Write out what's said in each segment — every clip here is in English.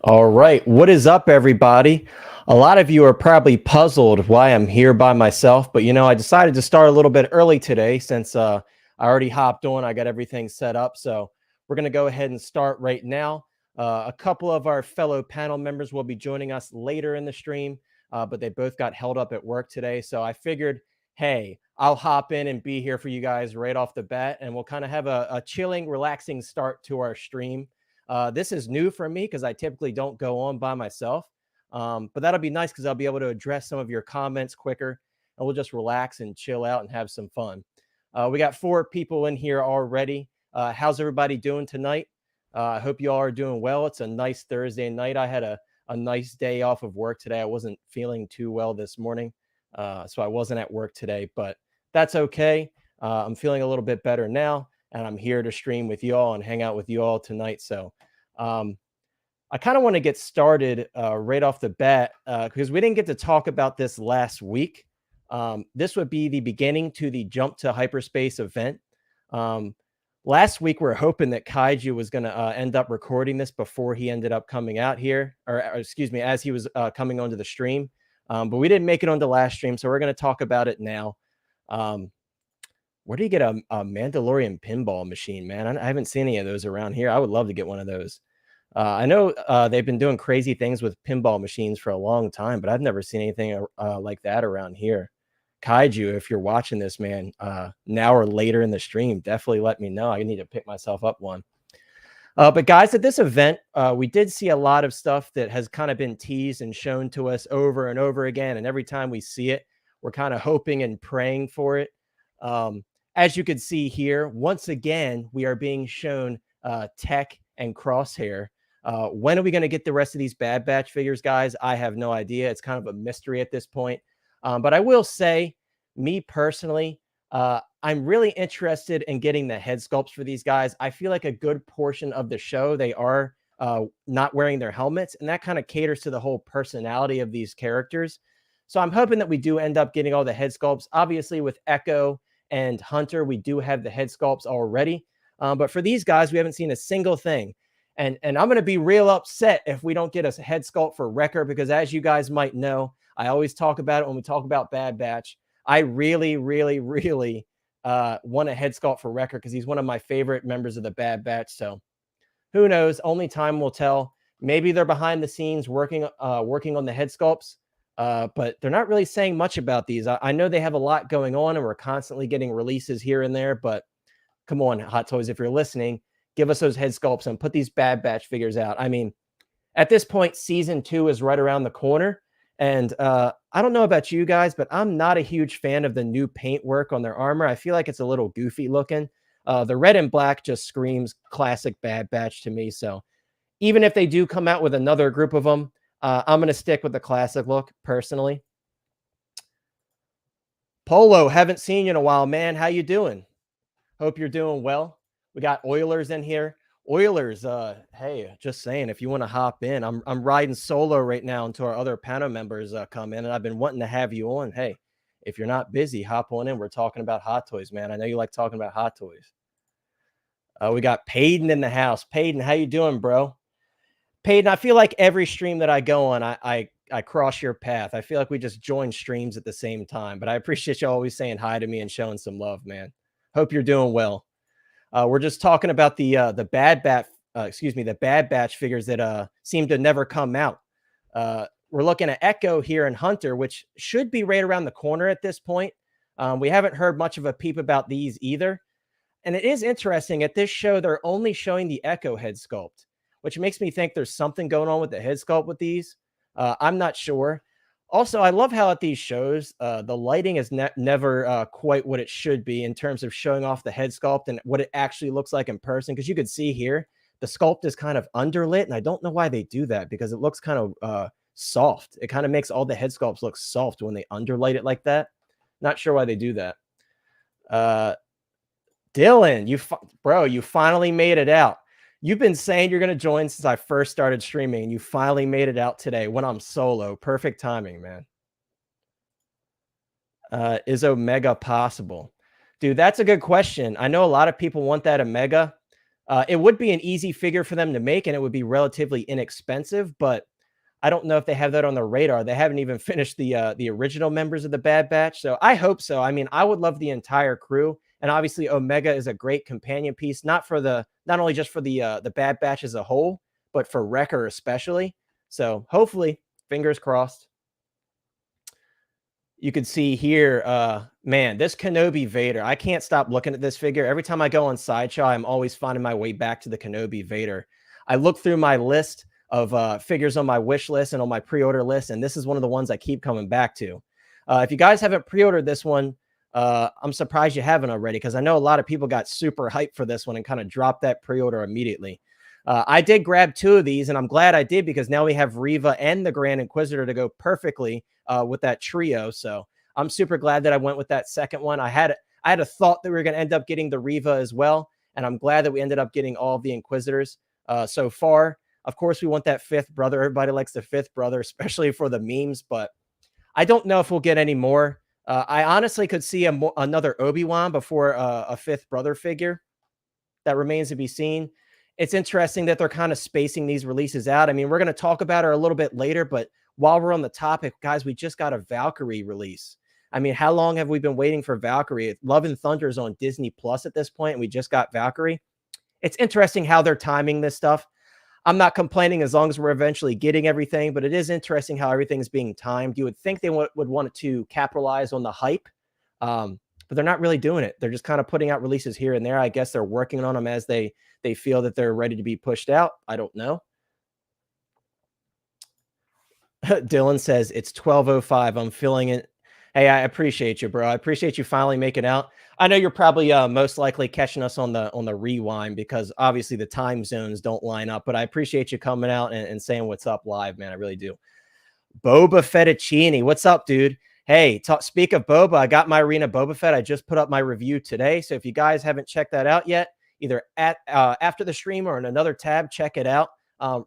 All right. What is up, everybody? A lot of you are probably puzzled why I'm here by myself, but I decided to start a little bit early today since I already hopped on. I got everything set up. So we're going to go ahead and start right now. A couple of our fellow panel members will be joining us later in the stream, but they both got held up at work today. So I figured, hey, I'll hop in and be here for you guys right off the bat, and we'll kind of have a chilling, relaxing start to our stream. This is new for me because I typically don't go on by myself. But that'll be nice because I'll be able to address some of your comments quicker, and we'll just relax and chill out and have some fun. We got 4 people in here already. How's everybody doing tonight? I hope you all are doing well. It's a nice Thursday night. I had a nice day off of work today. I wasn't feeling too well this morning, so I wasn't at work today, but that's okay. I'm feeling a little bit better now, and I'm here to stream with you all and hang out with you all tonight. So I kind of want to get started right off the bat because we didn't get to talk about this last week. This would be the beginning to the Jump to Hyperspace event. Last week, we are hoping that Kaiju was going to end up recording this before he ended up coming out here, or excuse me, as he was coming onto the stream. But we didn't make it onto last stream, so we're going to talk about it now. Where do you get a Mandalorian pinball machine, man? I haven't seen any of those around here. I would love to get one of those. I know they've been doing crazy things with pinball machines for a long time, but I've never seen anything like that around here. Kaiju, if you're watching this, man, now or later in the stream, definitely let me know. I need to pick myself up one. But guys, at this event, we did see a lot of stuff that has kind of been teased and shown to us over and over again. And every time we see it, we're kind of hoping and praying for it. As you can see here, once again, we are being shown Tech and Crosshair. When are we going to get the rest of these Bad Batch figures, guys? I have no idea. It's kind of a mystery at this point. But I will say, me personally, I'm really interested in getting the head sculpts for these guys. I feel like a good portion of the show, they are not wearing their helmets, and that kind of caters to the whole personality of these characters. So I'm hoping that we do end up getting all the head sculpts. Obviously, with Echo and Hunter, we do have the head sculpts already. But for these guys, we haven't seen a single thing. And I'm going to be real upset if we don't get a head sculpt for Wrecker, because as you guys might know, I always talk about it when we talk about Bad Batch. I really, really, really want a head sculpt for Wrecker because he's one of my favorite members of the Bad Batch. So who knows? Only time will tell. Maybe they're behind the scenes working on the head sculpts, but they're not really saying much about these. I know they have a lot going on, and we're constantly getting releases here and there. But come on, Hot Toys, if you're listening, give us those head sculpts and put these Bad Batch figures out. I mean, at this point, season 2 is right around the corner. And I don't know about you guys, but I'm not a huge fan of the new paint work on their armor. I feel like it's a little goofy looking. The red and black just screams classic Bad Batch to me. So even if they do come out with another group of them, I'm going to stick with the classic look personally. Polo, haven't seen you in a while, man. How you doing? Hope you're doing well. We got Oilers in here. Oilers, hey, just saying, if you want to hop in, I'm riding solo right now until our other panel members come in, and I've been wanting to have you on. Hey, if you're not busy, hop on in. We're talking about Hot Toys, man. I know you like talking about Hot Toys. We got Payden in the house. Payden, how you doing, bro? Payden, I feel like every stream that I go on, I cross your path. I feel like we just join streams at the same time, but I appreciate you always saying hi to me and showing some love, man. Hope you're doing well. We're just talking about the Bad Batch figures that seem to never come out. We're looking at Echo here and Hunter, which should be right around the corner at this point. We haven't heard much of a peep about these either. And it is interesting, at this show, they're only showing the Echo head sculpt, which makes me think there's something going on with the head sculpt with these. I'm not sure. Also, I love how at these shows, the lighting is never quite what it should be in terms of showing off the head sculpt and what it actually looks like in person. Because you could see here, the sculpt is kind of underlit, and I don't know why they do that because it looks kind of soft. It kind of makes all the head sculpts look soft when they underlight it like that. Not sure why they do that. Dylan, bro, you finally made it out. You've been saying you're going to join since I first started streaming, and you finally made it out today when I'm solo. Perfect timing, man. Is Omega possible? Dude, that's a good question. I know a lot of people want that Omega. It would be an easy figure for them to make, and it would be relatively inexpensive, but I don't know if they have that on their radar. They haven't even finished the original members of the Bad Batch, so I hope so. I mean, I would love the entire crew, and obviously Omega is a great companion piece, not only just for the Bad Batch as a whole, but for Wrecker especially. So hopefully, fingers crossed. You can see here, man, this Kenobi Vader. I can't stop looking at this figure. Every time I go on Sideshow, I'm always finding my way back to the Kenobi Vader. I look through my list of figures on my wish list and on my pre-order list, and this is one of the ones I keep coming back to. If you guys haven't pre-ordered this one, I'm surprised you haven't already, because I know a lot of people got super hyped for this one and kind of dropped that pre-order immediately. I did grab 2 of these, and I'm glad I did, because now we have Reva and the Grand Inquisitor to go perfectly with that trio. So I'm super glad that I went with that second one. I had a thought that we were going to end up getting the Reva as well, and I'm glad that we ended up getting all of the Inquisitors so far. Of course, we want that 5th brother. Everybody likes the 5th brother, especially for the memes, but I don't know if we'll get any more. I honestly could see another Obi-Wan before a 5th brother figure. That remains to be seen. It's interesting that they're kind of spacing these releases out. I mean, we're going to talk about her a little bit later, but while we're on the topic, guys, we just got a Valkyrie release. I mean, how long have we been waiting for Valkyrie? Love and Thunder is on Disney Plus at this point, and we just got Valkyrie. It's interesting how they're timing this stuff. I'm not complaining as long as we're eventually getting everything, but it is interesting how everything's being timed. You would think they would want to capitalize on the hype, but they're not really doing it. They're just kind of putting out releases here and there. I guess they're working on them as they feel that they're ready to be pushed out. I don't know. Dylan says it's 12:05. I'm feeling it. Hey, I appreciate you, bro. I appreciate you finally making out. I know you're probably most likely catching us on the rewind, because obviously the time zones don't line up, but I appreciate you coming out and saying what's up live, man. I really do. Boba Fettuccine. What's up, dude? Hey, speak of Boba, I got my Arena Boba Fett. I just put up my review today. So if you guys haven't checked that out yet, either after the stream or in another tab, check it out.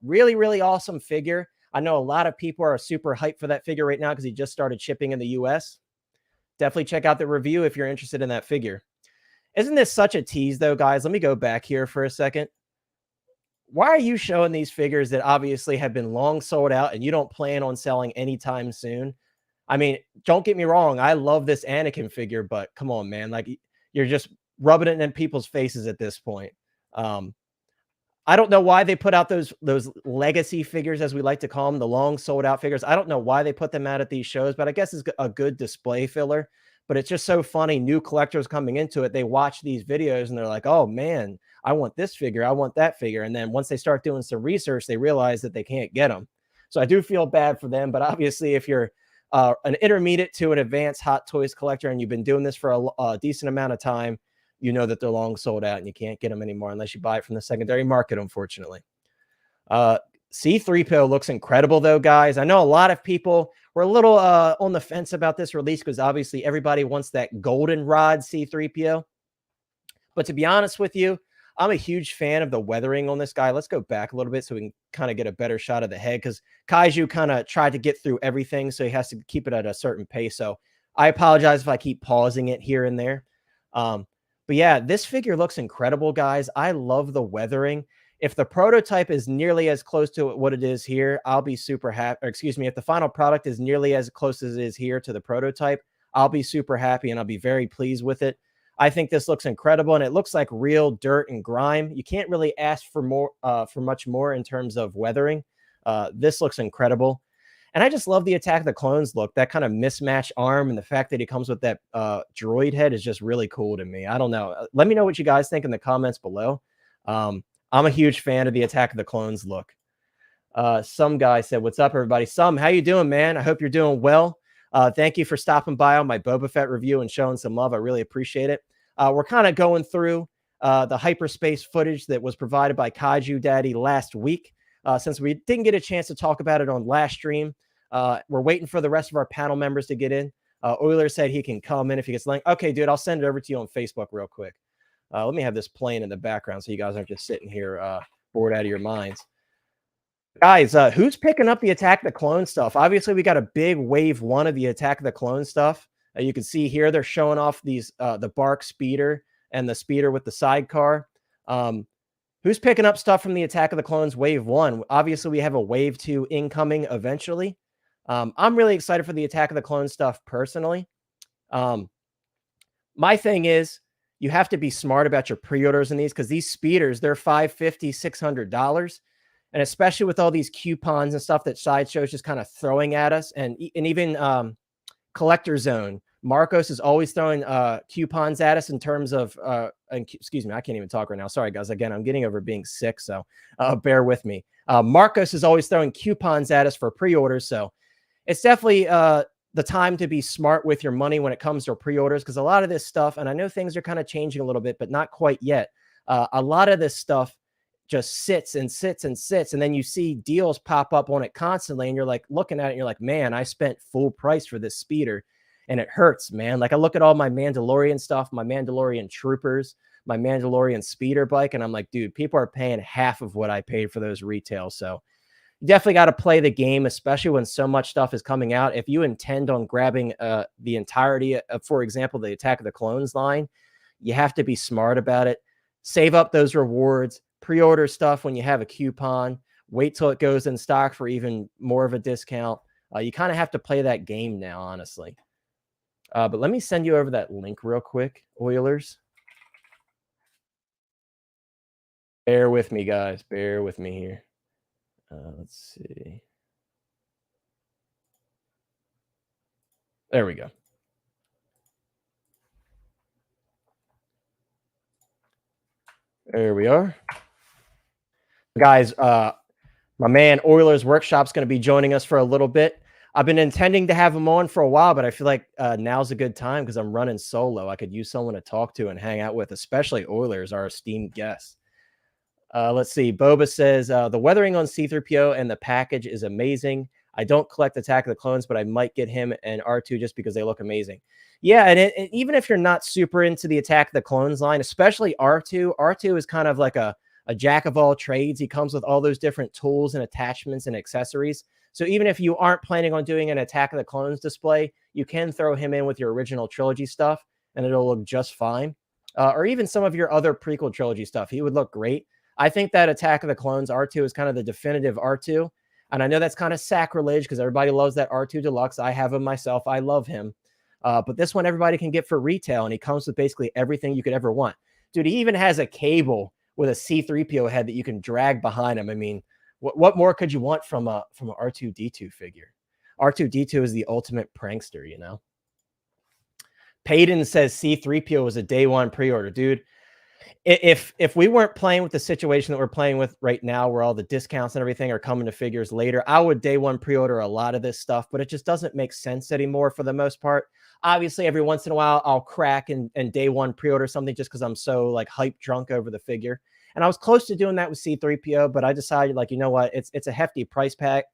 Really, really awesome figure. I know a lot of people are super hyped for that figure right now because he just started shipping in the US. Definitely check out the review if you're interested in that figure. Isn't this such a tease, though, guys? Let me go back here for a second. Why are you showing these figures that obviously have been long sold out and you don't plan on selling anytime soon? I mean, don't get me wrong. I love this Anakin figure, but come on, man. Like, you're just rubbing it in people's faces at this point. I don't know why they put out those legacy figures, as we like to call them, the long sold out figures. I don't know why they put them out at these shows, but I guess it's a good display filler. But it's just so funny. New collectors coming into it, they watch these videos and they're like, oh man, I want this figure. I want that figure. And then once they start doing some research, they realize that they can't get them. So I do feel bad for them. But obviously, if you're an intermediate to an advanced Hot Toys collector and you've been doing this for a decent amount of time, you know that they're long sold out and you can't get them anymore unless you buy it from the secondary market, unfortunately. C-3PO looks incredible, though, guys. I know a lot of people were a little on the fence about this release because obviously everybody wants that goldenrod C-3PO. But to be honest with you, I'm a huge fan of the weathering on this guy. Let's go back a little bit so we can kind of get a better shot of the head, because Kaiju kind of tried to get through everything, so he has to keep it at a certain pace. So I apologize if I keep pausing it here and there. But yeah, this figure looks incredible, guys. I love the weathering. If the prototype is nearly as close to what it is here, I'll be super happy. Or excuse me, if the final product is nearly as close as it is here to the prototype, I'll be super happy and I'll be very pleased with it. I think this looks incredible, and it looks like real dirt and grime. You can't really ask for more, for much more in terms of weathering. This looks incredible. And I just love the Attack of the Clones look. That kind of mismatched arm and the fact that he comes with that droid head is just really cool to me. I don't know. Let me know what you guys think in the comments below. I'm a huge fan of the Attack of the Clones look. Some guy said, what's up, everybody? Some, how you doing, man? I hope you're doing well. Thank you for stopping by on my Boba Fett review and showing some love. I really appreciate it. We're kind of going through the hyperspace footage that was provided by Kaiju Daddy last week. Since we didn't get a chance to talk about it on last stream, we're waiting for the rest of our panel members to get in. Euler said he can come in if he gets linked. Okay, dude, I'll send it over to you on Facebook real quick. Let me have this playing in the background so you guys aren't just sitting here bored out of your minds. Guys, who's picking up the Attack of the Clone stuff? Obviously, we got a big wave one of the Attack of the Clone stuff. You can see here they're showing off these the Bark speeder and the speeder with the sidecar. Who's picking up stuff from the Attack of the Clones Wave 1? Obviously, we have a Wave 2 incoming eventually. I'm really excited for the Attack of the Clones stuff personally. My thing is, you have to be smart about your pre-orders in these because these speeders, they're $550, $600. And especially with all these coupons and stuff that Sideshow's just kind of throwing at us. And even CollectorZown, Marcos is always throwing coupons at us in terms of, excuse me, I can't even talk right now. Sorry, guys. Again, I'm getting over being sick, so bear with me. Marcos is always throwing coupons at us for pre-orders, so it's definitely the time to be smart with your money when it comes to pre-orders, because a lot of this stuff, and I know things are kind of changing a little bit, but not quite yet. A lot of this stuff just sits and sits and sits, and then you see deals pop up on it constantly, and you're like looking at it, and you're like, man, I spent full price for this speeder, and it hurts, man. Like I look at all my Mandalorian stuff, my Mandalorian troopers, my Mandalorian speeder bike, and I'm like, dude, people are paying half of what I paid for those retail. So you definitely got to play the game, especially when so much stuff is coming out. If you intend on grabbing the entirety of, for example, the Attack of the Clones line, you have to be smart about it. Save up those rewards, pre-order stuff when you have a coupon, wait till it goes in stock for even more of a discount. You kind of have to play that game now, honestly. But let me send you over that link real quick, Oilers. Bear with me, guys. Bear with me here. Let's see. There we go. There we are. Guys, my man Oilers Workshop's going to be joining us for a little bit. I've been intending to have him on for a while, but I feel like now's a good time because I'm running solo. I could use someone to talk to and hang out with, especially Oilers, our esteemed guests. Let's see. Boba says, the weathering on C-3PO and the package is amazing. I don't collect Attack of the Clones, but I might get him and R2 just because they look amazing. Yeah, and even if you're not super into the Attack of the Clones line, especially R2, R2 is kind of like a jack of all trades. He comes with all those different tools and attachments and accessories. So even if you aren't planning on doing an Attack of the Clones display, you can throw him in with your original trilogy stuff, and it'll look just fine. Or even some of your other prequel trilogy stuff. He would look great. I think that Attack of the Clones R2 is kind of the definitive R2. And I know that's kind of sacrilege because everybody loves that R2 Deluxe. I have him myself. I love him. But this one everybody can get for retail, and he comes with basically everything you could ever want. Dude, he even has a cable with a C-3PO head that you can drag behind him. I mean, what more could you want from an R2-D2 figure? R2-D2 is the ultimate prankster, you know? Payton says C-3PO was a day one pre-order. Dude, if we weren't playing with the situation that we're playing with right now, where all the discounts and everything are coming to figures later, I would day one pre-order a lot of this stuff, but it just doesn't make sense anymore for the most part. Obviously, every once in a while, I'll crack and day one pre-order something just because I'm so like hype drunk over the figure. And I was close to doing that with C-3PO, but I decided, like, you know what? It's a hefty price tag.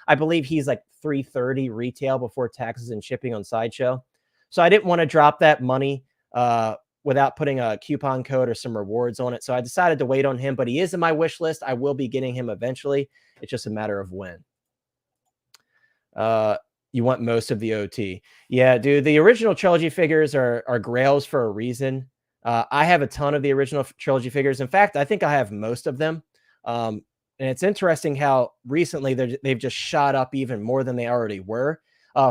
I believe he's like $330 retail before taxes and shipping on Sideshow. So I didn't want to drop that money without putting a coupon code or some rewards on it. So I decided to wait on him, but he is in my wish list. I will be getting him eventually. It's just a matter of when. You want most of the OT. Yeah, dude, the original trilogy figures are grails for a reason. I have a ton of the original trilogy figures. In fact, I think I have most of them. And it's interesting how recently they've just shot up even more than they already were.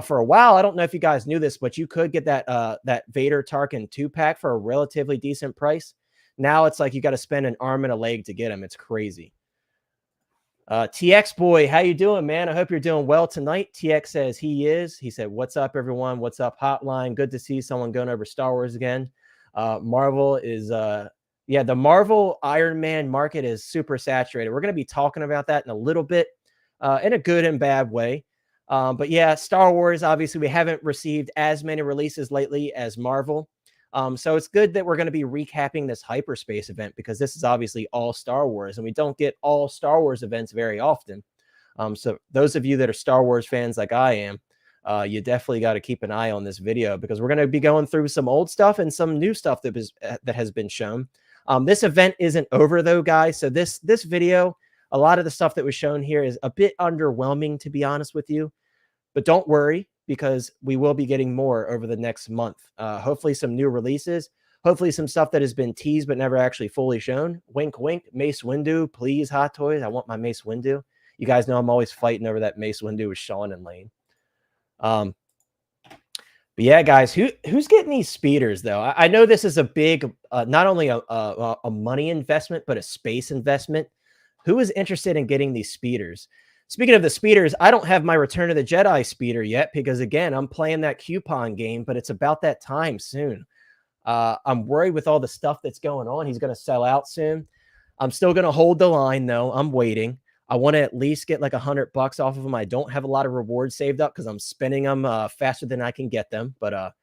For a while, I don't know if you guys knew this, but you could get that Vader Tarkin 2-pack for a relatively decent price. Now it's like you got to spend an arm and a leg to get them. It's crazy. TX boy, how you doing, man? I hope you're doing well tonight. TX says he is. He said, "What's up, everyone? What's up, Hotline? Good to see someone going over Star Wars again." Marvel is yeah, the Marvel Iron Man market is super saturated. We're going to be talking about that in a little bit, in a good and bad way. But yeah, Star Wars, obviously we haven't received as many releases lately as Marvel. So it's good that we're going to be recapping this hyperspace event, because this is obviously all Star Wars, and we don't get all Star Wars events very often. So those of you that are Star Wars fans like I am, you definitely got to keep an eye on this video, because we're going to be going through some old stuff and some new stuff that has been shown. This event isn't over though, guys. So this video, a lot of the stuff that was shown here is a bit underwhelming, to be honest with you. But don't worry, because we will be getting more over the next month. Hopefully some new releases. Hopefully some stuff that has been teased but never actually fully shown. Wink, wink. Mace Windu, please, Hot Toys. I want my Mace Windu. You guys know I'm always fighting over that Mace Windu with Sean and Lane. But yeah, guys, who's getting these speeders, though? I know this is a big, not only a money investment, but a space investment. Who is interested in getting these speeders? Speaking of the speeders, I don't have my Return of the Jedi speeder yet because, again, I'm playing that coupon game, but it's about that time soon. I'm worried with all the stuff that's going on. He's going to sell out soon. I'm still going to hold the line, though. I'm waiting. I want to at least get like $100 off of them. I don't have a lot of rewards saved up because I'm spending them faster than I can get them. But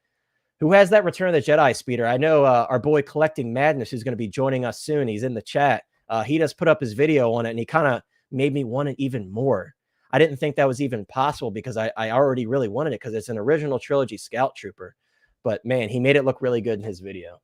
who has that Return of the Jedi speeder? I know our boy Collecting Madness, who's going to be joining us soon. He's in the chat. He just put up his video on it, and he kind of made me want it even more. I didn't think that was even possible because I already really wanted it because it's an original trilogy Scout Trooper. But, man, he made it look really good in his video.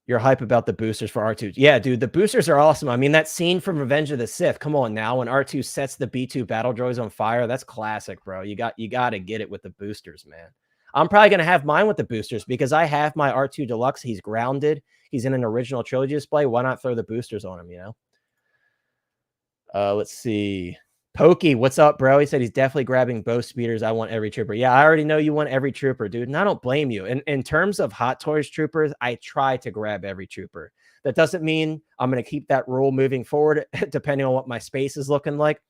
You're hype about the boosters for R2. Yeah, dude, the boosters are awesome. I mean, that scene from Revenge of the Sith, come on now, when R2 sets the B2 battle droids on fire, that's classic, bro. You got to get it with the boosters, man. I'm probably going to have mine with the boosters because I have my R2 Deluxe. He's grounded. He's in an original trilogy display. Why not throw the boosters on him, you know? Let's see. Pokey, what's up, bro? He said he's definitely grabbing both speeders. I want every trooper. Yeah, I already know you want every trooper, dude. And I don't blame you. In terms of Hot Toys troopers, I try to grab every trooper. That doesn't mean I'm going to keep that rule moving forward, depending on what my space is looking like.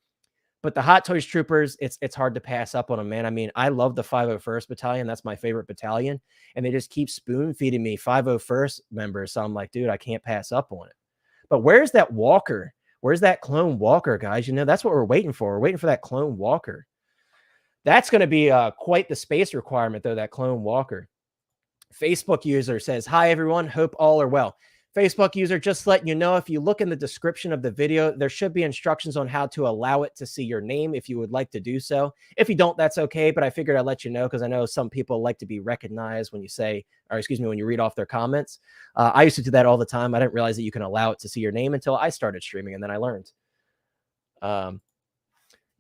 But the Hot Toys troopers, it's hard to pass up on them, man. I mean, I love the 501st Battalion. That's my favorite battalion. And they just keep spoon feeding me 501st members. So I'm like, dude, I can't pass up on it. But where's that Walker? Where's that clone Walker, guys? You know, that's what we're waiting for. We're waiting for that clone Walker. That's going to be quite the space requirement, though, that clone Walker. Facebook user says, hi, everyone. Hope all are well. Facebook user, just letting you know, if you look in the description of the video, there should be instructions on how to allow it to see your name if you would like to do so. If you don't, that's okay. But I figured I'd let you know because I know some people like to be recognized when you say, or excuse me, when you read off their comments. I used to do that all the time. I didn't realize that you can allow it to see your name until I started streaming, and then I learned.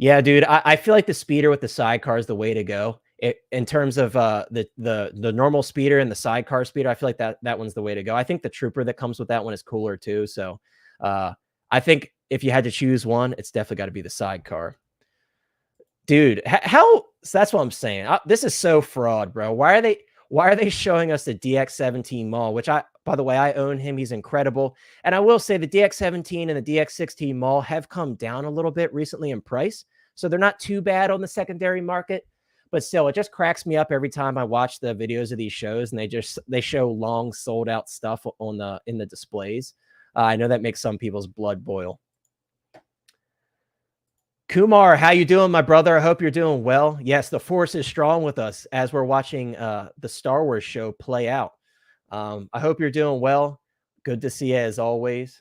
Yeah, dude, I feel like the speeder with the sidecar is the way to go. In terms of the normal speeder and the sidecar speeder, I feel like that one's the way to go. I think the trooper that comes with that one is cooler too. So I think if you had to choose one, it's definitely got to be the sidecar. Dude, so that's what I'm saying. This is so fraud, bro. Why are they showing us the DX17 Maul, which by the way, I own him. He's incredible. And I will say the DX17 and the DX16 Maul have come down a little bit recently in price. So they're not too bad on the secondary market. But still, it just cracks me up every time I watch the videos of these shows, and they show long sold out stuff in the displays. I know that makes some people's blood boil. Kumar, how you doing, my brother? I hope you're doing well. Yes, the force is strong with us as we're watching the Star Wars show play out. I hope you're doing well. Good to see you as always.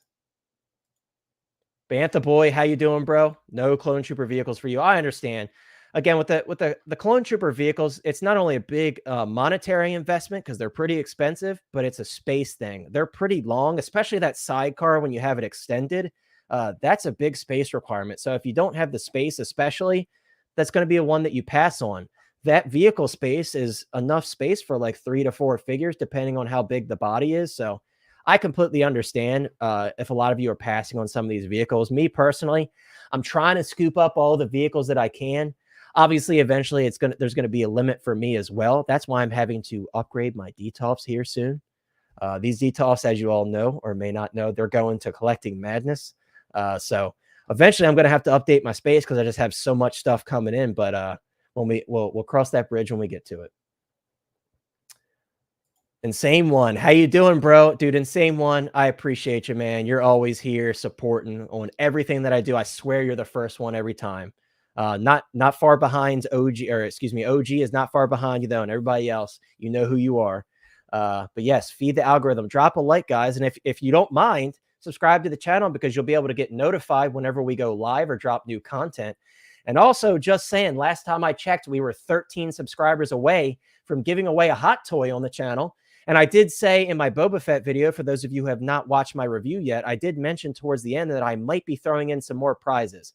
Bantha boy, how you doing, bro? No clone trooper vehicles for you. I understand. Again, with the clone trooper vehicles, it's not only a big monetary investment because they're pretty expensive, but it's a space thing. They're pretty long, especially that sidecar when you have it extended. That's a big space requirement. So if you don't have the space, especially, that's going to be a one that you pass on. That vehicle space is enough space for like 3 to 4 figures, depending on how big the body is. So I completely understand if a lot of you are passing on some of these vehicles. Me personally, I'm trying to scoop up all the vehicles that I can. Obviously, eventually, there's going to be a limit for me as well. That's why I'm having to upgrade my DTOFs here soon. These DTOFs, as you all know or may not know, they're going to Collecting Madness. So eventually, I'm going to have to update my space because I just have so much stuff coming in. But we'll cross that bridge when we get to it. Insane One, how you doing, bro? Dude, Insane One, I appreciate you, man. You're always here supporting on everything that I do. I swear you're the first one every time. Not far behind OG, or excuse me, OG is not far behind you though, and everybody else, you know who you are. But yes, feed the algorithm. Drop a like, guys, and if you don't mind, subscribe to the channel because you'll be able to get notified whenever we go live or drop new content. And also, just saying, last time I checked, we were 13 subscribers away from giving away a hot toy on the channel. And I did say in my Boba Fett video, for those of you who have not watched my review yet, I did mention towards the end that I might be throwing in some more prizes.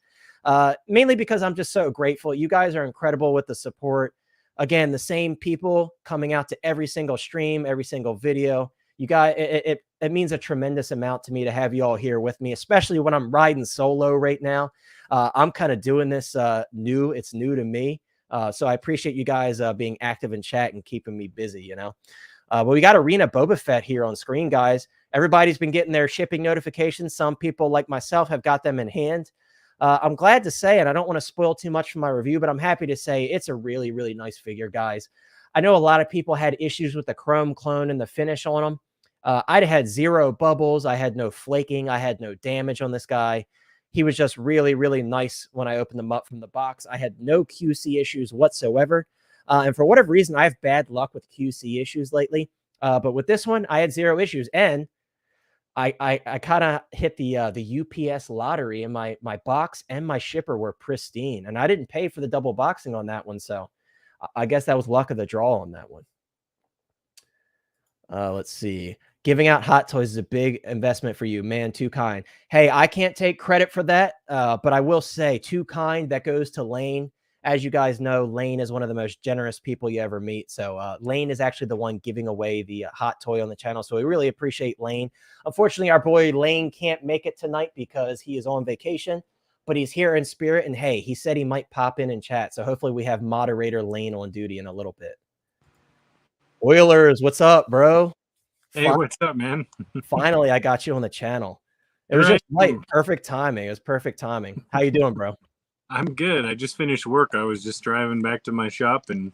Mainly because I'm just so grateful. You guys are incredible with the support. Again, the same people coming out to every single stream, every single video. You guys, it means a tremendous amount to me to have you all here with me, especially when I'm riding solo right now. I'm kind of doing this new. It's new to me. So I appreciate you guys being active in chat and keeping me busy, you know. But we got Arena Boba Fett here on screen, guys. Everybody's been getting their shipping notifications. Some people like myself have got them in hand. I'm glad to say, and I don't want to spoil too much from my review, but I'm happy to say it's a really, really nice figure, guys. I know a lot of people had issues with the chrome clone and the finish on them. I'd had 0 bubbles. I had no flaking. I had no damage on this guy. He was just really, really nice when I opened them up from the box. I had no QC issues whatsoever. And for whatever reason, I have bad luck with QC issues lately. But with this one, I had 0 issues. And I kind of hit the UPS lottery, and my box and my shipper were pristine. And I didn't pay for the double boxing on that one. So I guess that was luck of the draw on that one. Let's see. Giving out Hot Toys is a big investment for you, man. Too kind. Hey, I can't take credit for that, but I will say too kind. That goes to Lane. As you guys know, Lane is one of the most generous people you ever meet. So Lane is actually the one giving away the hot toy on the channel. So we really appreciate Lane. Unfortunately, our boy Lane can't make it tonight because he is on vacation, but he's here in spirit. And hey, he said he might pop in and chat. So hopefully we have moderator Lane on duty in a little bit. Oilers, what's up, bro? Hey, what's up, man? Finally, I got you on the channel. It was just like perfect timing. It was perfect timing. How you doing, bro? I'm good. I just finished work. I was just driving back to my shop and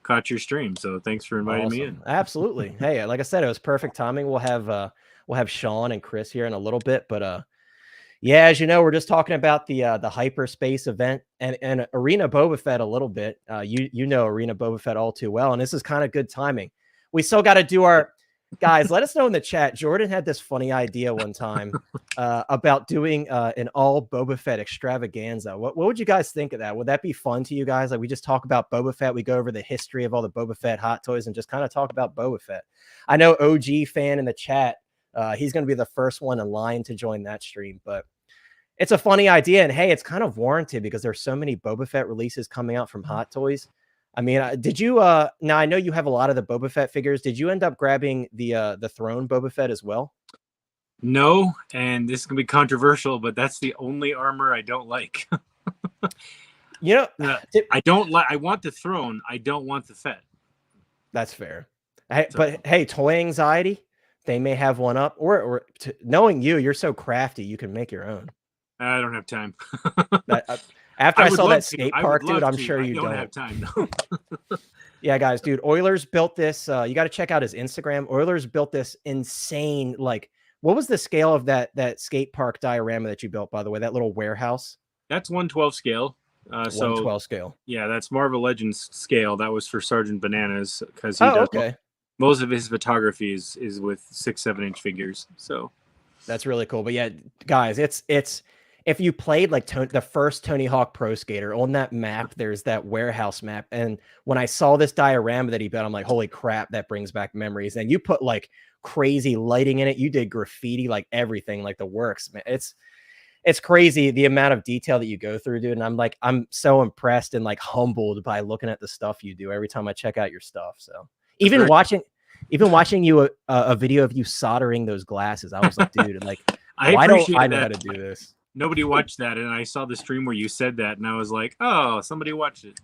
caught your stream. So thanks for inviting me in. Absolutely. Hey, like I said, it was perfect timing. We'll have Sean and Chris here in a little bit, but yeah, as you know, we're just talking about the hyperspace event and Arena Boba Fett a little bit. You know Arena Boba Fett all too well, and this is kind of good timing. We still got to do our guys. Let us know in the chat. Jordan had this funny idea one time about doing an all Boba Fett extravaganza. What would you guys think of that? Would that be fun to you guys? Like we just talk about Boba Fett, we go over the history of all the Boba Fett hot toys and just kind of talk about Boba Fett. I know OG fan in the chat. He's going to be the first one in line to join that stream, but it's a funny idea. And hey, it's kind of warranted because there's so many Boba Fett releases coming out from Hot Toys. I mean, did you, now I know you have a lot of the Boba Fett figures. Did you end up grabbing the throne Boba Fett as well? No. And this is going to be controversial, but that's the only armor I don't like. You know, I don't like, I want the throne. I don't want the Fett. That's fair. But hey, toy anxiety, they may have one up or knowing you're so crafty, you can make your own. I don't have time. After I saw that skate park, dude, I'm sure you don't have time. No. Yeah, guys, dude, Oilers built this. You got to check out his Instagram. Oilers built this insane. Like, what was the scale of that skate park diorama that you built, by the way? That little warehouse? That's 1/12 scale. 1/12 scale. Yeah, that's Marvel Legends scale. That was for Sergeant Bananas because he does most of his photography is with 6-7 inch figures. So that's really cool. But yeah, guys, it's if you played like the first Tony Hawk Pro Skater on that map, there's that warehouse map. And when I saw this diorama that he built, I'm like, holy crap, that brings back memories. And you put like crazy lighting in it. You did graffiti, like everything, like the works, man. It's crazy the amount of detail that you go through, dude. And I'm so impressed and like humbled by looking at the stuff you do every time I check out your stuff. So even watching you a video of you soldering those glasses, I was like, dude, like, why don't I know how to do this? Nobody watched that, and I saw the stream where you said that, and I was like, "Oh, somebody watched it."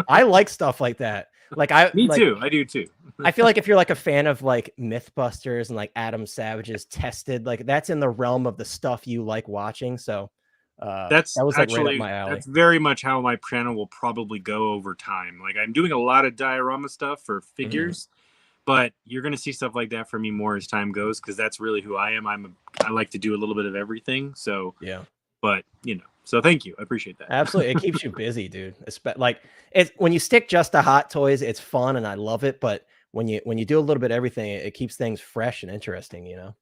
I like stuff like that. Like me too. I do too. I feel like if you're like a fan of like Mythbusters and like Adam Savage's Tested, like that's in the realm of the stuff you like watching. So that was actually like right up my alley. That's very much how my channel will probably go over time. Like I'm doing a lot of diorama stuff for figures. But you're going to see stuff like that for me more as time goes because that's really who I am. I like to do a little bit of everything. So yeah. But so thank you. I appreciate that. Absolutely, it keeps you busy, dude. Like it's when you stick just to Hot Toys, it's fun and I love it. But when you do a little bit of everything, it keeps things fresh and interesting. You know.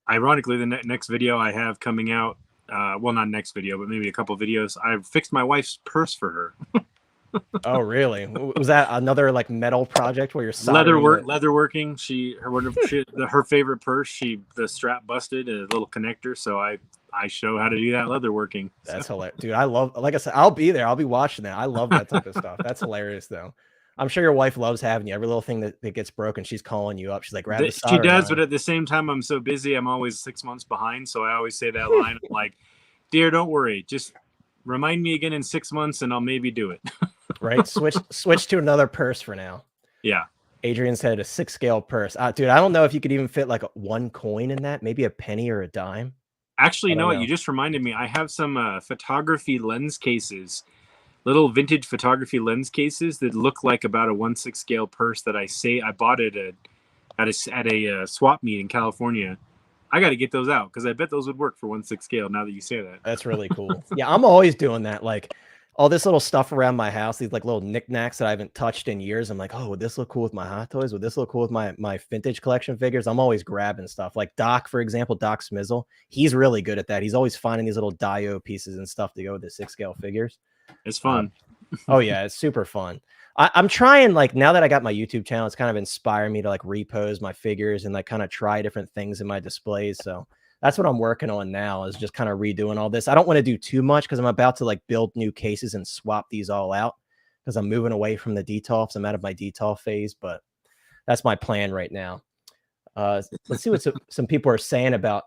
Ironically, the next video I have coming out, well, not next video, but maybe a couple videos. I've fixed my wife's purse for her. Oh really? Was that another like metal project where you're leatherworking? Her favorite purse. The strap busted, a little connector. So I show how to do that leatherworking. That's hilarious, dude. I love. Like I said, I'll be there. I'll be watching that. I love that type of stuff. That's hilarious, though. I'm sure your wife loves having you. Every little thing that gets broken, she's calling you up. She's like, grab the She soldering does, iron. but at the same time, I'm so busy. I'm always 6 months behind. So I always say that line. I'm like, dear, don't worry. Just remind me again in 6 months and I'll maybe do it. Right? Switch to another purse for now. Yeah. Adrian said a 6-scale purse. Dude, I don't know if you could even fit like one coin in that. Maybe a penny or a dime. Actually, you know what? You just reminded me. I have some photography lens cases, little vintage photography lens cases that look like about a 1/6 scale purse that I bought at a swap meet in California. I got to get those out because I bet those would work for 1/6 scale. Now that you say that, that's really cool. Yeah, I'm always doing that. Like all this little stuff around my house, these like little knickknacks that I haven't touched in years. I'm like, oh, would this look cool with my Hot Toys? Would this look cool with my vintage collection figures? I'm always grabbing stuff. Like Doc, for example, Doc Smizzle. He's really good at that. He's always finding these little dio pieces and stuff to go with the 6-scale figures. It's fun. Oh yeah, it's super fun. I'm trying, like, now that I got my YouTube channel, it's kind of inspired me to like repose my figures and like kind of try different things in my displays. So that's what I'm working on now, is just kind of redoing all this. I don't want to do too much because I'm about to like build new cases and swap these all out because I'm moving away from the detolfs. I'm out of my detolf phase, but that's my plan right now. Let's see what some people are saying about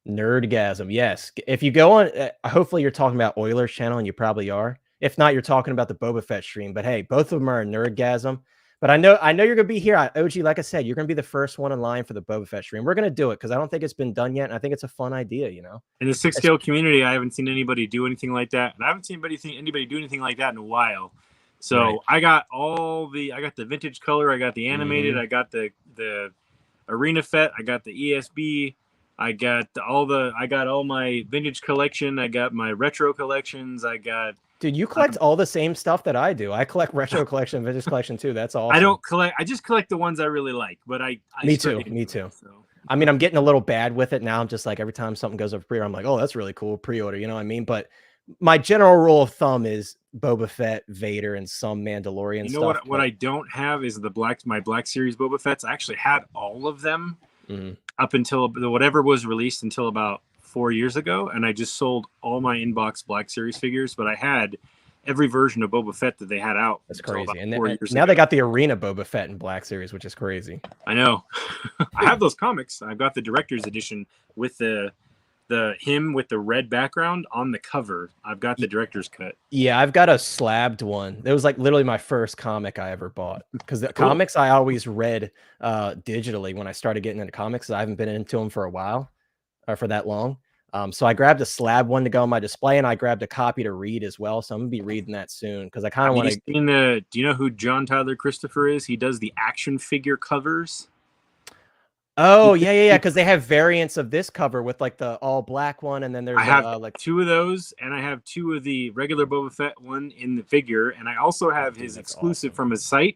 Nerdgasm. Yes, if you go on, hopefully you're talking about Euler's channel, and you probably are. If not, you're talking about the Boba Fett stream. But hey, both of them are a Nerdgasm. But I know you're gonna be here. OG, like I said, you're gonna be the first one in line for the Boba Fett stream. We're gonna do it because I don't think it's been done yet, and I think it's a fun idea. You know, in the 6-scale community, I haven't seen anybody do anything like that, and I haven't seen anybody do anything like that in a while. So right. I got the vintage color, I got the animated, I got the Arena Fett, I got the ESB, I got all my vintage collection, I got my retro collections, I got. Dude, you collect all the same stuff that I do. I collect retro collection, vintage collection too. That's awesome. I don't collect. I just collect the ones I really like. But Me too. So. I mean, I'm getting a little bad with it now. I'm just like, every time something goes up pre-order, I'm like, oh, that's really cool. Pre-order, you know what I mean? But my general rule of thumb is Boba Fett, Vader, and some Mandalorian stuff. You know what I don't have is my Black Series Boba Fetts. I actually had all of them up until whatever was released until about 4 years ago, and I just sold all my inbox Black Series figures, but I had every version of Boba Fett that they had out. That's crazy. And now they got the Arena Boba Fett in Black Series, which is crazy. I know. I have those comics. I've got the director's edition with the him with the red background on the cover. I've got the director's cut. Yeah, I've got a slabbed one. It was like literally my first comic I ever bought, because the comics I always read digitally when I started getting into comics. I haven't been into them for a while. For that long. So I grabbed a slab one to go on my display, and I grabbed a copy to read as well. So I'm gonna be reading that soon because I kind of want to. Do you know who John Tyler Christopher is? He does the action figure covers. Oh yeah. Because they have variants of this cover with like the all black one, and then there's I have like 2 of those, and I have 2 of the regular Boba Fett one in the figure, and I also have his exclusive from his site,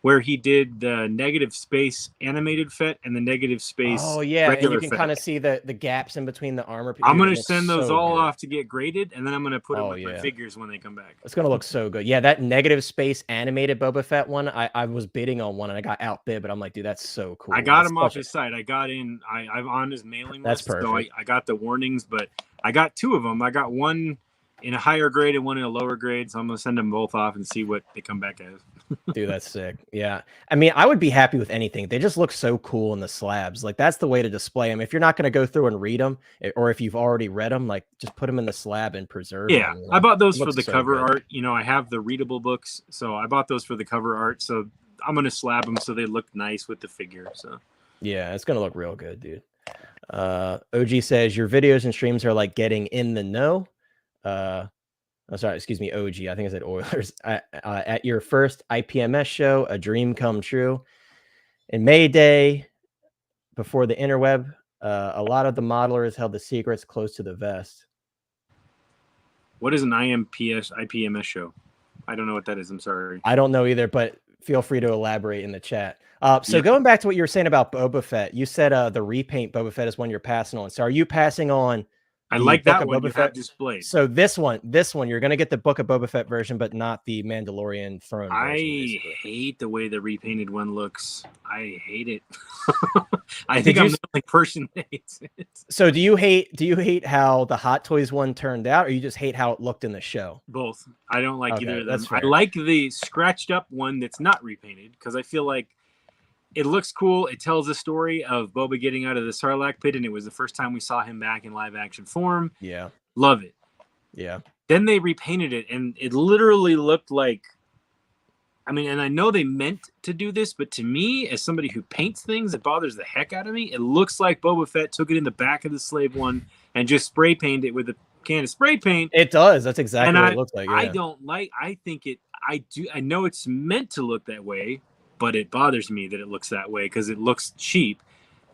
where he did the negative space animated Fett and the negative space. Oh yeah, and you can kind of see the gaps in between the armor. I'm gonna send those all off to get graded, and then I'm gonna put them with my figures when they come back. It's gonna look so good. Yeah, that negative space animated Boba Fett one, I was bidding on one and I got outbid, but I'm like, dude, that's so cool. I got him off his site. I'm on his mailing list. That's perfect. So I got the warnings, but I got 2 of them. I got one in a higher grade and one in a lower grade, so I'm gonna send them both off and see what they come back as. Dude, that's sick. Yeah, I mean, I would be happy with anything. They just look so cool in the slabs. Like, that's the way to display them. If you're not going to go through and read them, or if you've already read them, like, just put them in the slab and preserve them. Yeah, I bought those for the cover art. You know, I have the readable books, so I bought those for the cover art. So I'm gonna slab them so they look nice with the figure. So yeah, it's gonna look real good, dude. OG says your videos and streams are like getting in the know. Oh, sorry, excuse me, OG. I think I said Oilers. At your first IPMS show, a dream come true. In May Day, before the interweb, a lot of the modelers held the secrets close to the vest. What is an IPMS show? I don't know what that is. I'm sorry. I don't know either, but feel free to elaborate in the chat. So going back to what you were saying about Boba Fett, you said the repaint Boba Fett is one you're passing on. So are you passing on I The like Book that of one Boba you Fett. have displayed. So this one, you're gonna get the Book of Boba Fett version, but not the Mandalorian throne version. I Basically. hate the way the repainted one looks. I hate it. I think I'm the only person that hates it. So do you hate how the Hot Toys one turned out, or you just hate how it looked in the show? Both. I don't like either of them. That's fair. I like the scratched up one that's not repainted because I feel like it looks cool. It tells the story of Boba getting out of the Sarlacc pit, and it was the first time we saw him back in live action form. Yeah. Love it. Yeah. Then they repainted it, and it literally looked like, I mean, and I know they meant to do this, but to me, as somebody who paints things, it bothers the heck out of me. It looks like Boba Fett took it in the back of the slave one and just spray painted it with a can of spray paint. It does. That's exactly what it looks like. Yeah. I think it, I know it's meant to look that way, but it bothers me that it looks that way because it looks cheap.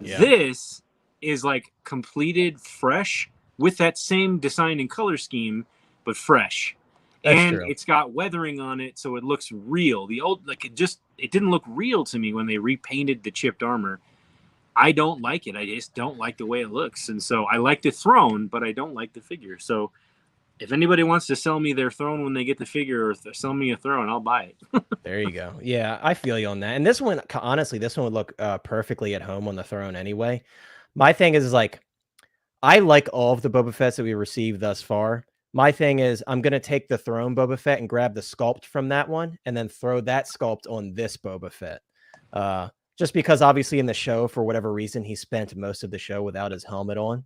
Yeah. This is like completed fresh with that same design and color scheme, but fresh. That's true. It's got weathering on it, so it looks real. The old, like, it didn't look real to me when they repainted the chipped armor. I don't like it. I just don't like the way it looks. And so I like the throne, but I don't like the figure. So if anybody wants to sell me their throne when they get the figure, or sell me a throne, I'll buy it. There you go. Yeah, I feel you on that. And this one, honestly, this one would look perfectly at home on the throne anyway. My thing is like, I like all of the Boba Fetts that we received thus far. My thing is I'm going to take the throne Boba Fett and grab the sculpt from that one and then throw that sculpt on this Boba Fett. Just because obviously in the show, for whatever reason, he spent most of the show without his helmet on.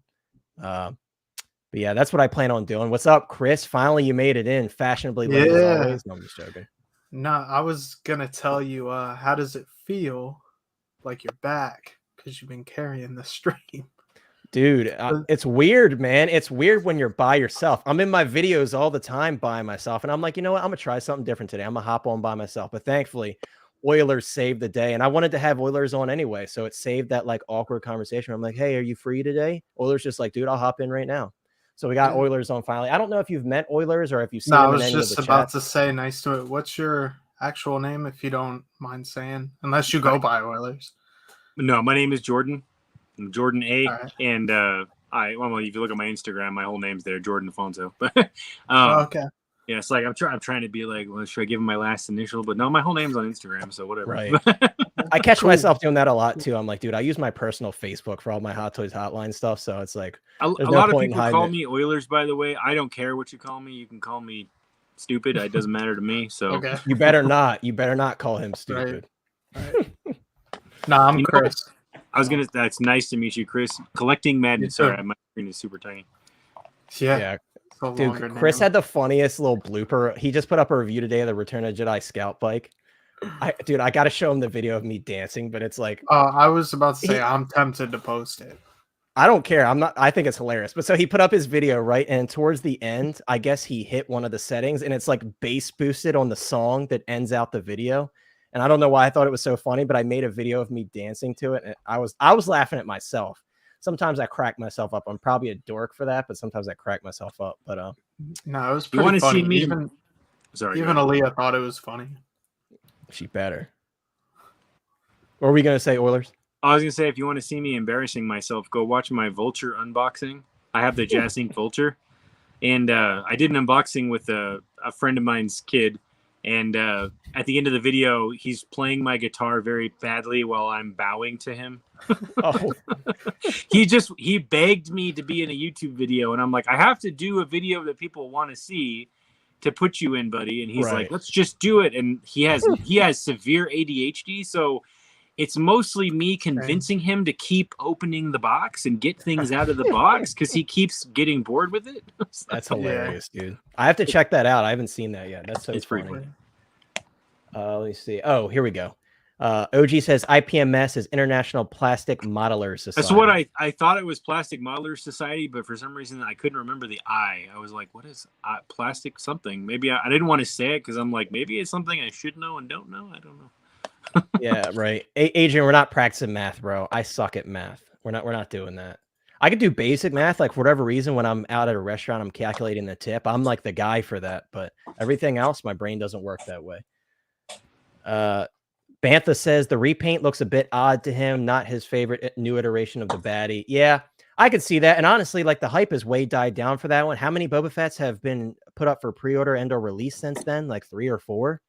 But yeah, that's what I plan on doing. What's up, Chris? Finally, you made it in fashionably late as always. No, I'm just joking. No, I was going to tell you, how does it feel like you're back? Because you've been carrying the stream. Dude, it's weird, man. It's weird when you're by yourself. I'm in my videos all the time by myself, and I'm like, you know what? I'm going to try something different today. I'm going to hop on by myself. But thankfully, Oilers saved the day, and I wanted to have Oilers on anyway, so it saved that, like, awkward conversation. I'm like, hey, are you free today? Oilers just like, dude, I'll hop in right now. So we got Oilers on finally. I don't know if you've met Oilers or if you've seen them in any of the chats. I was just about to say nice to it. What's your actual name, if you don't mind saying? Unless you go by Oilers. No, my name is Jordan. I'm Jordan A. Right. And well, if you look at my Instagram, my whole name's there, Jordan Afonso. But okay. Yeah, it's like I'm trying to be like, well, should I give him my last initial? But no, my whole name's on Instagram, so whatever. Right. I catch myself doing that a lot too. I'm like, dude, I use my personal Facebook for all my Hot Toys Hotline stuff, so it's like a lot of people call me Oilers. By the way, I don't care what you call me. You can call me stupid. It doesn't matter to me. So okay. You better not call him stupid. Right. Nah, I'm Chris. That's nice to meet you, Chris. Collecting Madness. Sorry, my screen is super tiny. Yeah. Dude, Chris had the funniest little blooper. He just put up a review today of the Return of Jedi Scout bike. Dude, I got to show him the video of me dancing, but it's like... I was about to say, I'm tempted to post it. I don't care. I think it's hilarious. But so he put up his video, right? And towards the end, I guess he hit one of the settings, and it's like bass boosted on the song that ends out the video. And I don't know why I thought it was so funny, but I made a video of me dancing to it. And I was laughing at myself. Sometimes I crack myself up. I'm probably a dork for that, but sometimes I crack myself up. But no, it was pretty funny. See me? Even Aaliyah thought it was funny. She better. What were we gonna say, Oilers? I was gonna say, if you want to see me embarrassing myself, go watch my Vulture unboxing. I have the Jazz Inc. Vulture, and I did an unboxing with a friend of mine's kid. And at the end of the video, he's playing my guitar very badly while I'm bowing to him. Oh. He begged me to be in a YouTube video, and I'm like, I have to do a video that people want to see to put you in, buddy. And he's like, let's just do it. And he has severe ADHD, so it's mostly me convincing him to keep opening the box and get things out of the box because he keeps getting bored with it. That's hilarious, dude. I have to check that out. I haven't seen that yet. That's so funny. Let me see. Oh, here we go. OG says IPMS is International Plastic Modelers Society. That's what I thought it was Plastic Modelers Society, but for some reason I couldn't remember the I. I was like, what is plastic something? Maybe I didn't want to say it because I'm like, maybe it's something I should know and don't know. I don't know. Yeah, right. Adrian, we're not practicing math, bro. I suck at math. We're not doing that. I could do basic math, like for whatever reason, when I'm out at a restaurant, I'm calculating the tip. I'm like the guy for that, but everything else, my brain doesn't work that way. Bantha says the repaint looks a bit odd to him, not his favorite new iteration of the baddie. Yeah, I could see that. And honestly, like the hype has way died down for that one. How many Boba Fett's have been put up for pre-order and or release since then? Like 3 or 4.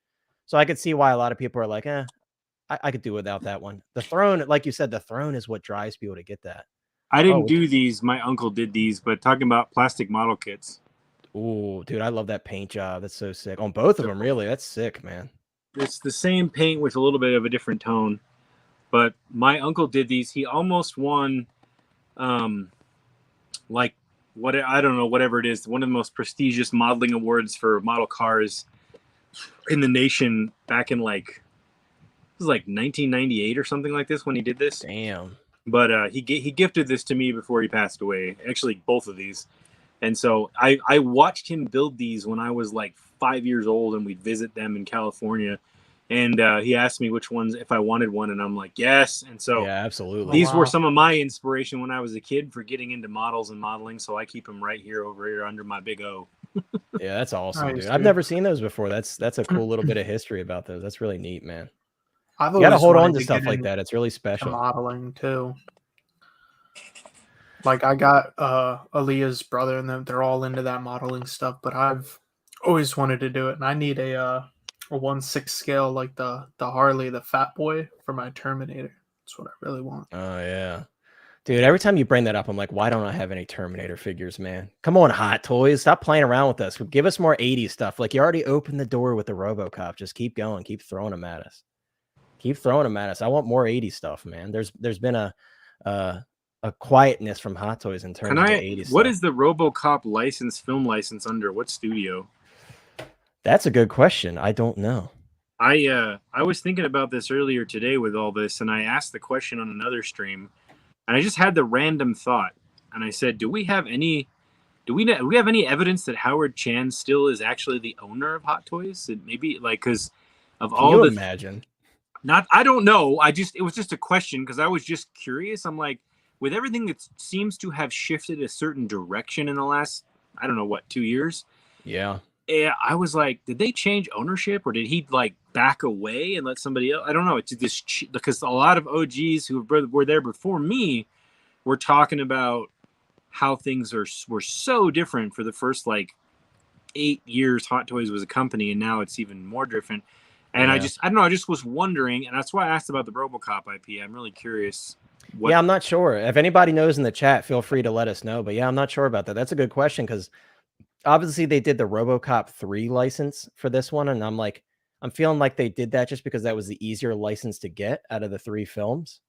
So I could see why a lot of people are like, I could do without that one. The throne, like you said, the throne is what drives people to get that. I didn't do these. My uncle did these, but talking about plastic model kits. Oh, dude, I love that paint job. That's so sick. On both of them, really. That's sick, man. It's the same paint with a little bit of a different tone. But my uncle did these. He almost won, like, what I don't know, whatever it is, one of the most prestigious modeling awards for model cars in the nation back in like, it was like 1998 or something like this when he did this. Damn. But he gifted this to me before he passed away. Actually, both of these. And so I watched him build these when I was like 5 years old, and we'd visit them in California. And he asked me which ones, if I wanted one, and I'm like, yes. And so yeah, absolutely. These were some of my inspiration when I was a kid for getting into models and modeling. So I keep them right here over here under my big O. Yeah, that's awesome, Nice, dude. I've dude. never seen those before. That's a cool little bit of history about those. That's really neat, man. I've You gotta always hold on wanted to stuff get like into that. It's really special. modeling too. Like I got Aaliyah's brother, and they're all into that modeling stuff. But I've always wanted to do it, and I need a 1/6 scale like the Harley, the Fat Boy for my Terminator. That's what I really want. Oh yeah, dude. Every time you bring that up, I'm like, why don't I have any Terminator figures, man? Come on, Hot Toys, stop playing around with us. Give us more '80s stuff. Like you already opened the door with the RoboCop. Just keep going. Keep throwing them at us. Keep throwing them at us. I want more '80s stuff, man. There's been a quietness from Hot Toys in terms of the '80s. What stuff. is the RoboCop film license under? What studio? That's a good question. I don't know. I was thinking about this earlier today with all this, and I asked the question on another stream, and I just had the random thought, and I said, do we have any evidence that Howard Chan still is actually the owner of Hot Toys? And maybe like because of Can all you the imagine? I don't know. It was just a question because I was just curious. I'm like, with everything that seems to have shifted a certain direction in the last, I don't know what, 2 years. Yeah. Yeah, I was like, did they change ownership, or did he like back away and let somebody else? I don't know. It's just because a lot of OGs who were there before me were talking about how things were so different for the first like 8 years Hot Toys was a company, and now it's even more different. And Yeah. I don't know. I just was wondering, and that's why I asked about the RoboCop IP. I'm really curious. Yeah, I'm not sure. If anybody knows in the chat, feel free to let us know. But yeah, I'm not sure about that. That's a good question because obviously they did the RoboCop 3 license for this one, and I'm feeling like they did that just because that was the easier license to get out of the 3 films.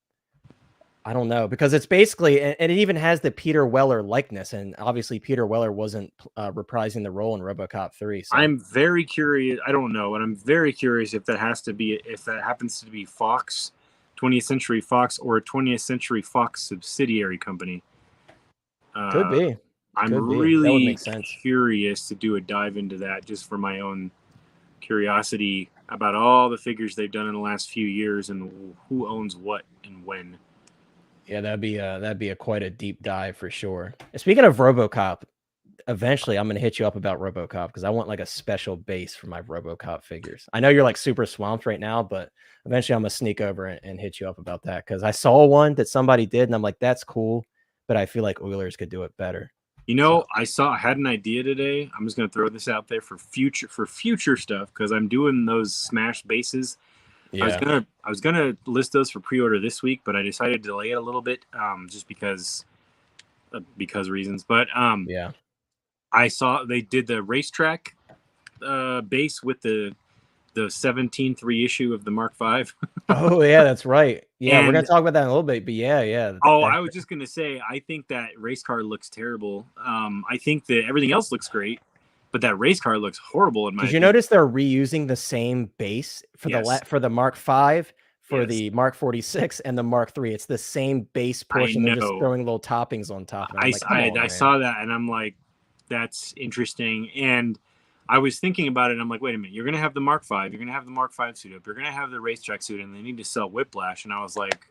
I don't know, because it's basically, and it even has the Peter Weller likeness, and obviously Peter Weller wasn't reprising the role in RoboCop 3. So. I'm very curious. I don't know, but I'm very curious if that happens to be Fox, 20th Century Fox, or a 20th Century Fox subsidiary company. Could be. I'm That would really make sense. curious to do a dive into that just for my own curiosity about all the figures they've done in the last few years and who owns what and when. Yeah, that'd be quite a deep dive for sure. Speaking of RoboCop, eventually I'm gonna hit you up about RoboCop because I want like a special base for my RoboCop figures. I know you're like super swamped right now, but eventually I'm gonna sneak over and hit you up about that because I saw one that somebody did and I'm like, that's cool, but I feel like Oilers could do it better. You know, I had an idea today. I'm just gonna throw this out there for future stuff because I'm doing those Smash bases. Yeah. I was gonna list those for pre-order this week, but I decided to delay it a little bit, just because reasons. But yeah, I saw they did the racetrack base with the 17th reissue of the Mark V. Oh yeah, that's right. Yeah, we're And- gonna talk about that in a little bit, but yeah. Oh, I was just gonna say, I think that race car looks terrible. I think that everything else looks great, but that race car looks horrible in my Did you opinion. notice they're reusing the same base for Yes. the Mark V, for Yes. the Mark 46 and the Mark III? It's the same base portion. They're just know. throwing little toppings on top. And I'm like, come on, I man. saw that and I'm like, that's interesting. And I was thinking about it and I'm like, wait a minute, you're gonna have the Mark V, you're gonna have the Mark V suit up, you're gonna have the racetrack suit, and they need to sell Whiplash. And I was like,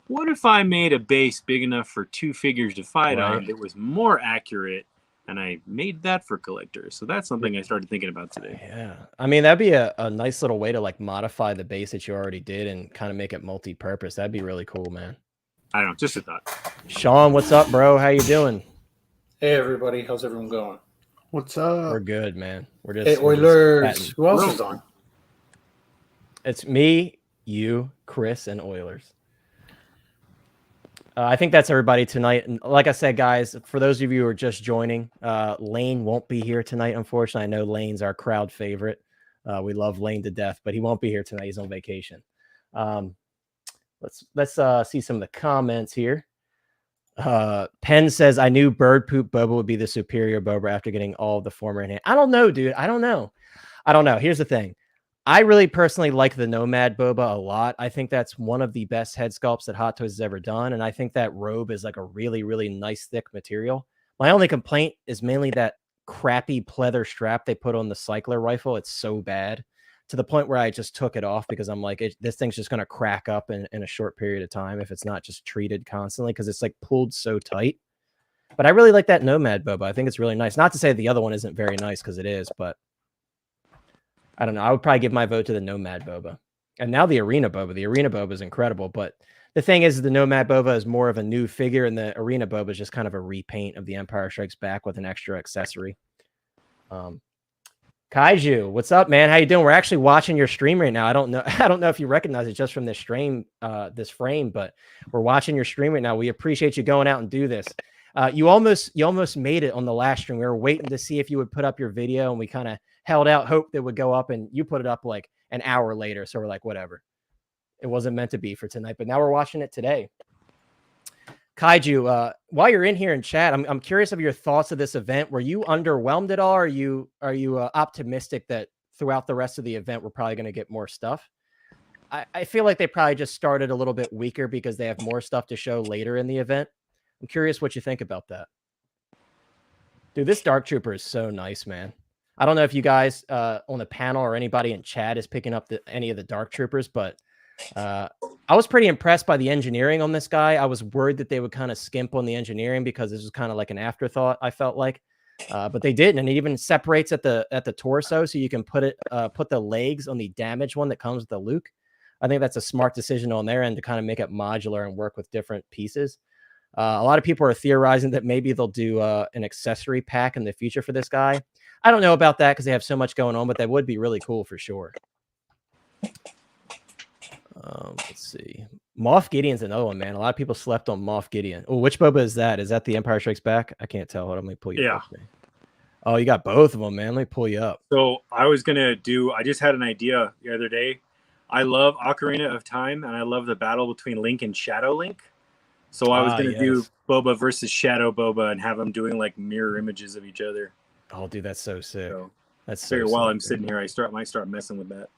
what if I made a base big enough for 2 figures to fight on that was more accurate? And I made that for collectors. So that's something I started thinking about today. Yeah, I mean, that'd be a nice little way to like modify the base that you already did and kind of make it multi-purpose. That'd be really cool, man. I don't know, just a thought. Sean, what's up, bro? How you doing? Hey everybody, how's everyone going? What's up? We're good, man. We're just Hey we're just Oilers, chatting. who else is on? It's me, you, Chris, and Oilers. I think that's everybody tonight. And like I said, guys, for those of you who are just joining, Lane won't be here tonight, unfortunately. I know Lane's our crowd favorite. We love Lane to death, but he won't be here tonight. He's on vacation. Let's see some of the comments here. Penn says, I knew Bird Poop Boba would be the superior Boba after getting all of the former in hand. I don't know, dude. I don't know. Here's the thing. I really personally like the Nomad Boba a lot. I think that's one of the best head sculpts that Hot Toys has ever done. And I think that robe is like a really, really nice, thick material. My only complaint is mainly that crappy pleather strap they put on the cycler rifle. It's so bad to the point where I just took it off because I'm like, this thing's just going to crack up in a short period of time if it's not just treated constantly because it's like pulled so tight. But I really like that Nomad Boba. I think it's really nice. Not to say the other one isn't very nice because it is, but I don't know. I would probably give my vote to the Nomad Boba. And now the Arena Boba. The Arena Boba is incredible. But the thing is, the Nomad Boba is more of a new figure, and the Arena Boba is just kind of a repaint of the Empire Strikes Back with an extra accessory. Kaiju, what's up, man? How you doing? We're actually watching your stream right now. I don't know if you recognize it just from this stream, this frame, but we're watching your stream right now. We appreciate you going out and do this. You almost made it on the last stream. We were waiting to see if you would put up your video, and we kind of held out hope that would go up, and you put it up like an hour later. So we're like, whatever. It wasn't meant to be for tonight, but now we're watching it today. Kaiju, while you're in here in chat, I'm curious of your thoughts of this event. Were you underwhelmed at all? Or are you optimistic that throughout the rest of the event we're probably going to get more stuff? I feel like they probably just started a little bit weaker because they have more stuff to show later in the event. I'm curious what you think about that. Dude, this Dark Trooper is so nice, man. I don't know if you guys on the panel or anybody in chat is picking up any of the Dark Troopers, but I was pretty impressed by the engineering on this guy. I was worried that they would kind of skimp on the engineering because this was kind of like an afterthought, I felt like. But they didn't, and it even separates at the torso, so you can put the legs on the damaged one that comes with the Luke. I think that's a smart decision on their end to kind of make it modular and work with different pieces. A lot of people are theorizing that maybe they'll do an accessory pack in the future for this guy. I don't know about that because they have so much going on, but that would be really cool for sure. Let's see. Moff Gideon's another one, man. A lot of people slept on Moff Gideon. Oh, which Boba is that? Is that the Empire Strikes Back? I can't tell. Hold on, let me pull you up. Oh, you got both of them, man. Let me pull you up. So I just had an idea the other day. I love Ocarina of Time, and I love the battle between Link and Shadow Link. So I was going to do Boba versus Shadow Boba and have them doing like mirror images of each other. Oh, dude, that's so sick. So that's so sick, while I'm sitting here, I might start messing with that.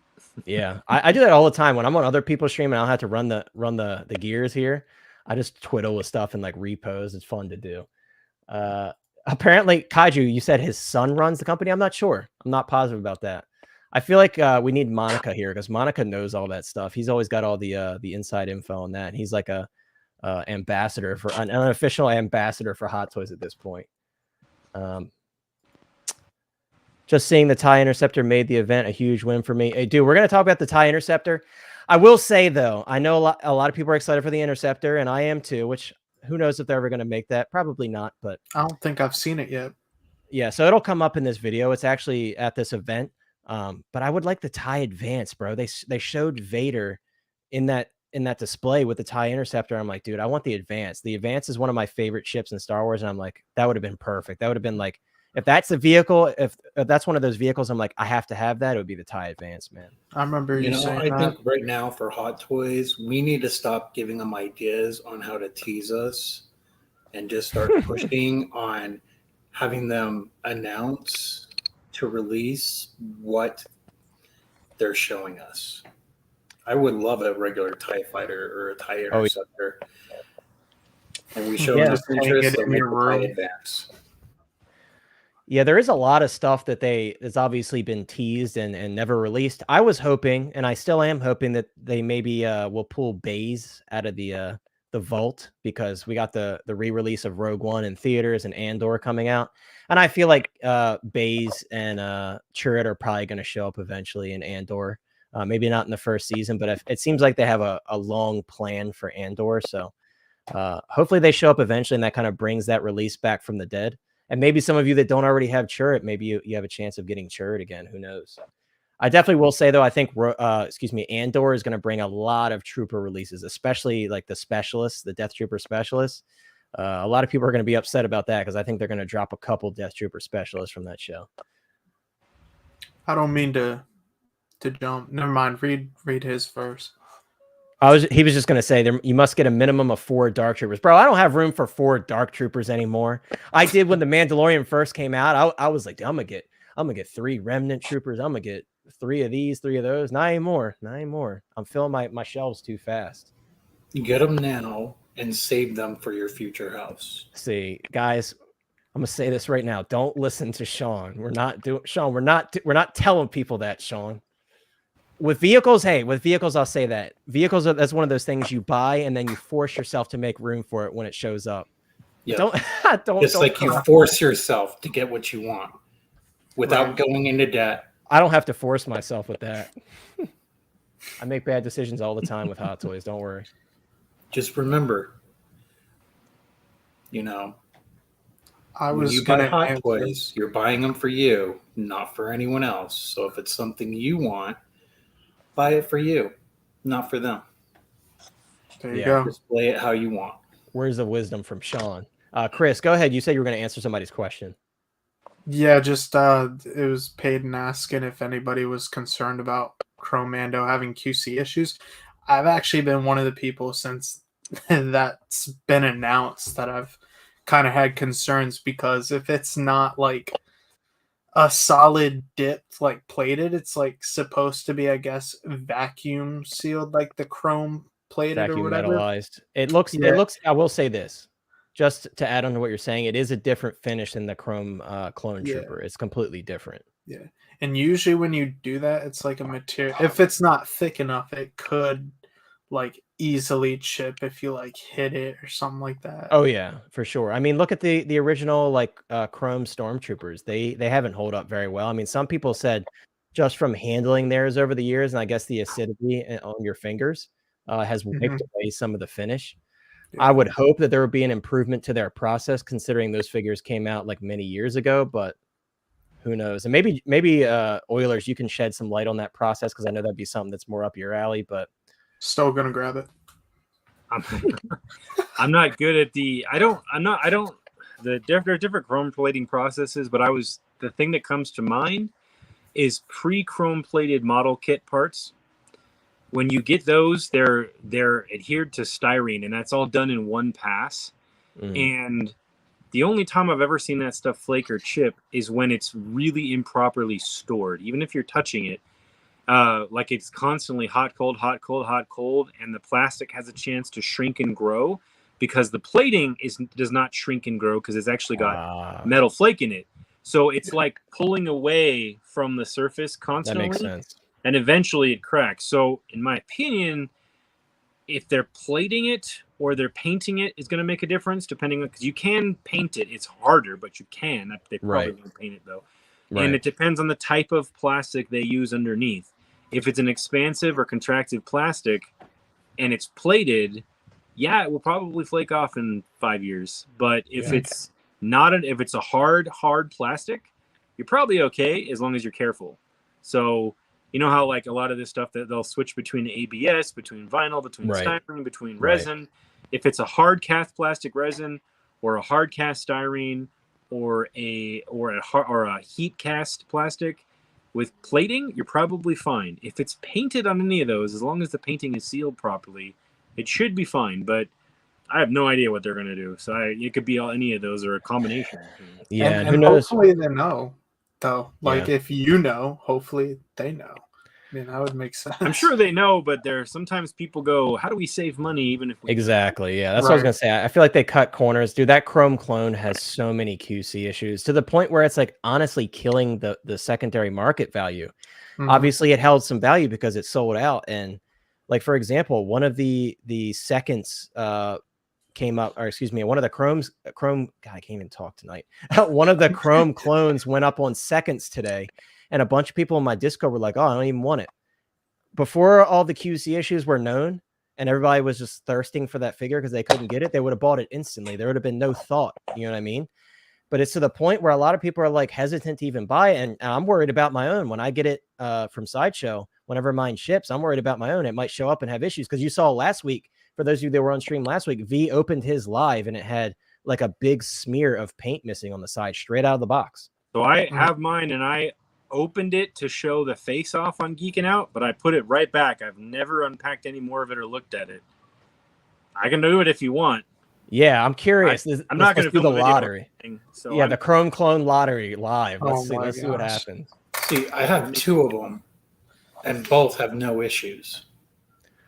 Yeah, I do that all the time when I'm on other people's stream and I'll have to run the gears here. I just twiddle with stuff and like repose. It's fun to do. Apparently, Kaiju, you said his son runs the company. I'm not sure. I'm not positive about that. I feel like we need Monica here because Monica knows all that stuff. He's always got all the inside info on that. He's like a ambassador for an unofficial ambassador for Hot Toys at this point. Just seeing the TIE Interceptor made the event a huge win for me. Hey, dude, we're going to talk about the TIE Interceptor. I will say, though, I know a lot of people are excited for the Interceptor, and I am too, which who knows if they're ever going to make that. Probably not, but I don't think I've seen it yet. Yeah, so it'll come up in this video. It's actually at this event. But I would like the TIE Advance, bro. They showed Vader in that display with the TIE Interceptor. I'm like, dude, I want the Advance. The Advance is one of my favorite ships in Star Wars, and I'm like, that would have been perfect. That would have been like, if that's the vehicle, if that's one of those vehicles, I'm like, I have to have that. It would be the TIE Advance, man. I remember you saying I think right now for Hot Toys, we need to stop giving them ideas on how to tease us and just start pushing on having them announce to release what they're showing us. I would love a regular TIE fighter or a TIE Interceptor. And we show them this interest in the TIE Advance. Yeah, there is a lot of stuff that's obviously been teased and never released. I was hoping, and I still am hoping, that they maybe will pull Baze out of the vault, because we got the re-release of Rogue One in theaters and Andor coming out. And I feel like Baze and Chirrut are probably going to show up eventually in Andor. Maybe not in the first season, but it seems like they have a long plan for Andor. So Hopefully they show up eventually, and that kind of brings that release back from the dead. And maybe some of you that don't already have Churret, maybe you have a chance of getting Churret again. Who knows? I definitely will say, though, I think, Andor is going to bring a lot of trooper releases, especially like the specialists, the Death Trooper specialists. A lot of people are going to be upset about that because I think they're going to drop a couple Death Trooper specialists from that show. I don't mean to jump. Never mind. Read his first. He was just going to say you must get a minimum of 4 Dark Troopers. Bro, I don't have room for 4 Dark Troopers anymore. I did when the Mandalorian first came out. I was like, I'm going to get 3 Remnant Troopers. I'm going to get 3 of these, 3 of those. Not anymore. I'm filling my shelves too fast. Get them now and save them for your future house. See, guys, I'm going to say this right now. Don't listen to Sean. We're not telling people that, Sean. With vehicles, I'll say that. Vehicles, that's one of those things you buy and then you force yourself to make room for it when it shows up. Yeah. Don't you force yourself to get what you want without going into debt. I don't have to force myself with that. I make bad decisions all the time with Hot Toys. Don't worry. Just remember, when you buy Hot Toys, you're buying them for you, not for anyone else. So if it's something you want, buy it for you, not for them. There you go. Display it how you want. Where's the wisdom from Sean? Chris, go ahead. You said you were going to answer somebody's question. Yeah, just it was Peyton asking if anybody was concerned about Chrome Mando having QC issues. I've actually been one of the people since that's been announced that I've kind of had concerns, because if it's not like a solid dip, like plated, it's like supposed to be, I guess, vacuum sealed, like the chrome plated vacuum or whatever. Metallized. It looks. I will say this, just to add on to what you're saying, it is a different finish than the chrome clone trooper. It's completely different. Yeah, and usually when you do that, it's like a material. If it's not thick enough, it could like easily chip if you like hit it or something like that. Oh yeah, for sure. I mean, look at the original like chrome stormtroopers. They haven't held up very well. I mean, some people said just from handling theirs over the years, and I guess the acidity on your fingers has wiped away some of the finish. Yeah. I would hope that there would be an improvement to their process, considering those figures came out like many years ago, but who knows? And maybe Oilers, you can shed some light on that process, because I know that'd be something that's more up your alley, but still gonna grab it. I'm not good at there are different chrome plating processes, but the thing that comes to mind is pre-chrome plated model kit parts. When you get those, they're adhered to styrene, and that's all done in one pass. And the only time I've ever seen that stuff flake or chip is when it's really improperly stored. Even if you're touching it, like it's constantly hot, cold, hot, cold, hot, cold, and the plastic has a chance to shrink and grow, because the plating does not shrink and grow because it's actually got metal flake in it. So it's like pulling away from the surface constantly. That makes sense. And eventually it cracks. So in my opinion, if they're plating it or they're painting it, is going to make a difference, depending on, because you can paint it. It's harder, but you can. They probably won't paint it though. Right. And it depends on the type of plastic they use underneath. If it's an expansive or contractive plastic and it's plated, yeah, it will probably flake off in 5 years. But if it's not, if it's a hard plastic, you're probably okay as long as you're careful. So you know how like a lot of this stuff that they'll switch between ABS, between vinyl, between styrene, between resin. If it's a hard cast plastic resin or a hard cast styrene or a heat cast plastic with plating, you're probably fine. If it's painted on any of those, as long as the painting is sealed properly, it should be fine. But I have no idea what they're going to do. So it could be any of those or a combination. Yeah, and who knows? Hopefully they know, though. Like if you know, hopefully they know. I mean, that would make sense. I'm sure they know, but sometimes people go, how do we save money even if we Exactly. Yeah, that's what I was going to say. I feel like they cut corners. Dude, that chrome clone has so many QC issues to the point where it's like honestly killing the secondary market value. Obviously, it held some value because it sold out. And like, for example, one of the seconds came up, or excuse me, one of the chrome, God, I can't even talk tonight. One of the chrome clones went up on seconds today. And a bunch of people in my Discord were like, oh, I don't even want it. Before all the QC issues were known, and everybody was just thirsting for that figure because they couldn't get it, they would have bought it instantly. There would have been no thought. You know what I mean? But it's to the point where a lot of people are like hesitant to even buy it. And I'm worried about my own. When I get it from Sideshow, whenever mine ships, I'm worried about my own. It might show up and have issues. Because you saw last week, for those of you that were on stream last week, V opened his live and it had like a big smear of paint missing on the side straight out of the box. So I have mine and I opened it to show the face off on Geeking Out, but I put it right back. I've never unpacked any more of it or looked at it. I can do it if you want. Yeah, I'm curious. I'm not going to do the lottery. So yeah, the Chrome Clone lottery live. Let's see what happens. See, I have 2 of them, and both have no issues.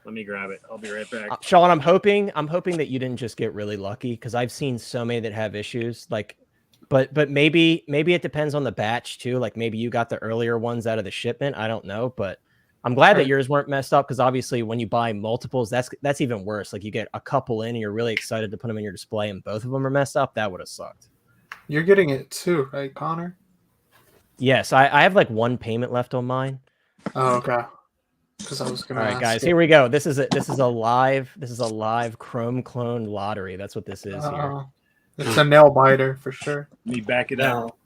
Let me grab it. I'll be right back. Sean, I'm hoping that you didn't just get really lucky, because I've seen so many that have issues. Like, but maybe it depends on the batch too. Like maybe you got the earlier ones out of the shipment. I don't know, but I'm glad that yours weren't messed up, because obviously when you buy multiples, that's even worse. Like you get a couple in and you're really excited to put them in your display and both of them are messed up. That would have sucked. You're getting it too, right, Connor? Yes, I have like 1 payment left on mine. Oh, okay. Because I was gonna. All right, guys, here we go. This is a live Chrome Clone lottery. That's what this is here. It's a nail biter for sure. Let me back it out.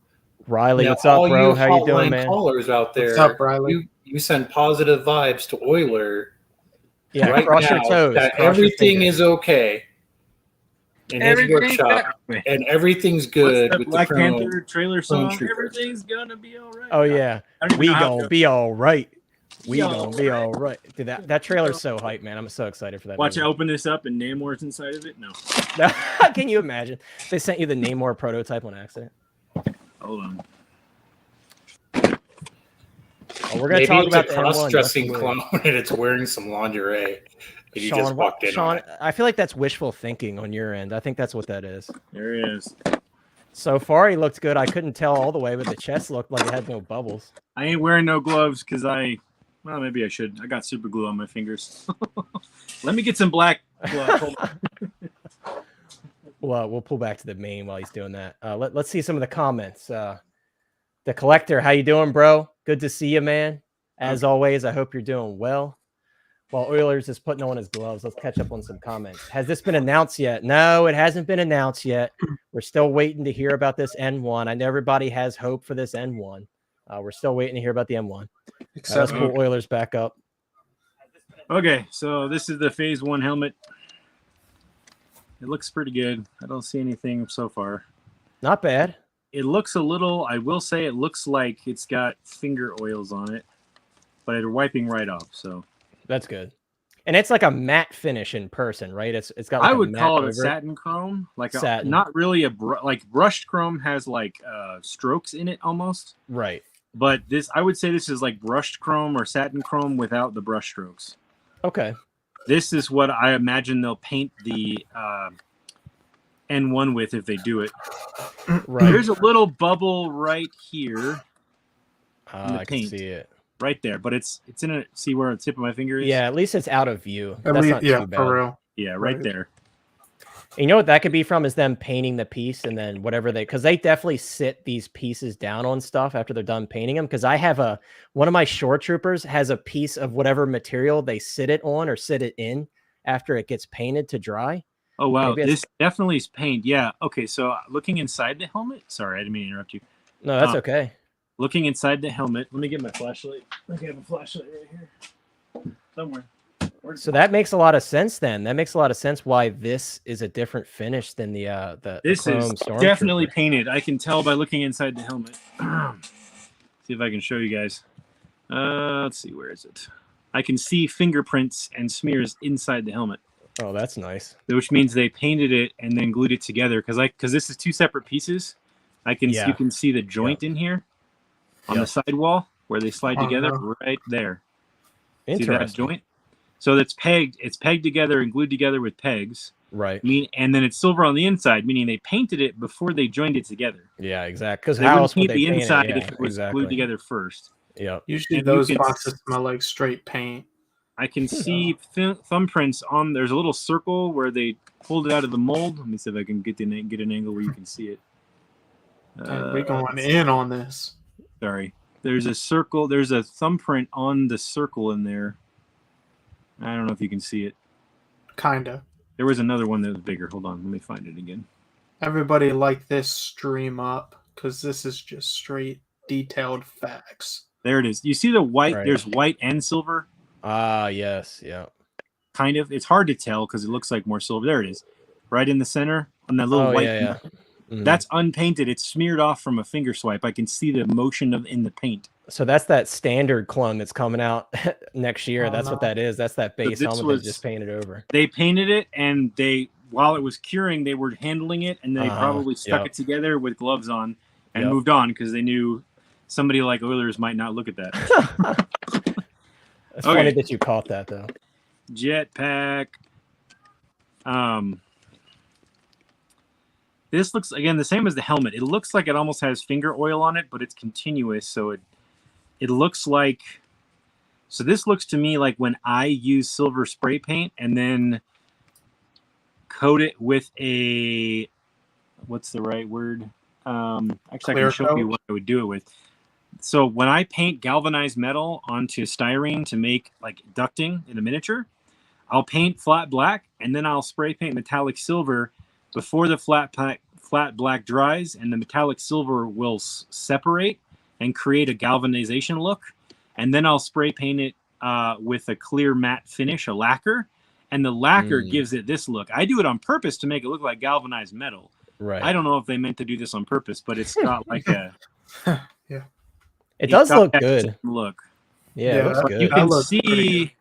Riley, what's up, bro? How you doing, man? Callers out there, what's up, Riley? You send positive vibes to Euler. Yeah, right cross now, your toes. that everything is okay in his workshop, and everything's good with Black the Panther trailer song. Trooper. Everything's gonna be all right. Oh yeah, we gonna be all right. We Yo. gonna be all right. Dude, that trailer's so hype, man. I'm so excited for that. Watch, I movie. open this up and Namor's inside of it. No. Can you imagine? They sent you the Namor prototype on accident. Hold on. Oh, we're gonna Maybe talk it's about a the M1. cross-dressing clone and it's wearing some lingerie. And you just walked in on it. I feel like that's wishful thinking on your end. I think that's what that is. There he is. So far, he looked good. I couldn't tell all the way, but the chest looked like it had no bubbles. I ain't wearing no gloves because well, maybe I should. I got super glue on my fingers. Let me get some black gloves. Well, we'll pull back to the main while he's doing that. Let's see some of the comments. The Collector, how you doing, bro? Good to see you, man. As always, I hope you're doing well. While Oilers is putting on his gloves, let's catch up on some comments. Has this been announced yet? No, it hasn't been announced yet. We're still waiting to hear about this N1. I know everybody has hope for this N1. We're still waiting to hear about the M1. Let's pull Oilers back up. Okay, so this is the Phase 1 helmet. It looks pretty good. I don't see anything so far. Not bad. It looks a little, I will say it looks like it's got finger oils on it, but they're wiping right off, so. That's good. And it's like a matte finish in person, right? It's got like I would call it a over satin chrome, like satin. Not really like brushed chrome has like strokes in it almost. Right. But this, I would say this is like brushed chrome or satin chrome without the brush strokes. Okay. This is what I imagine they'll paint the N1 with if they do it. Right. There's a little bubble right here. I can see it. Right there, but it's in a, see where the tip of my finger is? Yeah, at least it's out of view. At That's least, not yeah, too bad. for real. Yeah, right there. And you know what that could be from is them painting the piece and then whatever because they definitely sit these pieces down on stuff after they're done painting them. Because I have one of my shore troopers has a piece of whatever material they sit it on or sit it in after it gets painted to dry. Oh, wow. This definitely is paint. Yeah. Okay. So looking inside the helmet. Sorry, I didn't mean to interrupt you. No, that's okay. Looking inside the helmet. Let me get my flashlight. I have a flashlight right here. Somewhere. So that makes a lot of sense then. That makes a lot of sense why this is a different finish than the this Chrome is definitely painted. I can tell by looking inside the helmet. See if I can show you guys. Let's see, where is it? I can see fingerprints and smears inside the helmet. Oh, that's nice. Which means they painted it and then glued it together because this is 2 separate pieces. You can see the joint in here on the sidewall where they slide together right there. See that joint? So it's pegged together and glued together with pegs. Right. And then it's silver on the inside, meaning they painted it before they joined it together. Yeah, exactly. Because they wouldn't paint the inside if it was glued together first. Yeah. Usually those boxes smell like straight paint. I can see thumbprints on. There's a little circle where they pulled it out of the mold. Let me see if I can get an angle where you can see it. We're going in on this. Sorry. There's a circle. There's a thumbprint on the circle in there. I don't know if you can see it. Kinda. There was another one that was bigger. Hold on, let me find it again. Everybody like this stream up because this is just straight detailed facts. There it is. You see the white? Right. There's white and silver. Ah, yes, yeah. Kind of. It's hard to tell because it looks like more silver. There it is, right in the center on that little white. Yeah. Mhm. That's unpainted. It's smeared off from a finger swipe. I can see the motion in the paint. So that's that standard clone that's coming out next year. Oh, that's no. what that is. That's that base this helmet was- they just painted over. They painted it, and while it was curing, they were handling it, and they probably stuck it together with gloves on and moved on because they knew somebody like Oilers might not look at that. It's funny that you caught that though. Jetpack. This looks, again, the same as the helmet. It looks like it almost has finger oil on it, but it's continuous. So it looks like, so this looks to me like when I use silver spray paint and then coat it with a, what's the right word? Actually, I can show you what I would do it with. So when I paint galvanized metal onto styrene to make like ducting in a miniature, I'll paint flat black and then I'll spray paint metallic silver before the flat black dries, and the metallic silver will separate and create a galvanization look. And then I'll spray paint it with a clear matte finish, a lacquer, and the lacquer gives it this look. I do it on purpose to make it look like galvanized metal. Right. I don't know if they meant to do this on purpose, but it's got like a It does look good. Look. Yeah, it looks good. You can see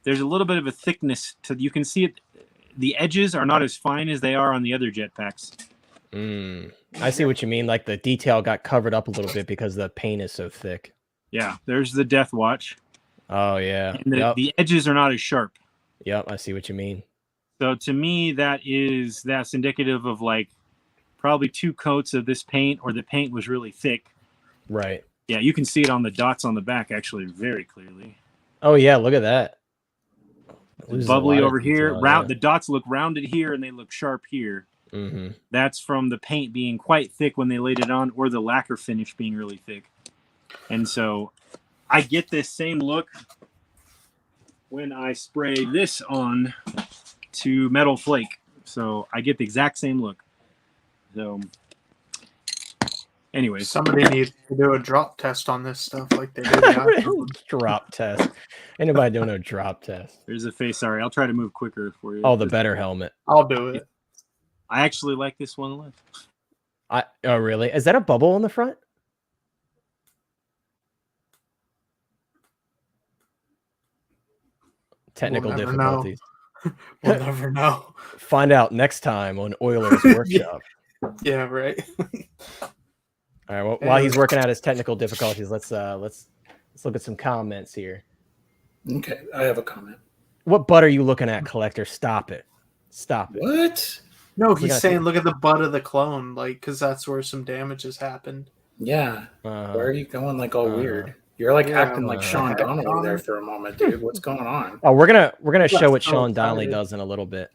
there's a little bit of a thickness to, you can see it. The edges are not as fine as they are on the other jetpacks. I see what you mean. Like the detail got covered up a little bit because the paint is so thick. Yeah, there's the Death Watch. Oh yeah. And the edges are not as sharp. Yep, I see what you mean. So to me, that's indicative of like probably 2 coats of this paint, or the paint was really thick. Right. Yeah, you can see it on the dots on the back actually very clearly. Oh yeah, look at that. Bubbly over here. The dots look rounded here and they look sharp here. That's from the paint being quite thick when they laid it on, or the lacquer finish being really thick. And so I get this same look when I spray this on to metal flake. So I get the exact same look. So anyways, somebody needs to do a drop test on this stuff like they did. Drop test. Ain't nobody doing no drop test. There's a face. Sorry, I'll try to move quicker for you. Oh, the better helmet. I'll do it. I actually like this one less. Oh, really? Is that a bubble on the front? Technical difficulties. We'll never know. Find out next time on Oilers Workshop. Yeah, right. All right. Well, while he's working out his technical difficulties, let's look at some comments here. Okay, I have a comment. What butt are you looking at, Collector? Stop it. Stop it. What? No, he's saying look at the butt of the clone, like, because that's where some damage has happened. Yeah. Where are you going like all weird? You're like acting like Sean Donnelly there for a moment, dude. What's going on? Oh, we're gonna show what Sean Donnelly does in a little bit.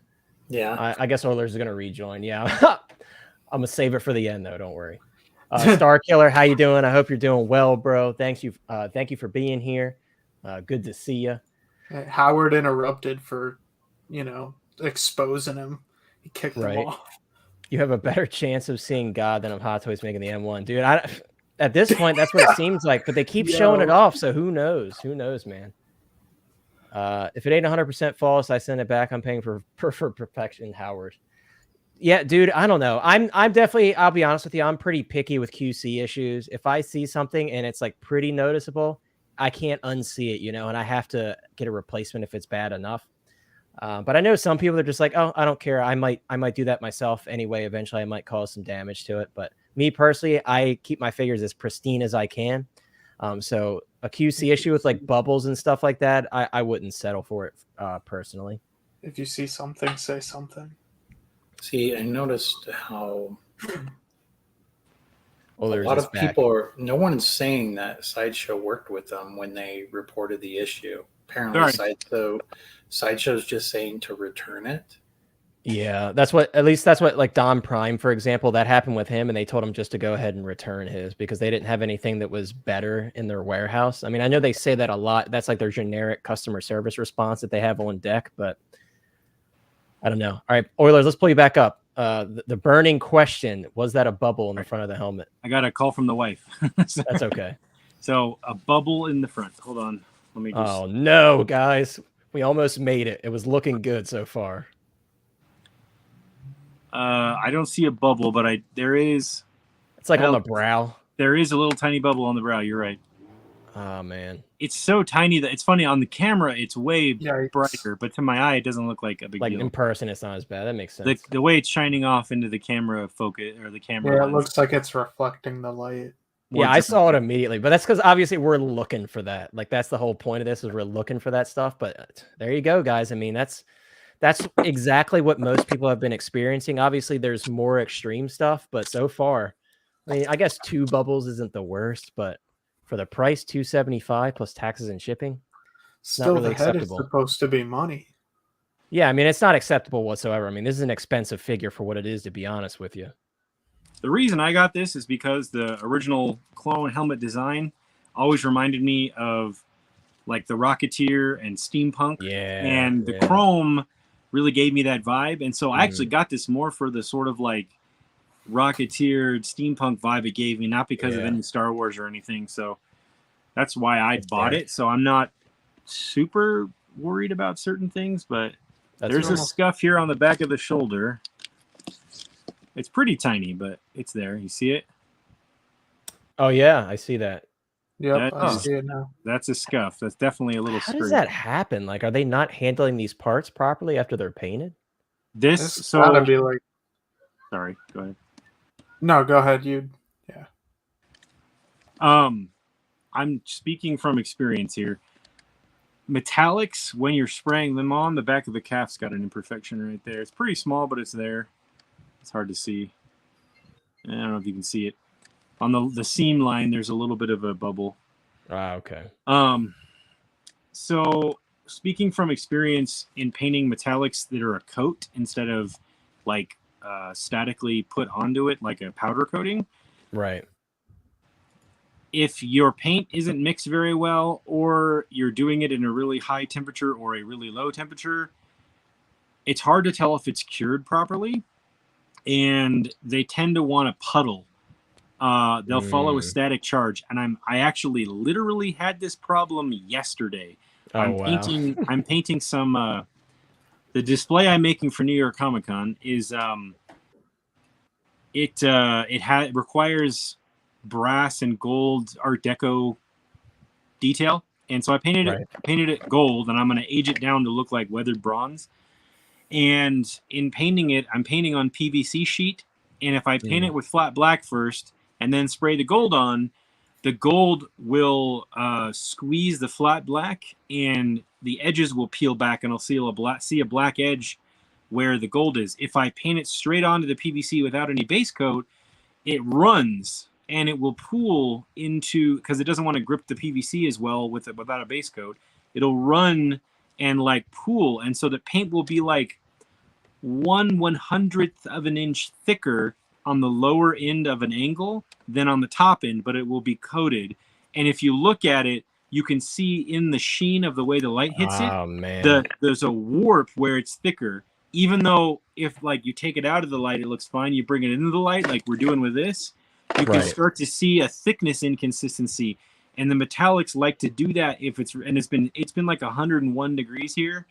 Yeah. I guess Oilers is gonna rejoin. Yeah. I'm gonna save it for the end though. Don't worry. Star Killer, how you doing? I hope you're doing well, bro. Thank you for being here. Good to see you. Howard interrupted for, exposing him. He kicked him off. You have a better chance of seeing God than of Hot Toys making the M1, dude. At this point, that's what it seems like. But they keep showing it off, so who knows? Who knows, man? If it ain't 100% false, I send it back. I'm paying for perfection, Howard. Yeah, dude, I don't know. I'm definitely, I'll be honest with you, I'm pretty picky with QC issues. If I see something and it's like pretty noticeable, I can't unsee it, and I have to get a replacement if it's bad enough. But I know some people are just like, oh, I don't care. I might do that myself anyway. Eventually, I might cause some damage to it. But me personally, I keep my figures as pristine as I can. So a QC issue with like bubbles and stuff like that, I wouldn't settle for it personally. If you see something, say something. See, I noticed how a lot of people no one's saying that Sideshow worked with them when they reported the issue. Apparently, Sideshow's just saying to return it. Yeah, that's what like Don Prime, for example, that happened with him, and they told him just to go ahead and return his because they didn't have anything that was better in their warehouse. I mean, I know they say that a lot. That's like their generic customer service response that they have on deck, but I don't know. All right, Oilers, let's pull you back up. The burning question, was that a bubble in the front of the helmet? I got a call from the wife. That's okay. So a bubble in the front. Hold on. Let me just... Oh, no, guys. We almost made it. It was looking good so far. I don't see a bubble, but there is... It's like on the brow. There is a little tiny bubble on the brow. You're right. Oh, man. It's so tiny that it's funny. On the camera, it's way brighter, but to my eye, it doesn't look like a big deal. Like in person, it's not as bad. That makes sense. The way it's shining off into the camera focus or the camera. Yeah, lens. it looks like it's reflecting the light. Yeah, I saw it immediately, but that's because obviously we're looking for that. Like that's the whole point of this is we're looking for that stuff. But there you go, guys. I mean, that's exactly what most people have been experiencing. Obviously, there's more extreme stuff, but so far, I mean, I guess 2 bubbles isn't the worst, but for the price, $275 plus taxes and shipping, still not really the head is acceptable. supposed to be money. Yeah, I mean, it's not acceptable whatsoever. I mean, this is an expensive figure for what it is, to be honest with you. The reason I got this is because the original clone helmet design always reminded me of like the Rocketeer and Steampunk. Yeah. And the chrome really gave me that vibe. And so I actually got this more for the sort of like Rocketeer Steampunk vibe it gave me, not because of any Star Wars or anything. So that's why I bought it. So I'm not super worried about certain things, but there's a scuff here on the back of the shoulder. It's pretty tiny, but it's there. You see it? Oh, yeah, I see that. Yep, I see it now. That's a scuff. That's definitely a little How does that happen? Like, are they not handling these parts properly after they're painted? This gotta be like... Sorry, go ahead. No, go ahead. I'm speaking from experience here. Metallics, when you're spraying them on, the back of the calf's got an imperfection right there. It's pretty small, but it's there. It's hard to see. I don't know if you can see it. On the seam line, there's a little bit of a bubble. Ah, okay. So speaking from experience in painting metallics that are a coat instead of like statically put onto it like a powder coating. Right. If your paint isn't mixed very well, or you're doing it in a really high temperature or a really low temperature, it's hard to tell if it's cured properly. And they tend to want to puddle. They'll follow a static charge. And I actually literally had this problem yesterday. I'm painting some the display I'm making for New York Comic Con is it requires brass and gold Art Deco detail. And so I painted it gold, and I'm going to age it down to look like weathered bronze. And in painting it, I'm painting on PVC sheet. And if I paint it with flat black first and then spray the gold on, the gold will squeeze the flat black and the edges will peel back, and I'll see a black edge where the gold is. If I paint it straight onto the PVC without any base coat, it runs and it will pool into, because it doesn't want to grip the PVC as well without a base coat. It'll run and like pool, and so the paint will be like 1/100th of an inch thicker on the lower end of an angle than on the top end, but it will be coated. And if you look at it, you can see in the sheen of the way the light hits there's a warp where it's thicker. Even though if like you take it out of the light, it looks fine. You bring it into the light, like we're doing with this, you can start to see a thickness inconsistency. And the metallics like to do that if it's been like 101 degrees here,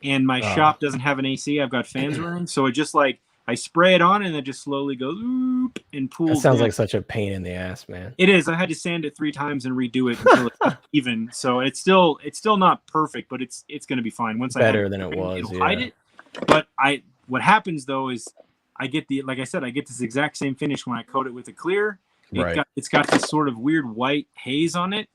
and my shop doesn't have an AC. I've got fans running, so it just like I spray it on and it just slowly goes oop and pools. That sounds like such a pain in the ass, man. It is. I had to sand it 3 times and redo it until it's even. So it's still not perfect, but it's going to be fine. Once better than it was. It'll hide it. But what happens though is I get this exact same finish when I coat it with a clear. It's got this sort of weird white haze on it,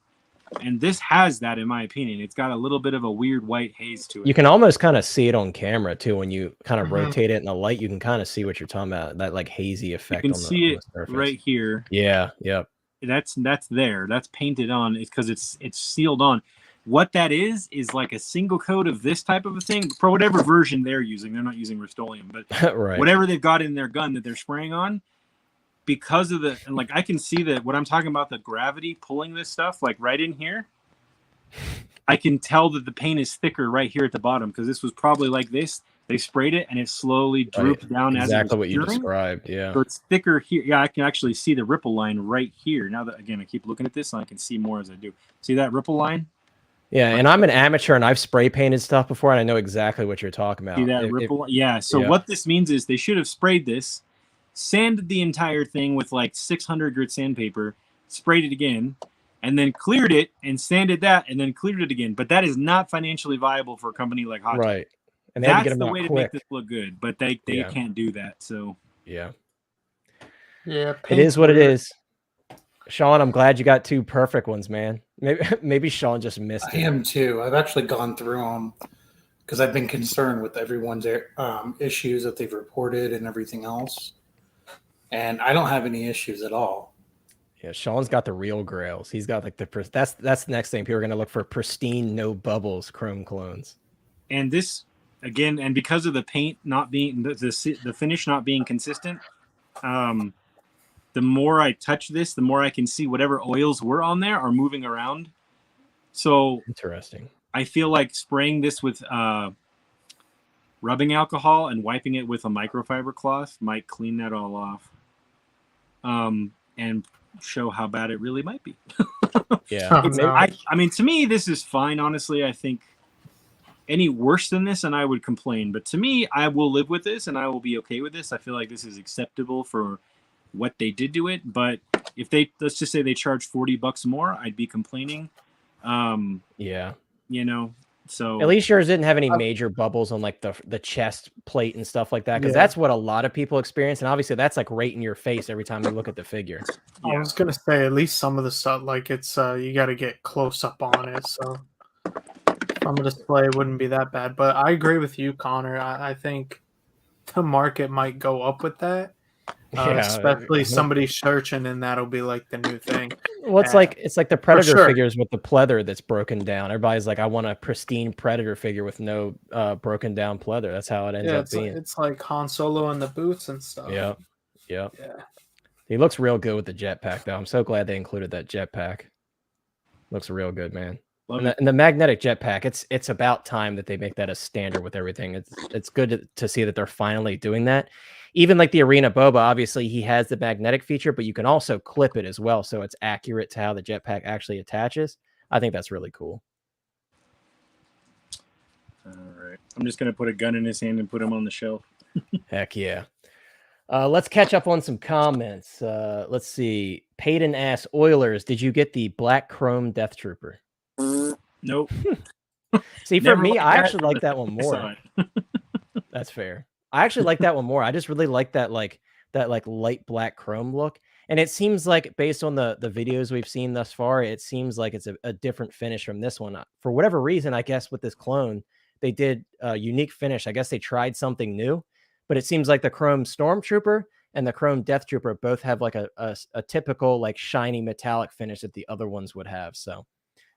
and this has that, in my opinion. It's got a little bit of a weird white haze to it. You can almost kind of see it on camera too when you kind of rotate it in the light. You can kind of see what you're talking about, that like hazy effect. You can see it right here. Yeah, yep. That's there. That's painted on. It's because it's sealed on. What that is like a single coat of this type of a thing for whatever version they're using. They're not using Rust-Oleum, but whatever they've got in their gun that they're spraying on. Because of and like I can see that what I'm talking about, the gravity pulling this stuff like right in here, I can tell that the paint is thicker right here at the bottom, because this was probably like this. They sprayed it, and it slowly drooped down as it was exactly what you curing. described. Yeah. So it's thicker here. Yeah, I can actually see the ripple line right here. Now that, again, I keep looking at this, and I can see more as I do. See that ripple line? Yeah, and I'm an amateur, and I've spray painted stuff before, and I know exactly what you're talking about. See that ripple? Yeah. So what this means is they should have sprayed this, sanded the entire thing with like 600 grit sandpaper, sprayed it again, and then cleared it and sanded that, and then cleared it again. But that is not financially viable for a company like Hotline. Right. And they had to get That's them the out way to quick. make this look good, but they can't do that. So yeah. Yeah. It is what it is. Sean, I'm glad you got 2 perfect ones, man. Maybe Sean just missed it. I am too. I've actually gone through them because I've been concerned with everyone's issues that they've reported and everything else. And I don't have any issues at all. Yeah, Sean's got the real grails. He's got like that's the next thing. People are going to look for pristine, no bubbles chrome clones. And this, again, and because of the paint not being, the finish not being consistent, the more I touch this, the more I can see whatever oils were on there are moving around. So interesting. I feel like spraying this with rubbing alcohol and wiping it with a microfiber cloth might clean that all off, and show how bad it really might be. Yeah. I mean, to me, this is fine. Honestly, I think any worse than this, and I would complain. But to me, I will live with this, and I will be okay with this. I feel like this is acceptable for what they did to it. But if they, let's just say they charge $40 more, I'd be complaining. Yeah. You know, so at least yours didn't have any major bubbles on like the chest plate and stuff like that, because that's what a lot of people experience, and obviously that's like right in your face every time you look at the figure. I was gonna say at least some of the stuff, like it's you got to get close up on it, so on the display it wouldn't be that bad. But I agree with you, Connor. I think the market might go up with that. Especially somebody searching, and that'll be like the new thing. Well, it's like the Predator sure. figures with the pleather that's broken down. Everybody's like, I want a pristine Predator figure with no broken down pleather. That's how it ends up being. It's like Han Solo and the boots and stuff. Yeah. He looks real good with the jetpack, though. I'm so glad they included that jetpack. Looks real good, man. And the magnetic jetpack, it's about time that they make that a standard with everything. It's good to see that they're finally doing that. Even like the Arena Boba, obviously he has the magnetic feature, but you can also clip it as well, so it's accurate to how the jetpack actually attaches. I think that's really cool. All right. I'm just going to put a gun in his hand and put him on the shelf. Heck yeah. Let's catch up on some comments. Let's see. Peyton asks, Oilers, did you get the black chrome Death Trooper? Nope. See, for me, I actually like that one more. That's fair. I actually like that one more. I just really like that light black chrome look. And it seems like, based on the videos we've seen thus far, it seems like it's a different finish from this one. For whatever reason, I guess with this clone, they did a unique finish. I guess they tried something new, but it seems like the chrome Stormtrooper and the chrome Death Trooper both have like a typical like shiny metallic finish that the other ones would have. So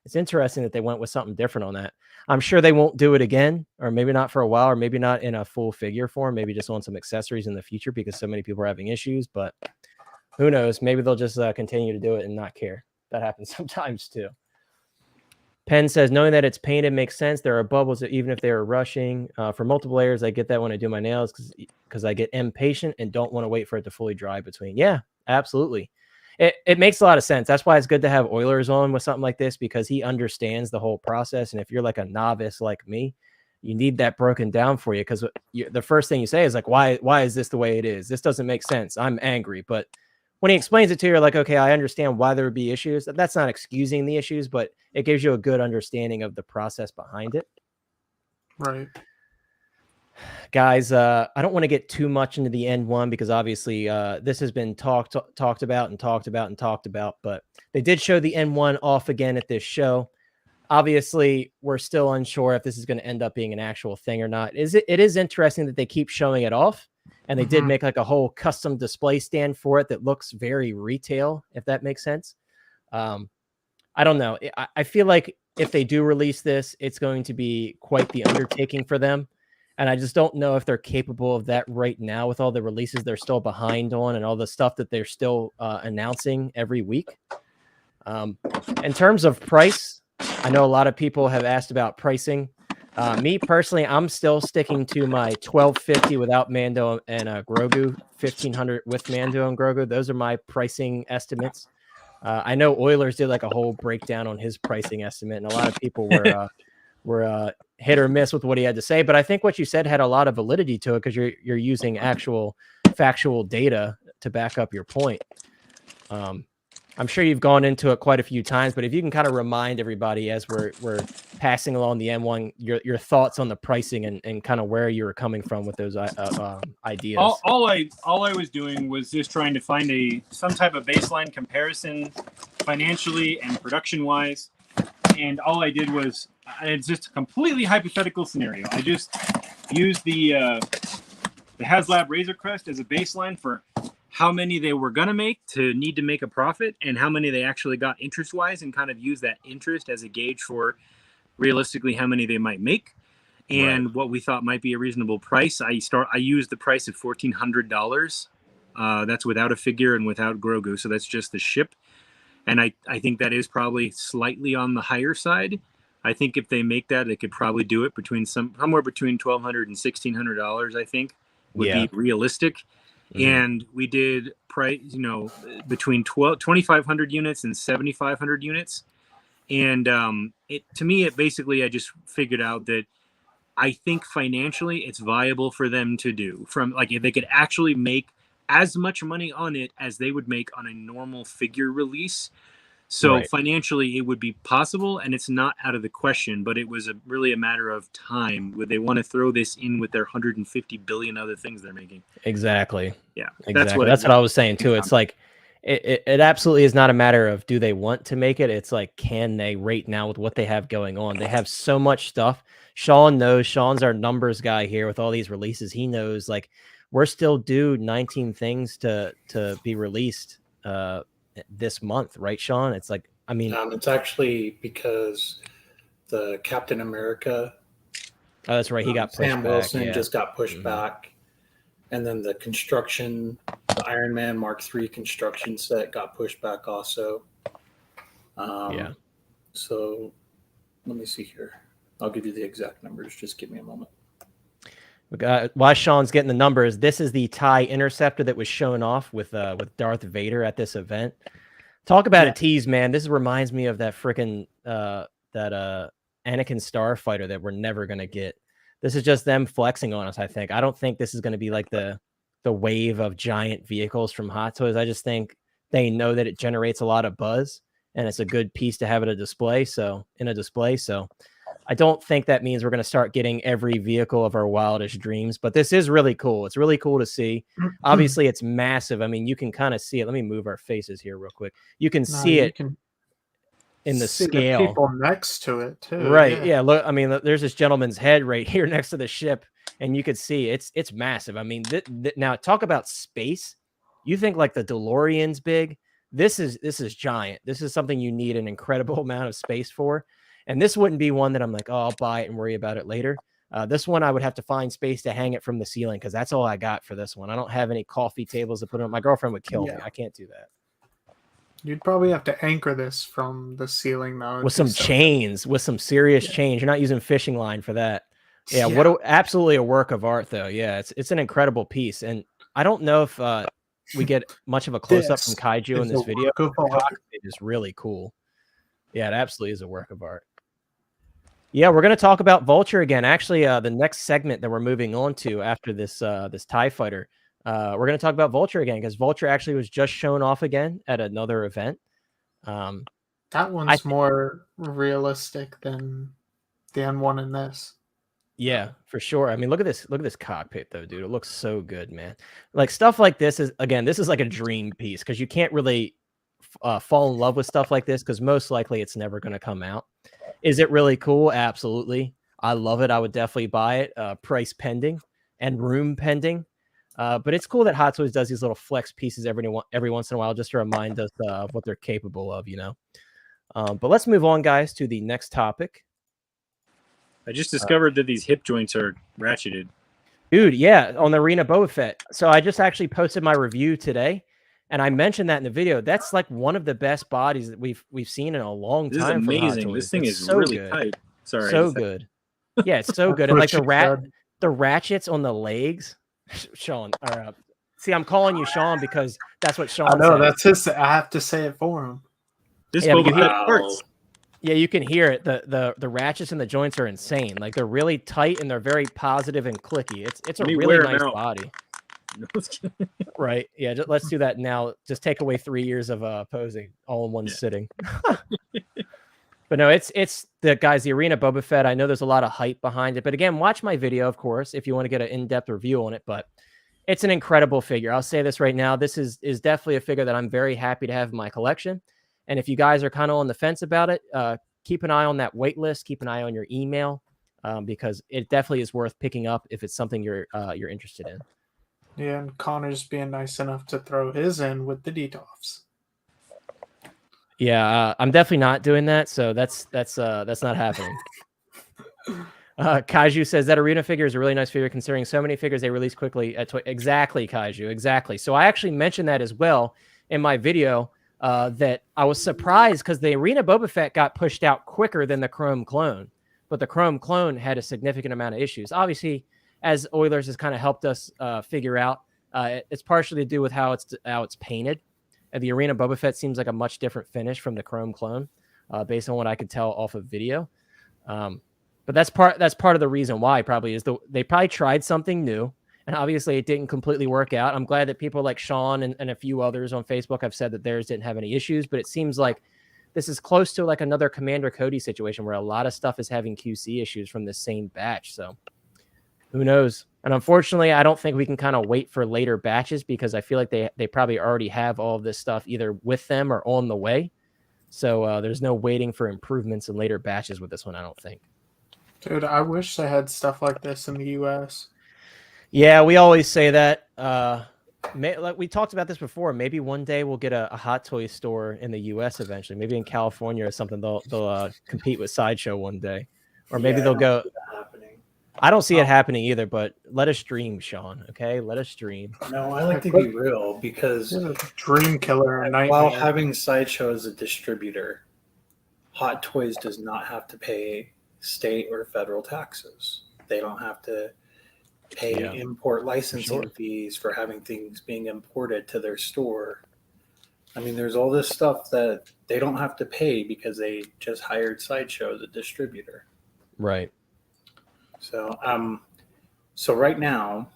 it's interesting that they went with something different on that. I'm sure they won't do it again, or maybe not for a while, or maybe not in a full figure form, maybe just on some accessories in the future because so many people are having issues, but who knows? Maybe they'll just continue to do it and not care. That happens sometimes too. Penn says, knowing that it's painted makes sense. There are bubbles even if they are rushing. For multiple layers, I get that when I do my nails because I get impatient and don't want to wait for it to fully dry between. Yeah, absolutely. It makes a lot of sense. That's why it's good to have Oilers on with something like this, because he understands the whole process. And if you're like a novice like me, you need that broken down for you, because the first thing you say is like, why is this the way it is? This doesn't make sense. I'm angry. But when he explains it to you, you're like, okay, I understand why there would be issues. That's not excusing the issues, but it gives you a good understanding of the process behind it. Right. Guys, I don't want to get too much into the N1 because obviously this has been talked about, but they did show the N1 off again at this show. Obviously, we're still unsure if this is going to end up being an actual thing or not. It is interesting that they keep showing it off, and they did make like a whole custom display stand for it that looks very retail, if that makes sense. I don't know. I feel like if they do release this, it's going to be quite the undertaking for them. And I just don't know if they're capable of that right now with all the releases they're still behind on and all the stuff that they're still announcing every week. In terms of price, I know a lot of people have asked about pricing. Me personally, I'm still sticking to my 1250 without Mando and Grogu, 1500 with Mando and Grogu. Those are my pricing estimates. I know Oilers did like a whole breakdown on his pricing estimate, and a lot of people were hit or miss with what he had to say. But I think what you said had a lot of validity to it because you're using actual factual data to back up your point. I'm sure you've gone into it quite a few times, but if you can kind of remind everybody as we're passing along the M1, your thoughts on the pricing and kind of where you were coming from with those ideas. All I was doing was just trying to find some type of baseline comparison financially and production wise. And all I did was, it's just a completely hypothetical scenario. I just used the HasLab Razor Crest as a baseline for how many they were going to need to make a profit and how many they actually got interest wise, and kind of use that interest as a gauge for realistically how many they might make and what we thought might be a reasonable price. I used the price of $1,400. That's without a figure and without Grogu. So that's just the ship. And I think that is probably slightly on the higher side. I think if they make that, they could probably do it somewhere between $1,200 and $1,600, I think would be realistic. Mm-hmm. And we did price, between 2,500 units and 7,500 units. And to me, basically, I just figured out that I think financially it's viable for them to do, from like if they could actually make as much money on it as they would make on a normal figure release. So financially it would be possible, and it's not out of the question, but it was really a matter of time. Would they want to throw this in with their 150 billion other things they're making? Exactly. Yeah. Exactly. That's what I was saying too. It's like, it absolutely is not a matter of do they want to make it. It's like, can they right now with what they have going on? They have so much stuff. Sean knows. Sean's our numbers guy here with all these releases. He knows like we're still due 19 things to be released this month, right, Sean? It's like, I mean, it's actually because the Captain America. Oh, that's right. He got pushed Sam back. Wilson just got pushed back, and then the Iron Man Mark III construction set got pushed back also. So let me see here. I'll give you the exact numbers. Just give me a moment. While Sean's getting the numbers, this is the TIE Interceptor that was shown off with Darth Vader at this event. Talk about a tease, man. This reminds me of that freaking that Anakin Starfighter that we're never gonna get. This is just them flexing on us, I think. I don't think this is gonna be like the wave of giant vehicles from Hot Toys. I just think they know that it generates a lot of buzz and it's a good piece to have at a display. So I don't think that means we're going to start getting every vehicle of our wildest dreams, but this is really cool. It's really cool to see. Obviously, it's massive. I mean, you can kind of see it. Let me move our faces here real quick. You can see it in the scale. The people next to it too. Right. Yeah. Look, I mean, there's this gentleman's head right here next to the ship, and you could see it's massive. I mean, now talk about space. You think like the DeLorean's big. This is giant. This is something you need an incredible amount of space for. And this wouldn't be one that I'm like, oh, I'll buy it and worry about it later. This one, I would have to find space to hang it from the ceiling because that's all I got for this one. I don't have any coffee tables to put on. My girlfriend would kill me. I can't do that. You'd probably have to anchor this from the ceiling though. With some chains, with some serious chains. You're not using fishing line for that. Yeah. Absolutely a work of art though. Yeah. It's an incredible piece. And I don't know if we get much of a close up from Kaiju in this video. It is really cool. Yeah, it absolutely is a work of art. Yeah, we're going to talk about Vulture again. Actually, the next segment that we're moving on to after this this TIE fighter, we're going to talk about Vulture again because Vulture actually was just shown off again at another event. That one's more realistic than the N1 in this. Yeah, for sure. I mean, look at this cockpit though, dude. It looks so good, man. Like stuff like this is like a dream piece because you can't really fall in love with stuff like this because most likely it's never going to come out. Is it really cool? Absolutely. I love it. I would definitely buy it. Price pending and room pending. But it's cool that Hot Toys does these little flex pieces every once in a while just to remind us of what they're capable of, you know. But let's move on, guys, to the next topic. I just discovered that these hip joints are ratcheted. Dude, yeah, on the Arena Boba Fett. So I just actually posted my review today. And I mentioned that in the video. That's like one of the best bodies that we've seen in a long time. This is amazing. This thing is so really tight. Sorry. So good. Yeah, it's so good. That's And what like she said. the ratchets on the legs, Sean. Or, see, I'm calling you Sean because that's what I Sean know said. that's his. I have to say it for him. This Yeah, but Boba you hear- Fett hurts. Yeah, you can hear it. The ratchets and the joints are insane. Like they're really tight and they're very positive and clicky. It's a Let me really wear 'em nice out. body. No, it's kidding. Right. Yeah, let's do that now. Just take away 3 years of posing all in one Yeah. sitting. But no, it's the guys, the Arena Boba Fett. I know there's a lot of hype behind it, but again, watch my video, of course, if you want to get an in-depth review on it. But it's an incredible figure. I'll say this right now: this is definitely a figure that I'm very happy to have in my collection. And if you guys are kind of on the fence about it, keep an eye on that wait list. Keep an eye on your email because it definitely is worth picking up if it's something you're interested in. Yeah, and Connor's being nice enough to throw his in with the detoffs. Yeah, I'm definitely not doing that. So that's not happening. Kaiju says that Arena figure is a really nice figure considering so many figures they release quickly. Exactly, Kaiju. Exactly. So I actually mentioned that as well in my video that I was surprised because the Arena Boba Fett got pushed out quicker than the Chrome clone, but the Chrome clone had a significant amount of issues. Obviously, as Oilers has kind of helped us figure out, it's partially to do with how it's painted. And the Arena Boba Fett seems like a much different finish from the Chrome clone, based on what I could tell off of video. But that's part of the reason why probably is they probably tried something new, and obviously it didn't completely work out. I'm glad that people like Sean and a few others on Facebook have said that theirs didn't have any issues, but it seems like this is close to like another Commander Cody situation where a lot of stuff is having QC issues from the same batch. So who knows? And unfortunately, I don't think we can kind of wait for later batches because I feel like they probably already have all of this stuff either with them or on the way. So there's no waiting for improvements in later batches with this one, I don't think. Dude, I wish they had stuff like this in the U.S. Yeah, we always say that. Like we talked about this before. Maybe one day we'll get a Hot Toys store in the U.S. eventually. Maybe in California or something. They'll compete with Sideshow one day, or maybe they'll go. I don't see it happening either, but let us dream, Sean. Okay, let us dream. No, I like to be real because Dream Killer and while Nightmare. having Sideshow as a distributor, Hot Toys does not have to pay state or federal taxes. They don't have to pay import licensing fees for having things being imported to their store. I mean, there's all this stuff that they don't have to pay because they just hired Sideshow as a distributor. Right. So, so right now,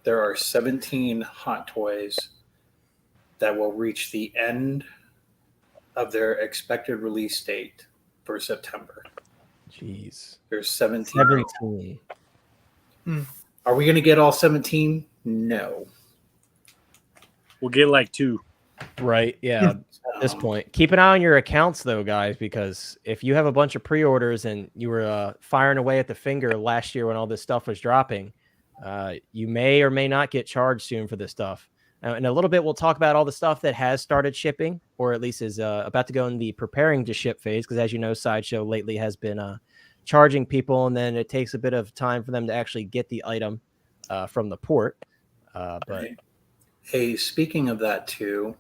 there are 17 Hot Toys that will reach the end of their expected release date for September. Jeez. There's 17. 17. Are we going to get all 17? No. We'll get like 2. Right. Yeah. At this point, keep an eye on your accounts though, guys, because if you have a bunch of pre-orders and you were firing away at the finger last year when all this stuff was dropping, you may or may not get charged soon for this stuff. In a little bit, we'll talk about all the stuff that has started shipping, or at least is about to go in the preparing to ship phase. Because as you know, Sideshow lately has been charging people, and then it takes a bit of time for them to actually get the item from the port. But hey, speaking of that too,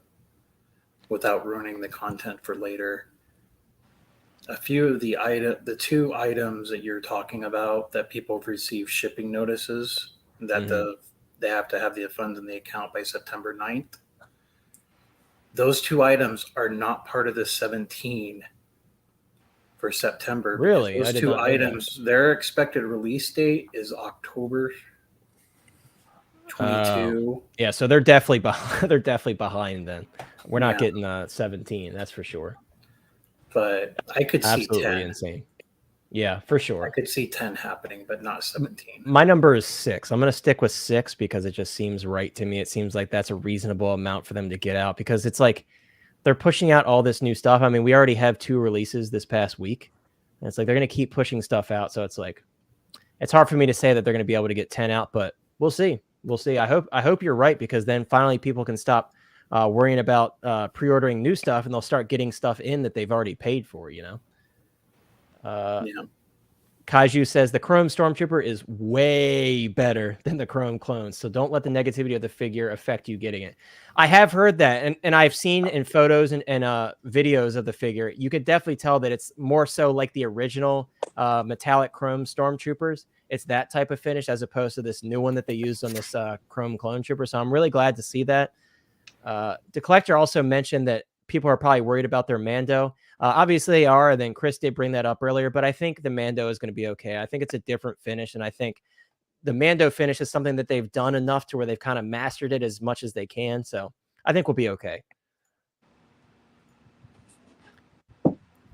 without ruining the content for later, a few of the 2 items that you're talking about that people have received shipping notices that they have to have the funds in the account by September 9th. Those 2 items are not part of the 17 for September. Really? Those 2 items, their expected release date is October 22. Yeah, so they're definitely behind. They're definitely behind. Then we're not getting 17. That's for sure. But I could see Absolutely 10. Insane. Yeah, for sure. I could see 10 happening, but not 17. My number is 6. I'm going to stick with 6 because it just seems right to me. It seems like that's a reasonable amount for them to get out because it's like they're pushing out all this new stuff. I mean, we already have 2 releases this past week. And it's like they're going to keep pushing stuff out. So it's like it's hard for me to say that they're going to be able to get 10 out, but we'll see. We'll see. I hope you're right because then finally people can stop worrying about pre-ordering new stuff and they'll start getting stuff in that they've already paid for, you know? Kaiju says the Chrome Stormtrooper is way better than the Chrome clones, so don't let the negativity of the figure affect you getting it. I have heard that, and I've seen in photos and videos of the figure, you could definitely tell that it's more so like the original metallic Chrome Stormtroopers. It's that type of finish as opposed to this new one that they used on this Chrome Clone Trooper, so I'm really glad to see that. The collector also mentioned that people are probably worried about their Mando. Obviously they are, and then Chris did bring that up earlier, but I think the Mando is going to be okay. I think it's a different finish, and I think the Mando finish is something that they've done enough to where they've kind of mastered it as much as they can, so I think we'll be okay.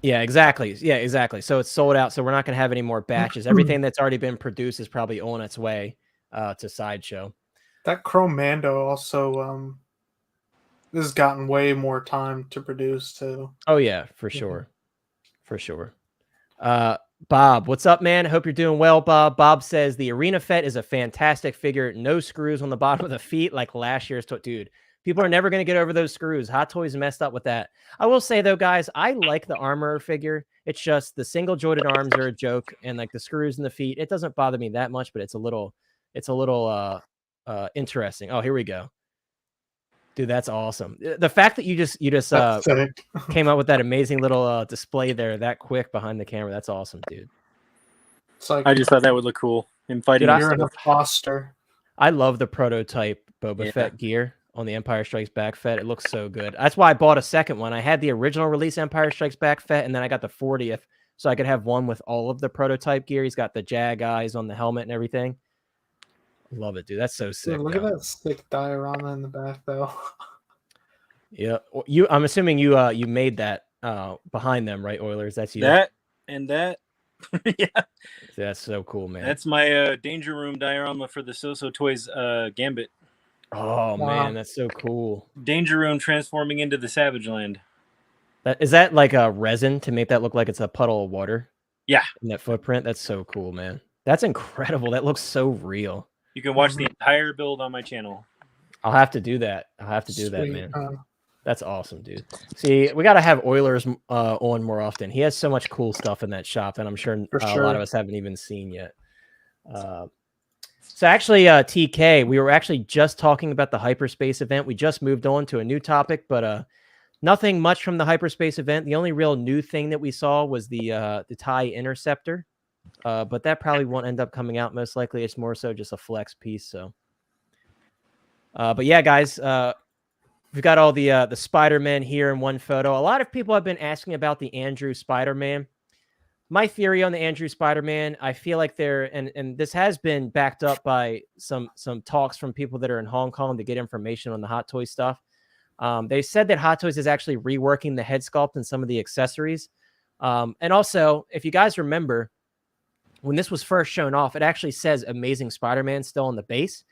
Yeah, exactly. Yeah, exactly. So it's sold out, so we're not going to have any more batches. Everything that's already been produced is probably on its way to Sideshow. That Chrome Mando also this has gotten way more time to produce too. Oh yeah, for sure. For sure. Bob, what's up, man? Hope you're doing well, Bob. Bob says the Arena Fett is a fantastic figure. No screws on the bottom of the feet like last year's dude. People are never going to get over those screws. Hot Toys messed up with that. I will say though, guys, I like the Armorer figure. It's just the single jointed arms are a joke, and like the screws in the feet, it doesn't bother me that much, but it's a little interesting. Oh, here we go. Dude, that's awesome. The fact that you just came up with that amazing little display there that quick behind the camera, that's awesome, dude. It's like I just thought that would look cool. Him fighting. you're an imposter. I love the prototype Boba Fett gear on the Empire Strikes Back Fett. It looks so good. That's why I bought a second one. I had the original release Empire Strikes Back Fett, and then I got the 40th, so I could have one with all of the prototype gear. He's got the Jag eyes on the helmet and everything. Love it, dude. That's so sick. Dude, look at that sick diorama in the back, though. Yeah, I'm assuming you made that behind them, right, Oilers? That's you. That and that. Yeah, that's so cool, man. That's my Danger Room diorama for the So Toys Gambit. Oh man, that's so cool. Danger Room transforming into the Savage Land. Is that like a resin to make that look like it's a puddle of water? Yeah, in that footprint. That's so cool, man. That's incredible. That looks so real. You can watch the entire build on my channel. I'll have to do that. I'll have to do that, man. That's awesome, dude. See, we got to have Oilers on more often. He has so much cool stuff in that shop, and I'm sure a lot of us haven't even seen yet. So actually, TK, we were actually just talking about the hyperspace event. We just moved on to a new topic, but nothing much from the hyperspace event. The only real new thing that we saw was the TIE Interceptor. But that probably won't end up coming out. Most likely, it's more so just a flex piece. So, but yeah, guys, we've got all the Spider-Man here in one photo. A lot of people have been asking about the Andrew Spider-Man. My theory on the Andrew Spider-Man, I feel like and this has been backed up by some talks from people that are in Hong Kong to get information on the Hot Toys stuff. They said that Hot Toys is actually reworking the head sculpt and some of the accessories. And also, if you guys remember, when this was first shown off, it actually says Amazing Spider-Man still on the base,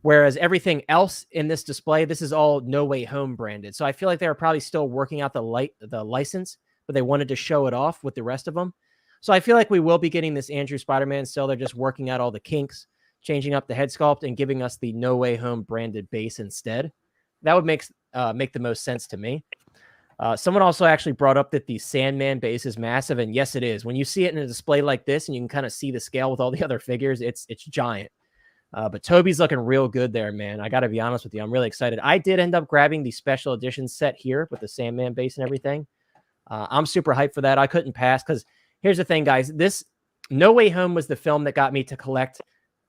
whereas everything else in this display, this is all No Way Home branded. So I feel like they were probably still working out the license, but they wanted to show it off with the rest of them. So I feel like we will be getting this Andrew Spider-Man still. They're just working out all the kinks, changing up the head sculpt, and giving us the No Way Home branded base instead. That would make the most sense to me. Someone also actually brought up that the Sandman base is massive, and yes, it is. When you see it in a display like this, and you can kind of see the scale with all the other figures, it's giant. But Toby's looking real good there, man. I got to be honest with you. I'm really excited. I did end up grabbing the special edition set here with the Sandman base and everything. I'm super hyped for that. I couldn't pass because here's the thing, guys. This No Way Home was the film that got me to collect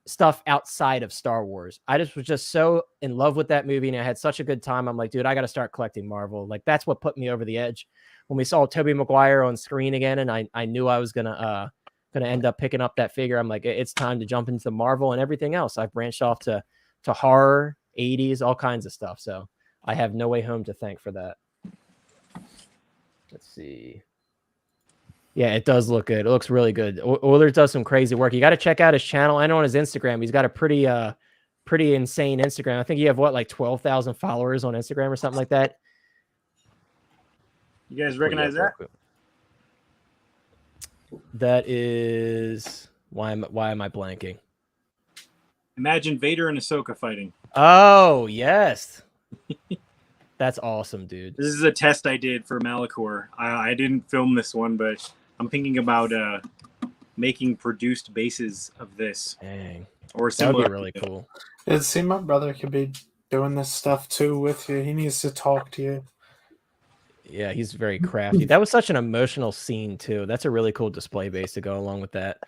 stuff outside of Star Wars. I was just so in love with that movie, and I had such a good time. I'm like, dude, I got to start collecting Marvel. Like, that's what put me over the edge when we saw Tobey Maguire on screen again, and I knew I was gonna end up picking up that figure. I'm like, it's time to jump into the Marvel and everything else. I've branched off to horror, 80s, all kinds of stuff. So I have No Way Home to thank for that. Let's see. Yeah, it does look good. It looks really good. Oilers does some crazy work. You got to check out his channel. I know on his Instagram, he's got a pretty insane Instagram. I think you have like 12,000 followers on Instagram or something like that. You guys recognize that? That is why am I blanking? Imagine Vader and Ahsoka fighting. Oh yes. That's awesome, dude. This is a test I did for Malachor. I didn't film this one, but I'm thinking about making produced bases of this Dang. or That would similar. be really cool. It seemed my brother could be doing this stuff too with you. He needs to talk to you. Yeah, he's very crafty. That was such an emotional scene too. That's a really cool display base to go along with that.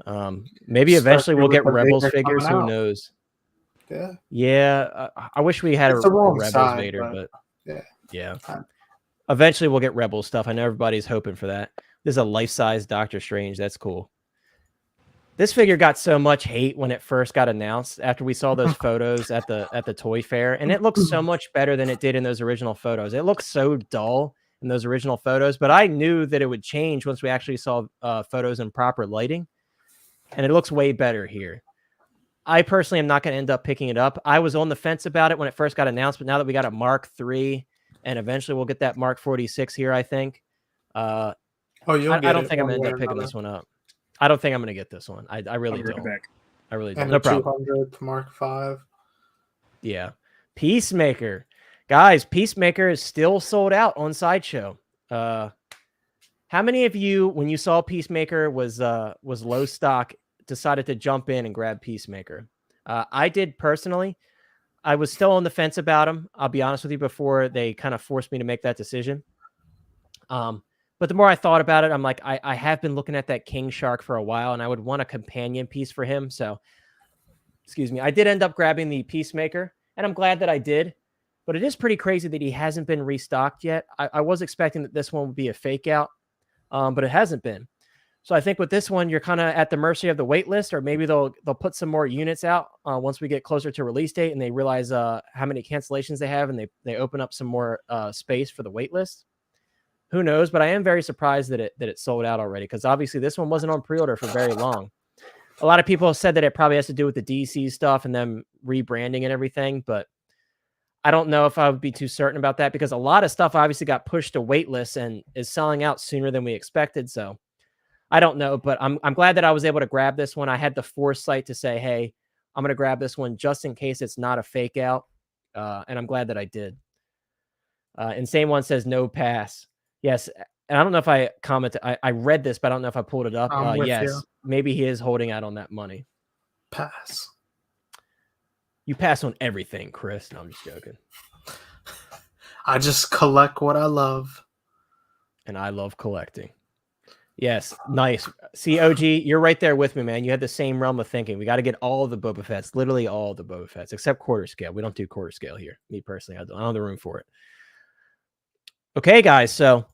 Maybe eventually Especially we'll with get the Rebels Vader figures. coming Who out. knows? Yeah. Yeah, I wish we had It's a the wrong Rebels side, Vader, but but yeah. Eventually we'll get Rebel stuff. I know everybody's hoping for that. This is a life-size Doctor Strange. That's cool. This figure got so much hate when it first got announced after we saw those photos at the toy fair, and it looks so much better than it did in those original photos. It looks so dull in those original photos, but I knew that it would change once we actually saw photos in proper lighting, and it looks way better here. I personally am not going to end up picking it up. I was on the fence about it when it first got announced, but now that we got a Mark III, and eventually we'll get that Mark 46 here, I think. I don't think I'm going to end up picking this one up. I don't think I'm going to get this one. I really don't. I really don't. And No a problem. 200 Mark V. Yeah. Peacemaker. Guys, Peacemaker is still sold out on Sideshow. How many of you, when you saw Peacemaker was low stock, decided to jump in and grab Peacemaker? I did personally. I was still on the fence about him. I'll be honest with you, before they kind of forced me to make that decision. But the more I thought about it, I'm like, I have been looking at that King Shark for a while, and I would want a companion piece for him. So, excuse me, I did end up grabbing the Peacemaker, and I'm glad that I did. But it is pretty crazy that he hasn't been restocked yet. I was expecting that this one would be a fake out, but it hasn't been. So I think with this one, you're kind of at the mercy of the wait list, or maybe they'll put some more units out once we get closer to release date, and they realize how many cancellations they have, and they open up some more space for the wait list. Who knows? But I am very surprised that it sold out already, because obviously this one wasn't on pre-order for very long. A lot of people have said that it probably has to do with the DC stuff and them rebranding and everything, but I don't know if I would be too certain about that, because a lot of stuff obviously got pushed to wait lists and is selling out sooner than we expected. So I don't know, but I'm glad that I was able to grab this one. I had the foresight to say, hey, I'm going to grab this one just in case it's not a fake out. And I'm glad that I did. Insane One says no pass. Yes. And I don't know if I commented. I read this, but I don't know if I pulled it up. Yes. You. Maybe he is holding out on that money. Pass. You pass on everything, Chris. No, I'm just joking. I just collect what I love. And I love collecting. Yes, nice. See, OG, you're right there with me, man. You had the same realm of thinking. We got to get all the Boba Fetts, literally all the Boba Fetts, except quarter scale. We don't do quarter scale here. Me personally, I don't have the room for it. Okay, guys, so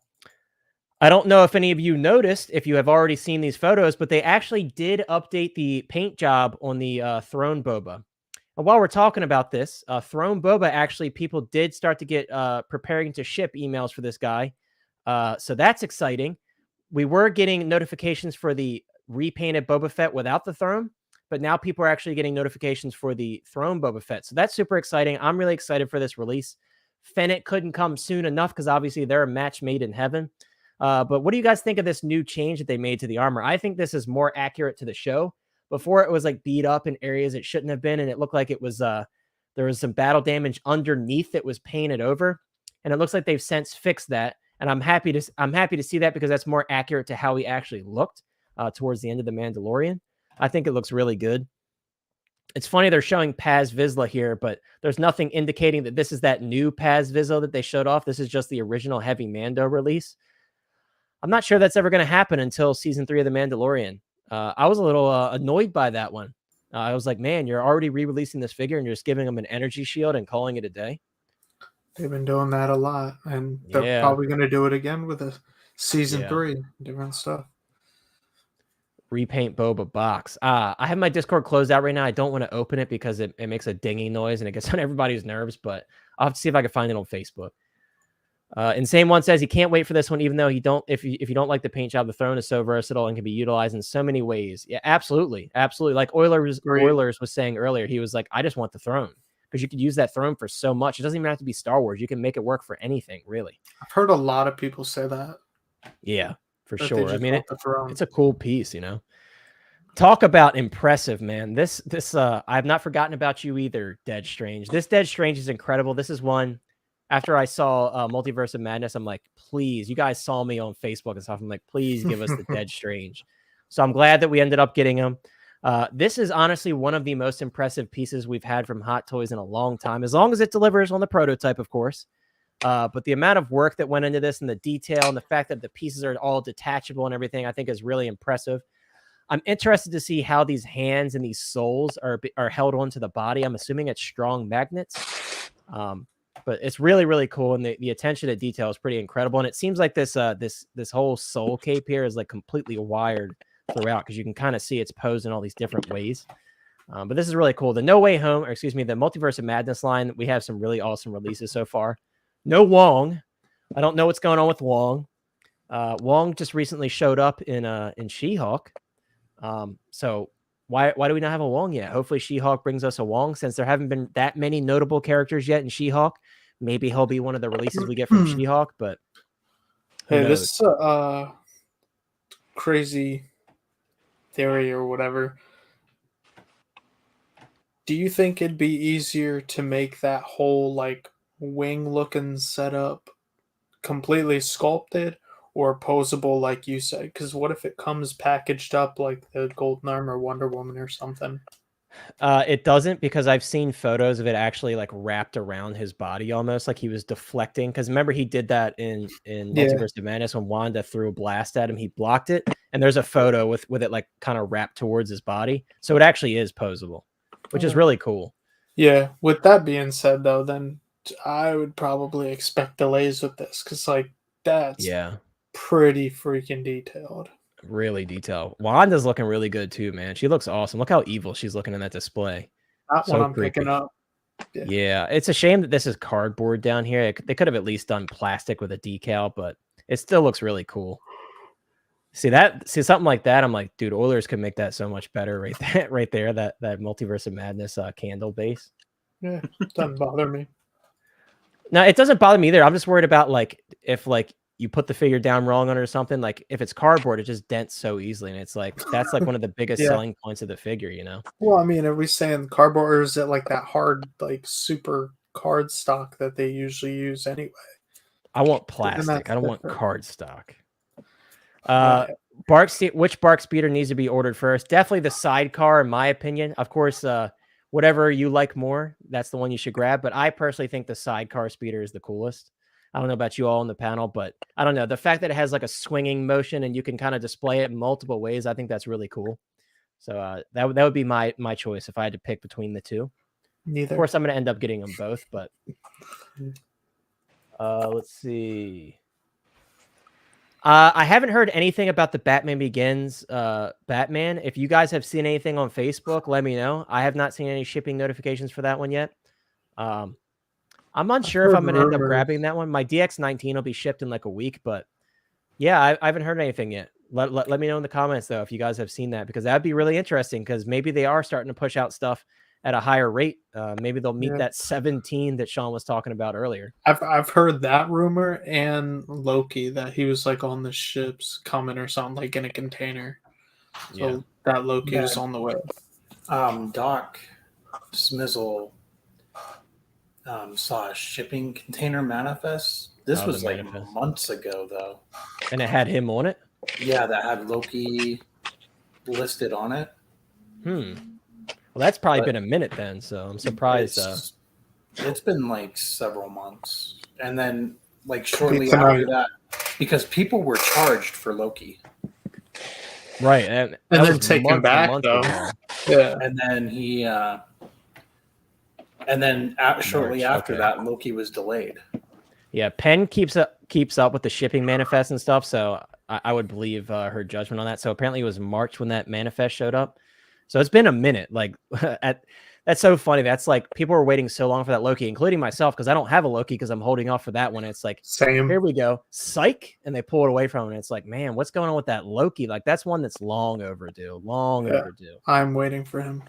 I don't know if any of you noticed, if you have already seen these photos, but they actually did update the paint job on the Throne Boba. And while we're talking about this, Throne Boba, actually, people did start to get preparing to ship emails for this guy. So that's exciting. We were getting notifications for the repainted Boba Fett without the throne, but now people are actually getting notifications for the Throne Boba Fett. So that's super exciting. I'm really excited for this release. Fennec couldn't come soon enough because obviously they're a match made in heaven. But what do you guys think of this new change that they made to the armor? I think this is more accurate to the show. Before, it was like beat up in areas it shouldn't have been, and it looked like it was there was some battle damage underneath that was painted over, and it looks like they've since fixed that. And I'm happy to see that, because that's more accurate to how he actually looked towards the end of The Mandalorian. I think it looks really good. It's funny they're showing Paz Vizsla here, but there's nothing indicating that this is that new Paz Vizsla that they showed off. This is just the original Heavy Mando release. I'm not sure that's ever going to happen until season 3 of The Mandalorian. I was a little annoyed by that one. I was like, man, you're already re-releasing this figure and you're just giving him an energy shield and calling it a day. They've been doing that a lot, and they're probably going to do it again with a season 3, different stuff. Repaint Boba box. I have my Discord closed out right now. I don't want to open it because it makes a dinging noise and it gets on everybody's nerves, but I'll have to see if I can find it on Facebook. Insane One says he can't wait for this one, even though if you don't like the paint job, the throne is so versatile and can be utilized in so many ways. Yeah, absolutely. Absolutely. Like Oilers was saying earlier, he was like, I just want the throne, because you could use that throne for so much. It doesn't even have to be Star Wars. You can make it work for anything, really. I've heard a lot of people say that. Yeah, for sure. I mean, it's a cool piece, you know. Talk about impressive, man. This I've not forgotten about you either, Dead Strange. This Dead Strange is incredible. This is one, after I saw Multiverse of Madness, I'm like, please, you guys saw me on Facebook and stuff. I'm like, please give us the Dead Strange. So I'm glad that we ended up getting him. This is honestly one of the most impressive pieces we've had from Hot Toys in a long time, as long as it delivers on the prototype, of course. But the amount of work that went into this and the detail and the fact that the pieces are all detachable and everything, I think is really impressive. I'm interested to see how these hands and these soles are held onto the body. I'm assuming it's strong magnets. But it's really, really cool. And the attention to detail is pretty incredible. And it seems like this whole soul cape here is like completely wired throughout, because you can kind of see it's posed in all these different ways. But this is really cool. The No Way Home, or excuse me, the Multiverse of Madness line, we have some really awesome releases so far. No Wong. I don't know what's going on with Wong. Wong just recently showed up in She-Hulk. So why do we not have a Wong yet? Hopefully She-Hulk brings us a Wong, since there haven't been that many notable characters yet in She-Hulk. Maybe he'll be one of the releases we get from She-Hulk, but hey, this crazy theory or whatever. Do you think it'd be easier to make that whole like wing looking setup completely sculpted or posable, like you said? Because what if it comes packaged up like the Golden Armor Wonder Woman or something? It doesn't, because I've seen photos of it actually like wrapped around his body, almost like he was deflecting. Because remember, he did that in Multiverse of Madness when Wanda threw a blast at him. He blocked it, and there's a photo with it like kind of wrapped towards his body. So it actually is posable, which is really cool. Yeah. With that being said, though, then I would probably expect delays with this, because like that's pretty freaking detailed. Really detailed. Wanda's looking really good too, man. She looks awesome. Look how evil she's looking in that display. That one I'm picking up. Yeah, it's a shame that this is cardboard down here. They could have at least done plastic with a decal, but it still looks really cool. See something like that, I'm like, dude, Oilers could make that so much better right there. That Multiverse of Madness candle base. Yeah, it doesn't bother me. No, it doesn't bother me either. I'm just worried about like if like you put the figure down wrong on it or something. Like if it's cardboard, it just dents so easily, and it's like that's like one of the biggest selling points of the figure, you know. Well, I mean, are we saying cardboard, or is it like that hard, like super card stock that they usually use anyway? I want plastic. I don't want card stock. Which Bark Speeder needs to be ordered first? Definitely the sidecar, in my opinion. Of course, whatever you like more, that's the one you should grab. But I personally think the sidecar speeder is the coolest. I don't know about you all on the panel, but I don't know. The fact that it has like a swinging motion and you can kind of display it in multiple ways, I think that's really cool. So that would be my choice if I had to pick between the two. Neither. Of course, I'm going to end up getting them both, but let's see. I haven't heard anything about the Batman Begins Batman. If you guys have seen anything on Facebook, let me know. I have not seen any shipping notifications for that one yet. I'm unsure if I'm going to end up grabbing that one. My DX19 will be shipped in like a week, but yeah, I haven't heard anything yet. Let me know in the comments, though, if you guys have seen that, because that'd be really interesting, because maybe they are starting to push out stuff at a higher rate. Maybe they'll meet that 17 that Sean was talking about earlier. I've heard that rumor, and Loki, that he was like on the ships coming or something, like in a container. So that Loki is on the way. Doc Smizzle saw a shipping container manifest. This was like months ago, though. And it had him on it? Yeah, that had Loki listed on it. Well, that's probably been a minute then, so I'm surprised. It's been like several months. And then like shortly after that, because people were charged for Loki. Right. And then taken back, though. Yeah. And then he... shortly after that, Loki was delayed. Yeah, Penn keeps up with the shipping manifest and stuff, so I would believe her judgment on that. So apparently it was March when that manifest showed up. So it's been a minute. Like that's so funny. That's like people were waiting so long for that Loki, including myself, because I don't have a Loki because I'm holding off for that one. It's like, same. Here we go, psych, and they pull it away from it. And it's like, man, what's going on with that Loki? Like that's one that's long overdue. Overdue. I'm waiting for him.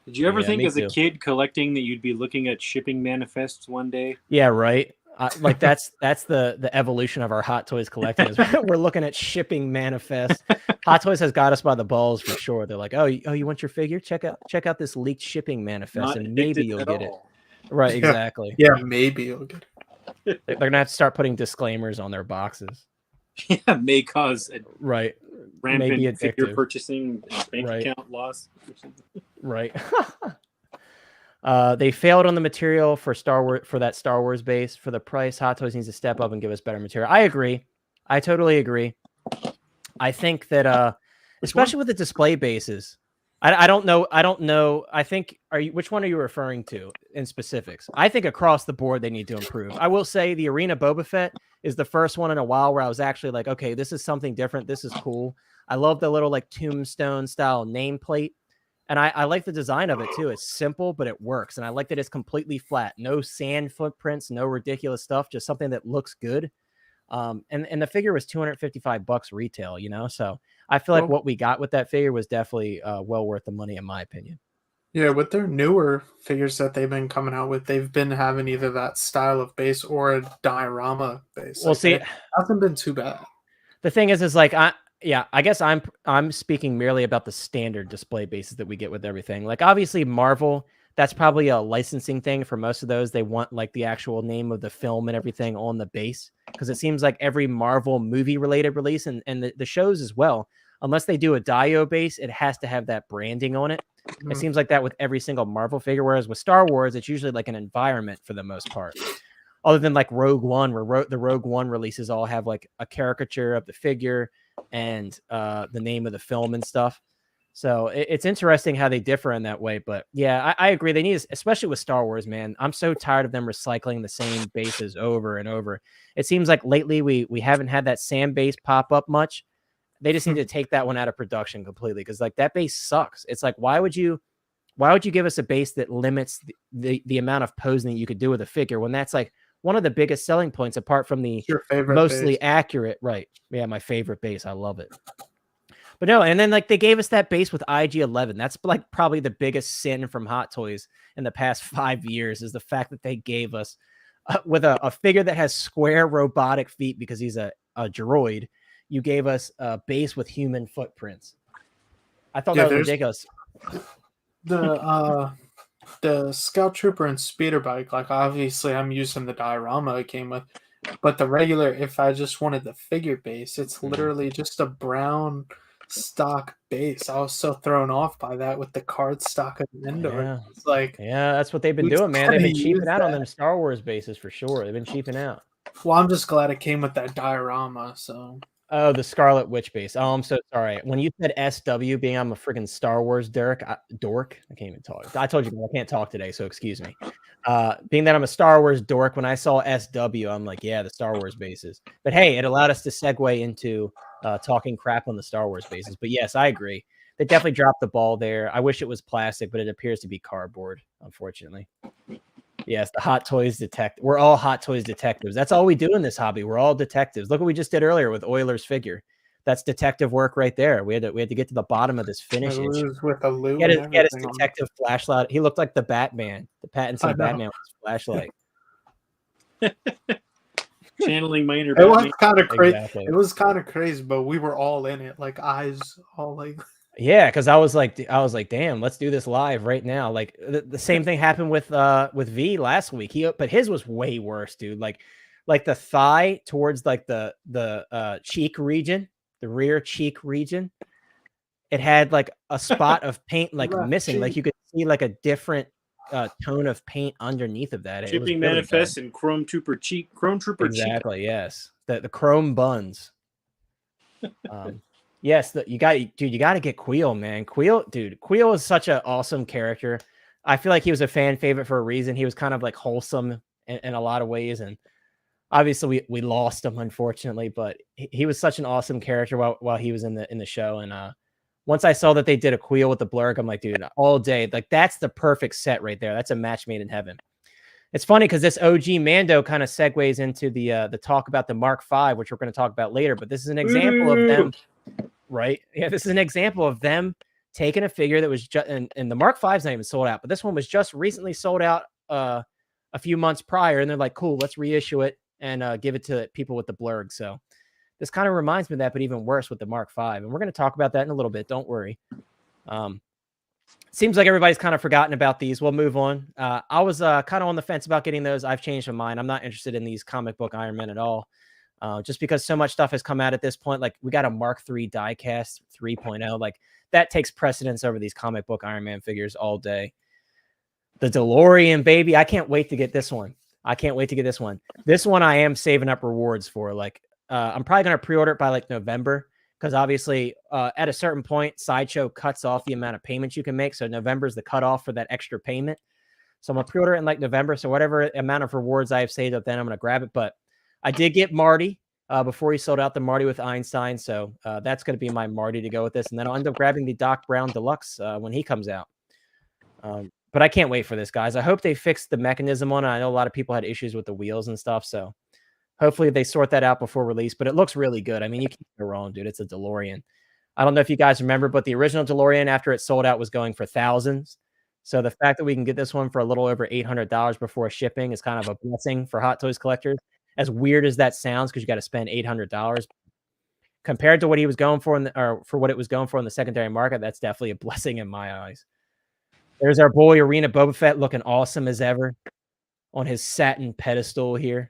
Did you ever think as a kid collecting that you'd be looking at shipping manifests one day? Yeah, right. Like that's the evolution of our Hot Toys collecting. Is we're looking at shipping manifests. Hot Toys has got us by the balls for sure. They're like, oh, you want your figure? Check out this leaked shipping manifest, and maybe you'll get it. Right, exactly. Yeah, maybe you'll get it. They're gonna have to start putting disclaimers on their boxes. Yeah, may cause a Right. rampant Maybe figure addictive. purchasing and bank Right. account loss. Or something. Right. They failed on the material for Star Wars, for that Star Wars base. For the price, Hot Toys needs to step up and give us better material. I agree. I totally agree. I think that especially with the display bases, I don't know. I think which one are you referring to in specifics? I think across the board they need to improve. I will say the Arena Boba Fett is the first one in a while where I was actually like, okay, this is something different. This is cool. I love the little like tombstone style nameplate. And I like the design of it too. It's simple, but it works. And I like that it's completely flat. No sand footprints, no ridiculous stuff, just something that looks good. And the figure was $255 retail, you know? So I feel like what we got with that figure was definitely well worth the money, in my opinion. Yeah, with their newer figures that they've been coming out with, they've been having either that style of base or a diorama base. Well, like, see, it hasn't been too bad. The thing is like, I guess I'm speaking merely about the standard display bases that we get with everything. Like obviously Marvel, that's probably a licensing thing for most of those. They want like the actual name of the film and everything on the base, because it seems like every Marvel movie related release and the shows as well, unless they do a Dio base, it has to have that branding on it. It seems like that with every single Marvel figure, whereas with Star Wars, it's usually like an environment for the most part. Other than like Rogue One, where the Rogue One releases all have like a caricature of the figure and the name of the film and stuff. So it's interesting how they differ in that way. But yeah, I agree. They need, especially with Star Wars, man. I'm so tired of them recycling the same bases over and over. It seems like lately we haven't had that Sam base pop up much. They just need to take that one out of production completely, because like that base sucks. It's like, why would you give us a base that limits the amount of posing that you could do with a figure, when that's like one of the biggest selling points, apart from the mostly base. Accurate, right? Yeah, my favorite base. I love it. But no, and then like they gave us that base with IG-11. That's like probably the biggest sin from Hot Toys in the past 5 years, is the fact that they gave us with a figure that has square robotic feet because he's a droid. You gave us a base with human footprints. I thought that was ridiculous. The Scout Trooper and Speeder Bike, like obviously I'm using the diorama it came with, but the regular, if I just wanted the figure base, it's literally just a brown stock base. I was so thrown off by that with the card stock of Endor. Yeah. It's like, yeah, that's what they've been doing, man. They've been cheaping out on them Star Wars bases for sure. They've been cheaping out. Well, I'm just glad it came with that diorama. So. Oh, the Scarlet Witch base. Oh, I'm so sorry. When you said SW, being I'm a freaking Star Wars dork, I can't even talk. I told you I can't talk today, so excuse me. Being that I'm a Star Wars dork, when I saw SW, I'm like, yeah, the Star Wars bases. But hey, it allowed us to segue into talking crap on the Star Wars bases. But yes, I agree. They definitely dropped the ball there. I wish it was plastic, but it appears to be cardboard, unfortunately. Yes, the Hot Toys detective. We're all Hot Toys detectives. That's all we do in this hobby. We're all detectives. Look what we just did earlier with Euler's figure. That's detective work right there. We had to get to the bottom of this finish. With a loop. He had his detective flashlight. He looked like the Batman, the Pattinson Batman with his flashlight. Channeling my inner Batman. Batman. Was kind of crazy. Exactly. It was kind of crazy, but we were all in it, like eyes all like. Yeah, because I was like, damn, let's do this live right now. Like the same thing happened with V last week. But his was way worse, dude. Like the thigh towards like the cheek region, the rear cheek region. It had like a spot of paint like missing. Cheek. Like you could see like a different tone of paint underneath of that. Shipping manifest and Chrome Trooper cheek. Exactly. Yes, the chrome buns. Yes, you got to get Queel, man. Queel is such an awesome character. I feel like he was a fan favorite for a reason. He was kind of like wholesome in a lot of ways, and obviously we lost him, unfortunately. But he was such an awesome character while he was in the show. And once I saw that they did a Queel with the blurg, I'm like, dude, all day, like that's the perfect set right there. That's a match made in heaven. It's funny because this OG Mando kind of segues into the talk about the Mark V, which we're going to talk about later. But this is an example of them. Right. Yeah, this is an example of them taking a figure that was just, and the Mark V's not even sold out, but this one was just recently sold out a few months prior, and they're like, cool, let's reissue it and give it to people with the blurg. So this kind of reminds me of that, but even worse with the Mark V, and we're going to talk about that in a little bit. Don't worry. Seems like everybody's kind of forgotten about these. We'll move on. I was kind of on the fence about getting those. I've changed my mind. I'm not interested in these comic book Iron Men at all. just because so much stuff has come out at this point. Like we got a Mark III diecast 3.0. Like that takes precedence over these comic book Iron Man figures all day. The DeLorean, baby. I can't wait to get this one. This one I am saving up rewards for. Like I'm probably going to pre-order it by like November. Because obviously, at a certain point, Sideshow cuts off the amount of payments you can make. So November is the cutoff for that extra payment. So I'm going to pre-order it in like November. So whatever amount of rewards I have saved up, then I'm going to grab it. But I did get Marty before he sold out the Marty with Einstein. So that's going to be my Marty to go with this. And then I'll end up grabbing the Doc Brown Deluxe when he comes out. But I can't wait for this, guys. I hope they fix the mechanism on it. I know a lot of people had issues with the wheels and stuff. So hopefully they sort that out before release, but it looks really good. I mean, you can't go wrong, dude. It's a DeLorean. I don't know if you guys remember, but the original DeLorean after it sold out was going for thousands. So the fact that we can get this one for a little over $800 before shipping is kind of a blessing for Hot Toys collectors. As weird as that sounds, because you got to spend $800 compared to what he was going for, or for what it was going for in the secondary market. That's definitely a blessing in my eyes. There's our boy Arena Boba Fett looking awesome as ever on his satin pedestal here.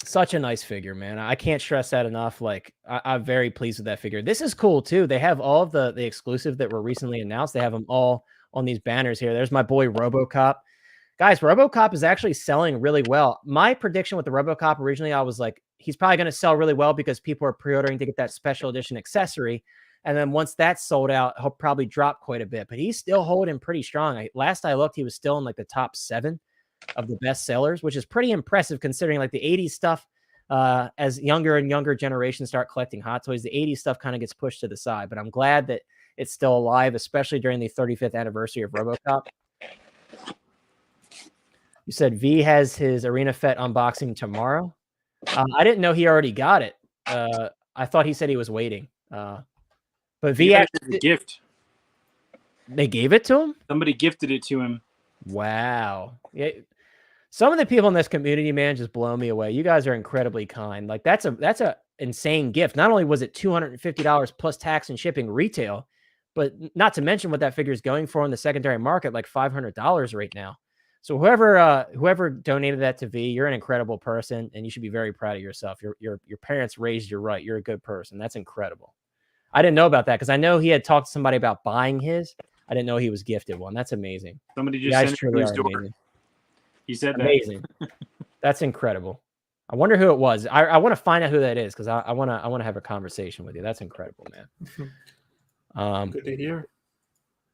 Such a nice figure, man. I can't stress that enough. Like, I'm very pleased with that figure. This is cool too. They have all of the exclusive that were recently announced. They have them all on these banners here. There's my boy RoboCop. Guys, RoboCop is actually selling really well. My prediction with the RoboCop originally, I was like, he's probably going to sell really well because people are pre-ordering to get that special edition accessory. And then once that's sold out, he'll probably drop quite a bit. But he's still holding pretty strong. Last I looked, he was still in like the top 7 of the best sellers, which is pretty impressive considering like the 80s stuff, as younger and younger generations start collecting Hot Toys, the 80s stuff kind of gets pushed to the side. But I'm glad that it's still alive, especially during the 35th anniversary of RoboCop. You said V has his Arena Fett unboxing tomorrow. I didn't know he already got it. I thought he said he was waiting. But V actually, a gift. They gave it to him? Somebody gifted it to him. Wow. Yeah. Some of the people in this community, man, just blow me away. You guys are incredibly kind. Like that's a insane gift. Not only was it $250 plus tax and shipping retail, but not to mention what that figure is going for in the secondary market, like $500 right now. So whoever donated that to V, you're an incredible person, and you should be very proud of yourself. Your parents raised you right. You're a good person. That's incredible. I didn't know about that because I know he had talked to somebody about buying his. I didn't know he was gifted one. That's amazing. Somebody just sent it to his door. Amazing. He said amazing. That's incredible. I wonder who it was. I want to find out who that is because I want to have a conversation with you. That's incredible, man. Good to hear.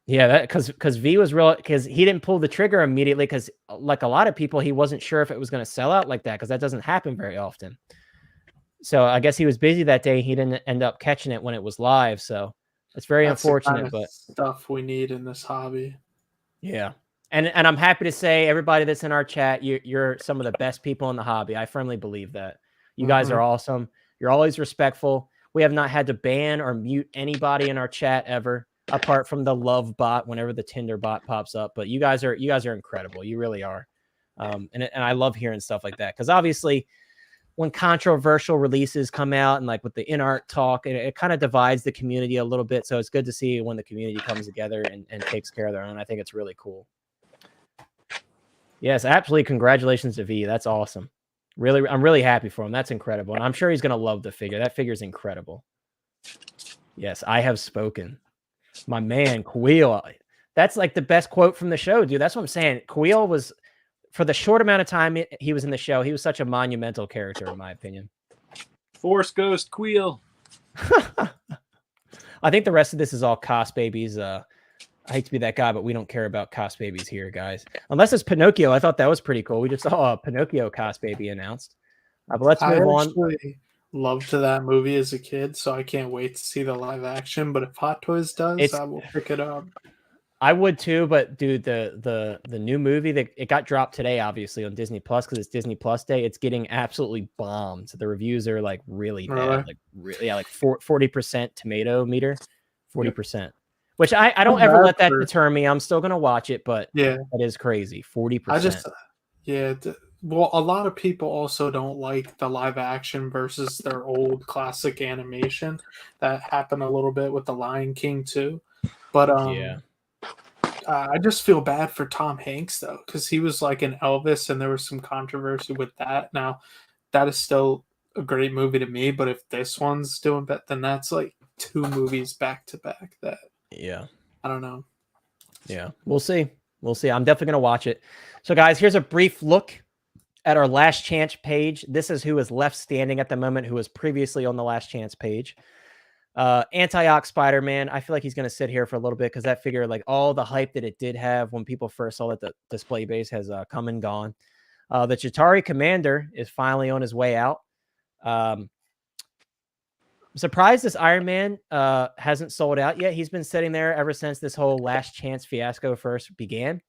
Yeah, that because V was real, because he didn't pull the trigger immediately because like a lot of people, he wasn't sure if it was going to sell out like that because that doesn't happen very often. So I guess he was busy that day. He didn't end up catching it when it was live. So it's very unfortunate, the kind of but stuff we need in this hobby. Yeah. And I'm happy to say everybody that's in our chat, you're some of the best people in the hobby. I firmly believe that. You guys are awesome. You're always respectful. We have not had to ban or mute anybody in our chat ever, apart from the love bot whenever the Tinder bot pops up. But you guys are incredible. You really are. And I love hearing stuff like that because obviously when controversial releases come out and like with the in-art talk, it kind of divides the community a little bit. So it's good to see when the community comes together and takes care of their own. I think it's really cool. Yes, absolutely. Congratulations to V. That's awesome. Really, I'm really happy for him. That's incredible. And I'm sure he's going to love the figure. That figure is incredible. Yes, I have spoken. My man, Queel. That's like the best quote from the show, dude. That's what I'm saying. Queel was, for the short amount of time he was in the show, he was such a monumental character, in my opinion. Force Ghost Queel. I think the rest of this is all Cos Babies. I hate to be that guy, but we don't care about Cos Babies here, guys. Unless it's Pinocchio. I thought that was pretty cool. We just saw a Pinocchio Cos Baby announced. But let's move on. I loved that movie as a kid, so I can't wait to see the live action. But if Hot Toys does, I will pick it up. I would too, but dude, the new movie that it got dropped today, obviously on Disney Plus because it's Disney Plus Day. It's getting absolutely bombed. The reviews are like really bad, like really, yeah, like 40% tomato meter, 40%. Which I don't ever let that deter me. I'm still gonna watch it, but yeah, that is crazy. 40%. Well, a lot of people also don't like the live action versus their old classic animation. That happened a little bit with The Lion King too. But I just feel bad for Tom Hanks though, because he was like an Elvis, and there was some controversy with that. Now, that is still a great movie to me. But if this one's doing better, then that's like 2 movies back to back that Yeah. I don't know. Yeah. We'll see. We'll see. I'm definitely going to watch it. So, guys, here's a brief look at our Last Chance page. This is who is left standing at the moment, who was previously on the Last Chance page. Anti-Ox Spider-Man. I feel like he's going to sit here for a little bit because that figure, like all the hype that it did have when people first saw it, the display base has come and gone. The Chitauri Commander is finally on his way out. I'm surprised this Iron Man hasn't sold out yet. He's been sitting there ever since this whole Last Chance fiasco first began.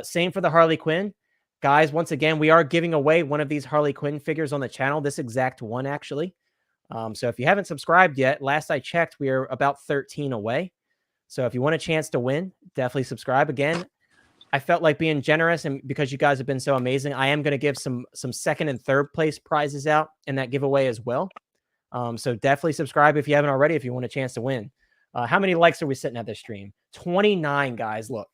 Same for the Harley Quinn. Guys, once again, we are giving away one of these Harley Quinn figures on the channel, this exact one, actually. So if you haven't subscribed yet, last I checked, we are about 13 away. So if you want a chance to win, definitely subscribe. Again, I felt like being generous, and because you guys have been so amazing, I am going to give some second and third place prizes out in that giveaway as well. So definitely subscribe if you haven't already, if you want a chance to win. How many likes are we sitting at this stream? 29, guys. Look,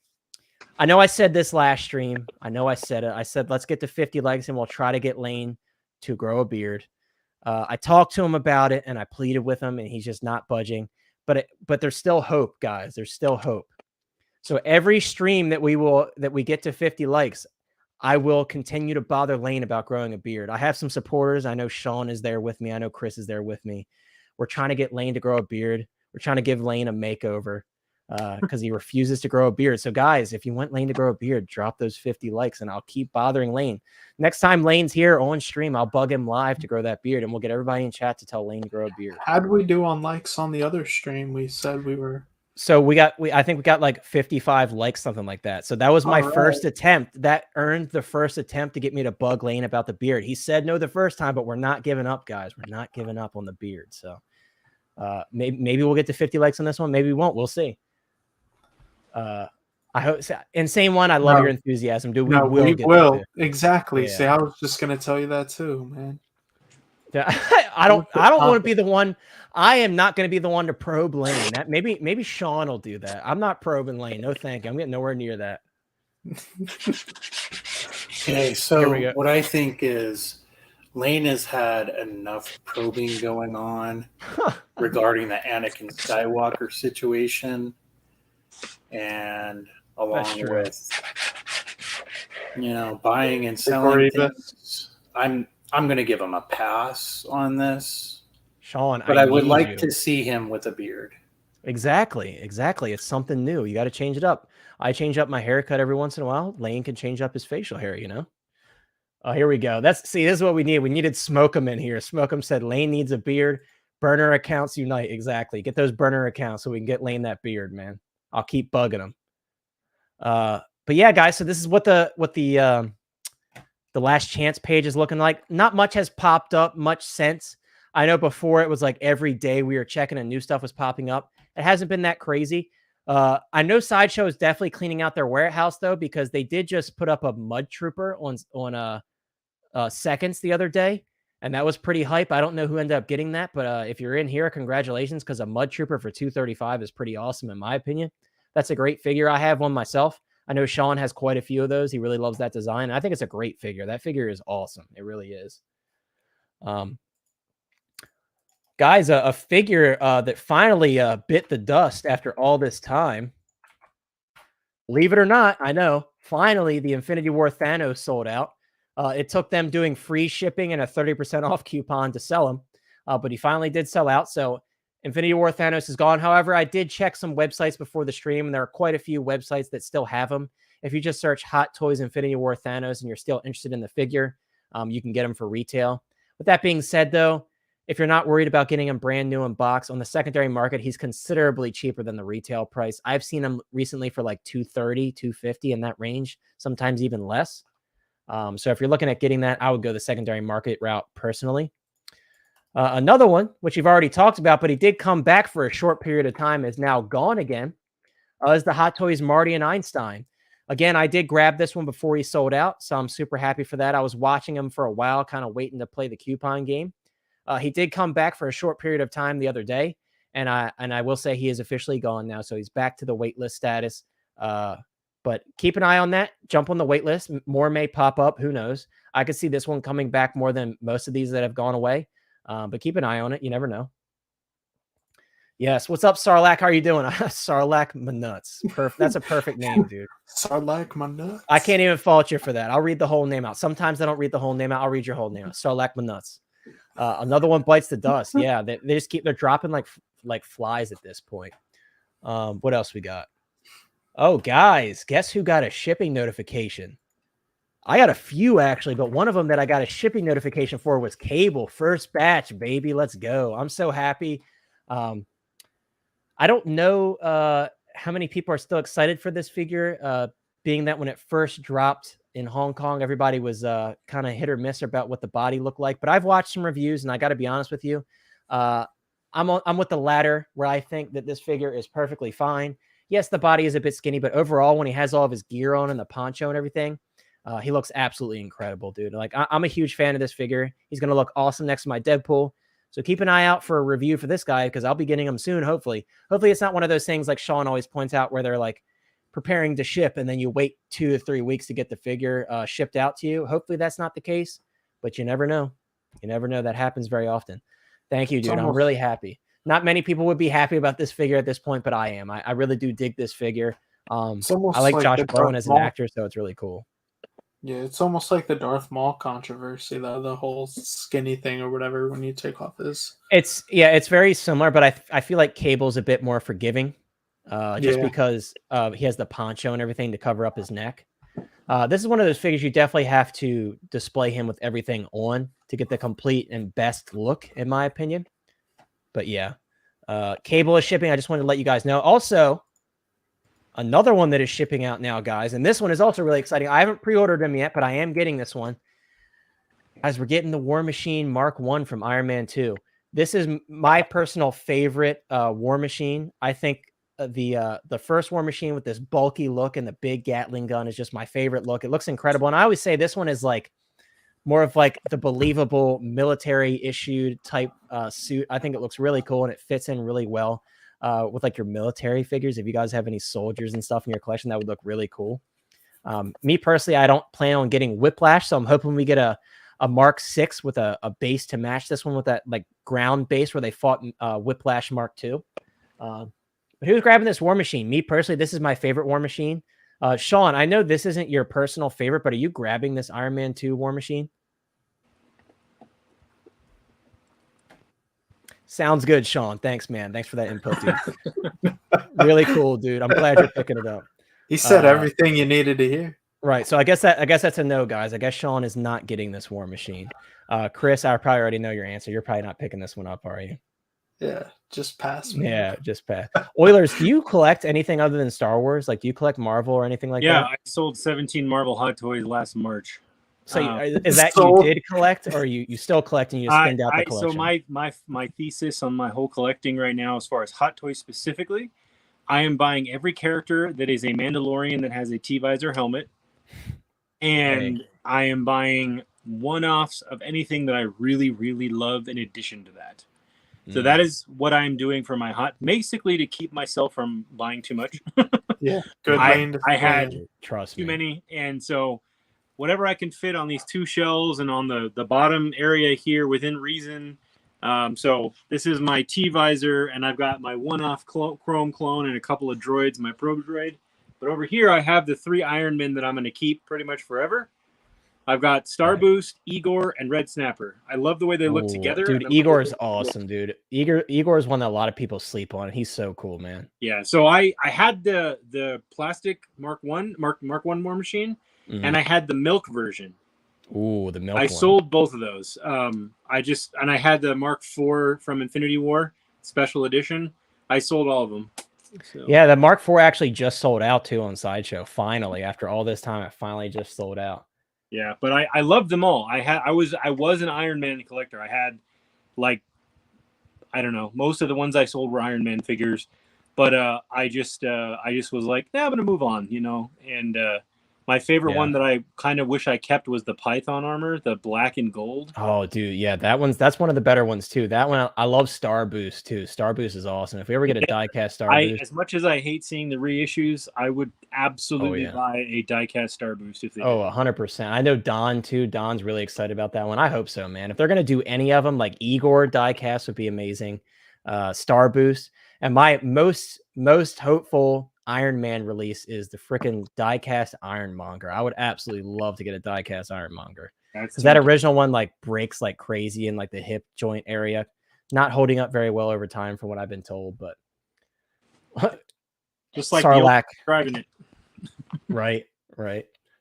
I know I said this last stream. I know I said it. I said, let's get to 50 likes and we'll try to get Lane to grow a beard. I talked to him about it and I pleaded with him and he's just not budging. But there's still hope, guys. There's still hope. So every stream that we get to 50 likes, I will continue to bother Lane about growing a beard. I have some supporters. I know Sean is there with me. I know Chris is there with me. We're trying to get Lane to grow a beard. We're trying to give Lane a makeover because he refuses to grow a beard. So guys, if you want Lane to grow a beard, drop those 50 likes and I'll keep bothering Lane. Next time Lane's here on stream, I'll bug him live to grow that beard and we'll get everybody in chat to tell Lane to grow a beard. How did we do on likes on the other stream? We said we were... So I think we got like 55 likes, something like that. So that was my first attempt. That earned the first attempt to get me to bug Lane about the beard. He said no the first time, but we're not giving up, guys. We're not giving up on the beard. So maybe we'll get to 50 likes on this one. Maybe we won't. We'll see. I hope. Insane one. I love your enthusiasm, dude. We will. Exactly. Yeah. See, I was just gonna tell you that too, man. I don't want to be the one. I am not going to be the one to probe Lane. That maybe Sean will do that. I'm not probing Lane. No, thank you. I'm getting nowhere near that. Okay, so what I think is Lane has had enough probing going on regarding the Anakin Skywalker situation, and along with buying and selling things. I'm going to give him a pass on this, Sean. But I would like to see him with a beard. Exactly. It's something new. You got to change it up. I change up my haircut every once in a while. Lane can change up his facial hair, Oh, here we go. This is what we need. We needed Smoke'em in here. Smoke'em said Lane needs a beard. Burner accounts unite. Exactly. Get those burner accounts so we can get Lane that beard, man. I'll keep bugging him. But yeah, guys. So this is what the Last Chance page is looking like. Not much has popped up much since. I know before it was like every day we were checking and new stuff was popping up. It hasn't been that crazy. I know Sideshow is definitely cleaning out their warehouse though, because they did just put up a Mud Trooper on Seconds the other day, and that was pretty hype. I don't know who ended up getting that, but if you're in here, congratulations, because a Mud Trooper for $235 is pretty awesome in my opinion. That's a great figure. I have one myself. I know Sean has quite a few of those. He really loves that design. I think it's a great figure. That figure is awesome. It really is. Guys, a figure that finally bit the dust after all this time. Believe it or not, I know. Finally, the Infinity War Thanos sold out. It took them doing free shipping and a 30% off coupon to sell him. But he finally did sell out. So Infinity War Thanos is gone. However, I did check some websites before the stream, and there are quite a few websites that still have them. If you just search Hot Toys Infinity War Thanos and you're still interested in the figure, you can get them for retail. With that being said, though, if you're not worried about getting him brand new in box, on the secondary market, he's considerably cheaper than the retail price. I've seen him recently for like $230, $250 in that range, sometimes even less. So if you're looking at getting that, I would go the secondary market route personally. Another one, which you've already talked about, but he did come back for a short period of time, is now gone again, is the Hot Toys Marty and Einstein. Again, I did grab this one before he sold out, so I'm super happy for that. I was watching him for a while, kind of waiting to play the coupon game. He did come back for a short period of time the other day, and I will say he is officially gone now, so he's back to the waitlist status. But keep an eye on that. Jump on the waitlist. More may pop up. Who knows? I could see this one coming back more than most of these that have gone away. But keep an eye on it. You never know. Yes. What's up, Sarlacc? How are you doing? Sarlacc Manuts. That's a perfect name, dude. Sarlacc Manuts. I can't even fault you for that. I'll read the whole name out. Sometimes I don't read the whole name out. I'll read your whole name out. Sarlacc Manuts. Another one bites the dust. Yeah, they just they're dropping like flies at this point. What else we got? Oh, guys, guess who got a shipping notification? I got a few actually, but one of them that I got a shipping notification for was Cable. First batch, baby. Let's go. I'm so happy. I don't know how many people are still excited for this figure, being that when it first dropped in Hong Kong, everybody was kind of hit or miss about what the body looked like. But I've watched some reviews, and I got to be honest with you. I'm with the latter, where I think that this figure is perfectly fine. Yes, the body is a bit skinny, but overall, when he has all of his gear on and the poncho and everything, he looks absolutely incredible, dude. Like, I'm a huge fan of this figure. He's going to look awesome next to my Deadpool. So keep an eye out for a review for this guy, because I'll be getting him soon, hopefully. Hopefully it's not one of those things like Sean always points out where they're like preparing to ship and then you wait 2 to 3 weeks to get the figure shipped out to you. Hopefully that's not the case, but you never know. You never know. That happens very often. Thank you, dude. I'm really happy. Not many people would be happy about this figure at this point, but I am. I really do dig this figure. I like Josh Brolin as an actor, so it's really cool. Yeah, it's almost like the Darth Maul controversy, the whole skinny thing or whatever when you take off his. It's very similar, but I feel like Cable's a bit more forgiving, just because he has the poncho and everything to cover up his neck. This is one of those figures you definitely have to display him with everything on to get the complete and best look, in my opinion. But yeah, Cable is shipping. I just wanted to let you guys know. Also, another one that is shipping out now, guys, and this one is also really exciting. I haven't pre-ordered them yet, but I am getting this one. Guys, we're getting the War Machine Mark 1 from Iron Man 2. This is my personal favorite War Machine. I think the first War Machine with this bulky look and the big Gatling gun is just my favorite look. It looks incredible. And I always say this one is like more of like the believable military issued type suit. I think it looks really cool and it fits in really well. With like your military figures. If you guys have any soldiers and stuff in your collection, that would look really cool. Me personally, I don't plan on getting Whiplash, so I'm hoping we get a Mark 6 with a base to match this one with that like ground base where they fought Whiplash Mark 2. But who's grabbing this War Machine? Me personally, this is my favorite War Machine. Sean, I know this isn't your personal favorite, but are you grabbing this Iron Man 2 War Machine? Sounds good, Sean. Thanks, man. Thanks for that input, dude. Really cool, dude. I'm glad you're picking it up. He said everything you needed to hear. Right. So I guess that's a no, guys. I guess Sean is not getting this War Machine. Chris, I probably already know your answer. You're probably not picking this one up, are you? Yeah, just pass me. Yeah, just pass. Oilers, do you collect anything other than Star Wars? Like, do you collect Marvel or anything like that? Yeah, I sold 17 Marvel Hot Toys last March. So is that you did collect, or you still collect and you just spend out the collection? So my thesis on my whole collecting right now, as far as Hot Toys specifically, I am buying every character that is a Mandalorian that has a T-visor helmet, and I am buying one-offs of anything that I really, really love in addition to that. So that is what I'm doing for my basically to keep myself from buying too much. Yeah, good. I had Trust too many, and so whatever I can fit on these 2 shelves and on the bottom area here within reason. So this is my T-visor, and I've got my one-off Chrome clone and a couple of droids, my probe droid. But over here I have the 3 Iron Men that I'm going to keep pretty much forever. I've got Star Boost, Igor, and Red Snapper. I love the way they look together. Dude, Igor is awesome, dude. Igor is one that a lot of people sleep on. He's so cool, man. Yeah, so I had the plastic Mark 1 War Machine, and I had the milk version. Ooh, the milk I sold both of those. I had the Mark 4 from Infinity War special edition. I sold all of them. So. Yeah, the Mark 4 actually just sold out too on Sideshow. Finally, after all this time, it finally just sold out. Yeah, but I loved them all. I was an Iron Man collector. I had like, I don't know, most of the ones I sold were Iron Man figures, but I just was like, I'm gonna move on, and My favorite one that I kind of wish I kept was the Python armor, the black and gold. Oh, dude, yeah, that's one of the better ones too. That one, I love Star Boost too. Star Boost is awesome. If we ever get a diecast Star Boost, as much as I hate seeing the reissues, I would absolutely buy a diecast Star Boost if they did. 100%. I know Don too. Don's really excited about that one. I hope so, man. If they're gonna do any of them, like Igor diecast would be amazing. Star Boost, and my most hopeful Iron Man release is the freaking diecast Ironmonger. I would absolutely love to get a diecast Ironmonger. Because that original one like breaks like crazy in like the hip joint area. Not holding up very well over time from what I've been told, but just like Sarlacc driving it. Right.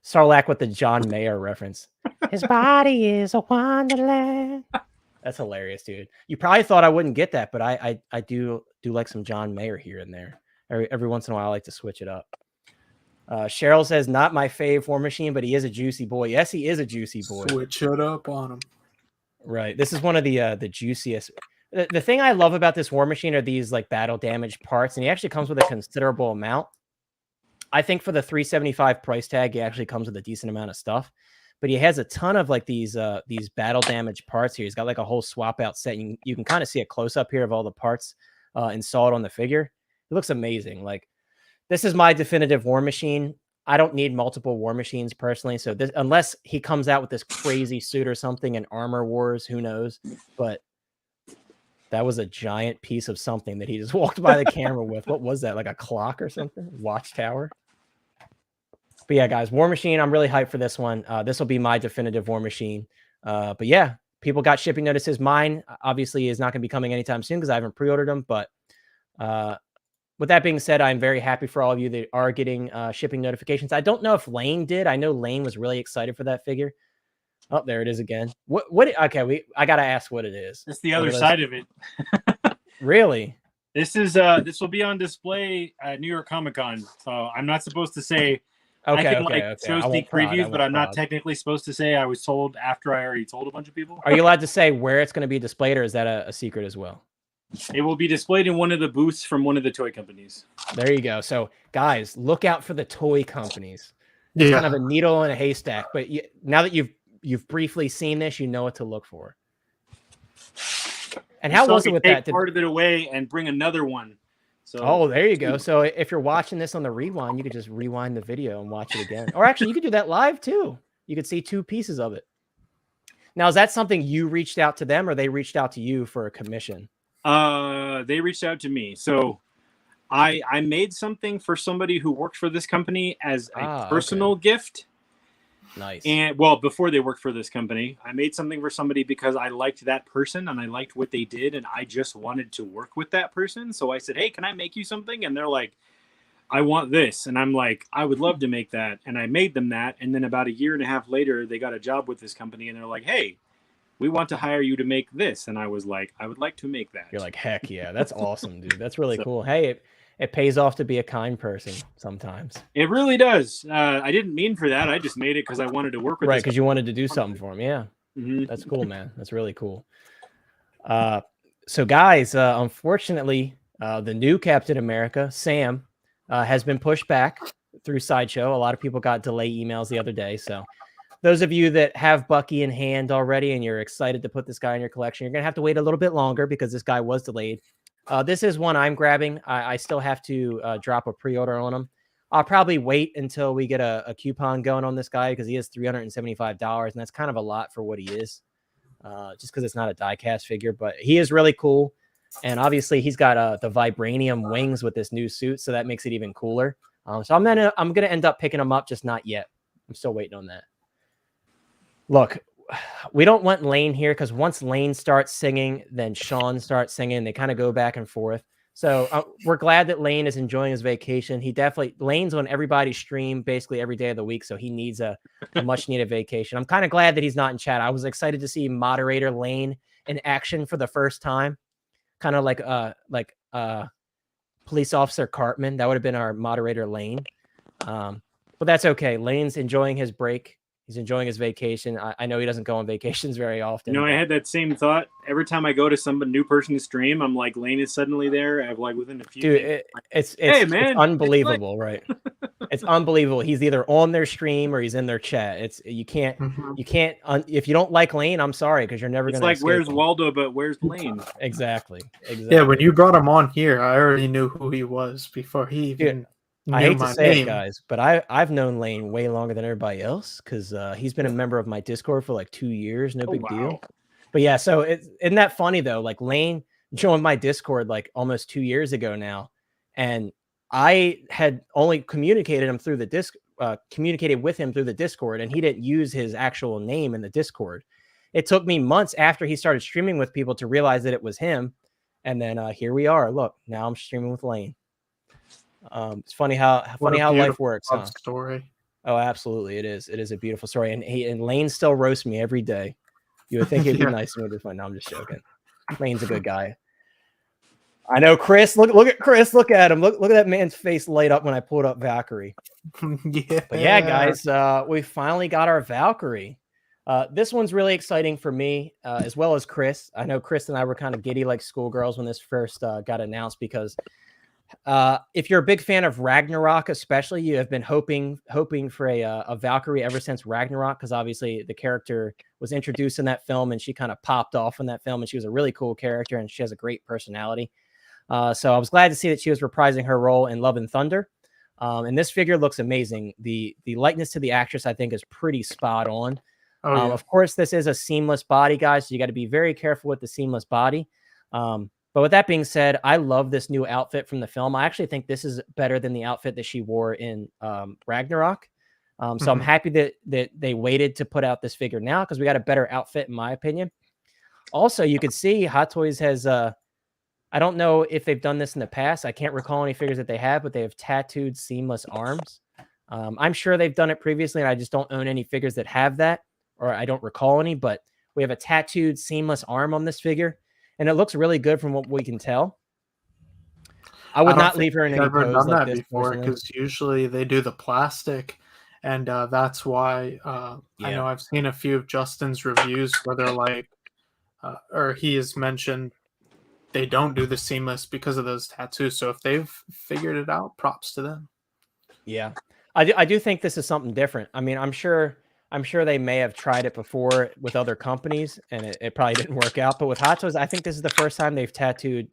Sarlacc with the John Mayer reference. His body is a wonderland. That's hilarious, dude. You probably thought I wouldn't get that, but I do like some John Mayer here and there. Every once in a while, I like to switch it up. Cheryl says, not my fave War Machine, but he is a juicy boy. Yes, he is a juicy boy. Switch it up on him. Right. This is one of the juiciest. The thing I love about this War Machine are these like battle damage parts, and he actually comes with a considerable amount. I think for the $375 price tag, he actually comes with a decent amount of stuff. But he has a ton of like these battle damage parts here. He's got like a whole swap out set. You can kind of see a close up here of all the parts installed on the figure. It looks amazing. Like, this is my definitive War Machine. I don't need multiple War Machines personally. So this, unless he comes out with this crazy suit or something in Armor Wars, who knows? But that was a giant piece of something that he just walked by the camera with. What was that? Like a clock or something? Watchtower? But yeah, guys, War Machine, I'm really hyped for this one. This will be my definitive War Machine. But yeah, people got shipping notices. Mine obviously is not going to be coming anytime soon because I haven't pre-ordered them. But with that being said, I'm very happy for all of you that are getting shipping notifications. I don't know if Lane did. I know Lane was really excited for that figure. Oh, there it is again. Okay, I gotta ask what it is. It's the other side of it. Really? This will be on display at New York Comic Con. So I'm not supposed to say. Okay, I can show sneak previews, but I'm not technically supposed to say. I was told after I already told a bunch of people. Are you allowed to say where it's going to be displayed, or is that a secret as well? It will be displayed in one of the booths from one of the toy companies. There you go. So, guys, look out for the toy companies. It's kind of a needle in a haystack. But now that you've briefly seen this, you know what to look for. And how was it with that? Part of it away and bring another one. So, there you go. So if you're watching this on the rewind, you could just rewind the video and watch it again. Or actually, you could do that live too. You could see two pieces of it. Now, is that something you reached out to them, or they reached out to you for a commission? They reached out to me. So I made something for somebody who worked for this company as a personal gift. Nice. And well, before they worked for this company, I made something for somebody because I liked that person and I liked what they did, and I just wanted to work with that person. So I said, hey, can I make you something? And they're like, I want this. And I'm like, I would love to make that. And I made them that. And then about 1.5 years later, they got a job with this company and they're like, hey, we want to hire you to make this. And I was like, I would like to make that. You're like, heck yeah, that's awesome, dude. That's really cool. Hey, it pays off to be a kind person sometimes. It really does. I didn't mean for that. I just made it because I wanted to work with. Right, because you wanted to do something for him. Yeah, That's cool, man. That's really cool. So guys, unfortunately, the new Captain America, Sam, has been pushed back through Sideshow. A lot of people got delay emails the other day. So those of you that have Bucky in hand already and you're excited to put this guy in your collection, you're going to have to wait a little bit longer because this guy was delayed. This is one I'm grabbing. I still have to drop a pre-order on him. I'll probably wait until we get a coupon going on this guy because he is $375, and that's kind of a lot for what he is, just because it's not a die-cast figure. But he is really cool, and obviously he's got the vibranium wings with this new suit, so that makes it even cooler. So I'm gonna end up picking him up, just not yet. I'm still waiting on that. Look, we don't want Lane here because once Lane starts singing, then Sean starts singing. They kind of go back and forth. So we're glad that Lane is enjoying his vacation. Lane's on everybody's stream basically every day of the week, so he needs a much needed vacation. I'm kind of glad that he's not in chat. I was excited to see moderator Lane in action for the first time, kind of like police officer Cartman. That would have been our moderator Lane, but that's okay. Lane's enjoying his break. He's enjoying his vacation. I know he doesn't go on vacations very often. You know, I had that same thought. Every time I go to some new person to stream, I'm like, Lane is suddenly there. I've like within a few Dude, it's hey, man, it's unbelievable, right? It's unbelievable. He's either on their stream or he's in their chat. It's you can't if you don't like Lane, I'm sorry, because you're never It's gonna like where's him. Waldo, but where's Lane? Exactly. Yeah, when you brought him on here, I already knew who he was before he even I knew hate my to say name. it, guys, but I've known Lane way longer than everybody else because he's been a member of my Discord for like 2 years. No big deal. But yeah, so isn't that funny though? Like Lane joined my Discord like almost 2 years ago now, and I had only communicated with him through the Discord, and he didn't use his actual name in the Discord. It took me months after he started streaming with people to realize that it was him, and then here we are. Look, now I'm streaming with Lane. It's funny how life works. Huh? Story. Oh, absolutely, it is. It is a beautiful story, and Lane still roasts me every day. You would think he'd be nice to me this one. No, I'm just joking. Lane's a good guy. I know, Chris. Look at Chris. Look at him. Look at that man's face light up when I pulled up Valkyrie. Yeah. But yeah, guys, we finally got our Valkyrie. This one's really exciting for me, as well as Chris. I know Chris and I were kind of giddy like schoolgirls when this first got announced because if you're a big fan of Ragnarok, especially, you have been hoping for a Valkyrie ever since Ragnarok, because obviously the character was introduced in that film and she kind of popped off in that film, and she was a really cool character and she has a great personality. So I was glad to see that she was reprising her role in Love and Thunder. And this figure looks amazing. The likeness to the actress, I think, is pretty spot on. Yeah. Of course, this is a seamless body, guys, so you got to be very careful with the seamless body. But with that being said, I love this new outfit from the film. I actually think this is better than the outfit that she wore in Ragnarok. So I'm happy that they waited to put out this figure now because we got a better outfit, in my opinion. Also, you could see Hot Toys has, I don't know if they've done this in the past. I can't recall any figures that they have, but they have tattooed seamless arms. I'm sure they've done it previously, and I just don't own any figures that have that, or I don't recall any, but we have a tattooed seamless arm on this figure. And it looks really good from what we can tell. I would not leave her in any pose done like that this before, because usually they do the plastic, and that's why I know I've seen a few of Justin's reviews where they're like, or he has mentioned they don't do the seamless because of those tattoos. So if they've figured it out, props to them. Yeah, I do think this is something different. I mean, I'm sure they may have tried it before with other companies and it probably didn't work out. But with Hot Toys, I think this is the first time they've tattooed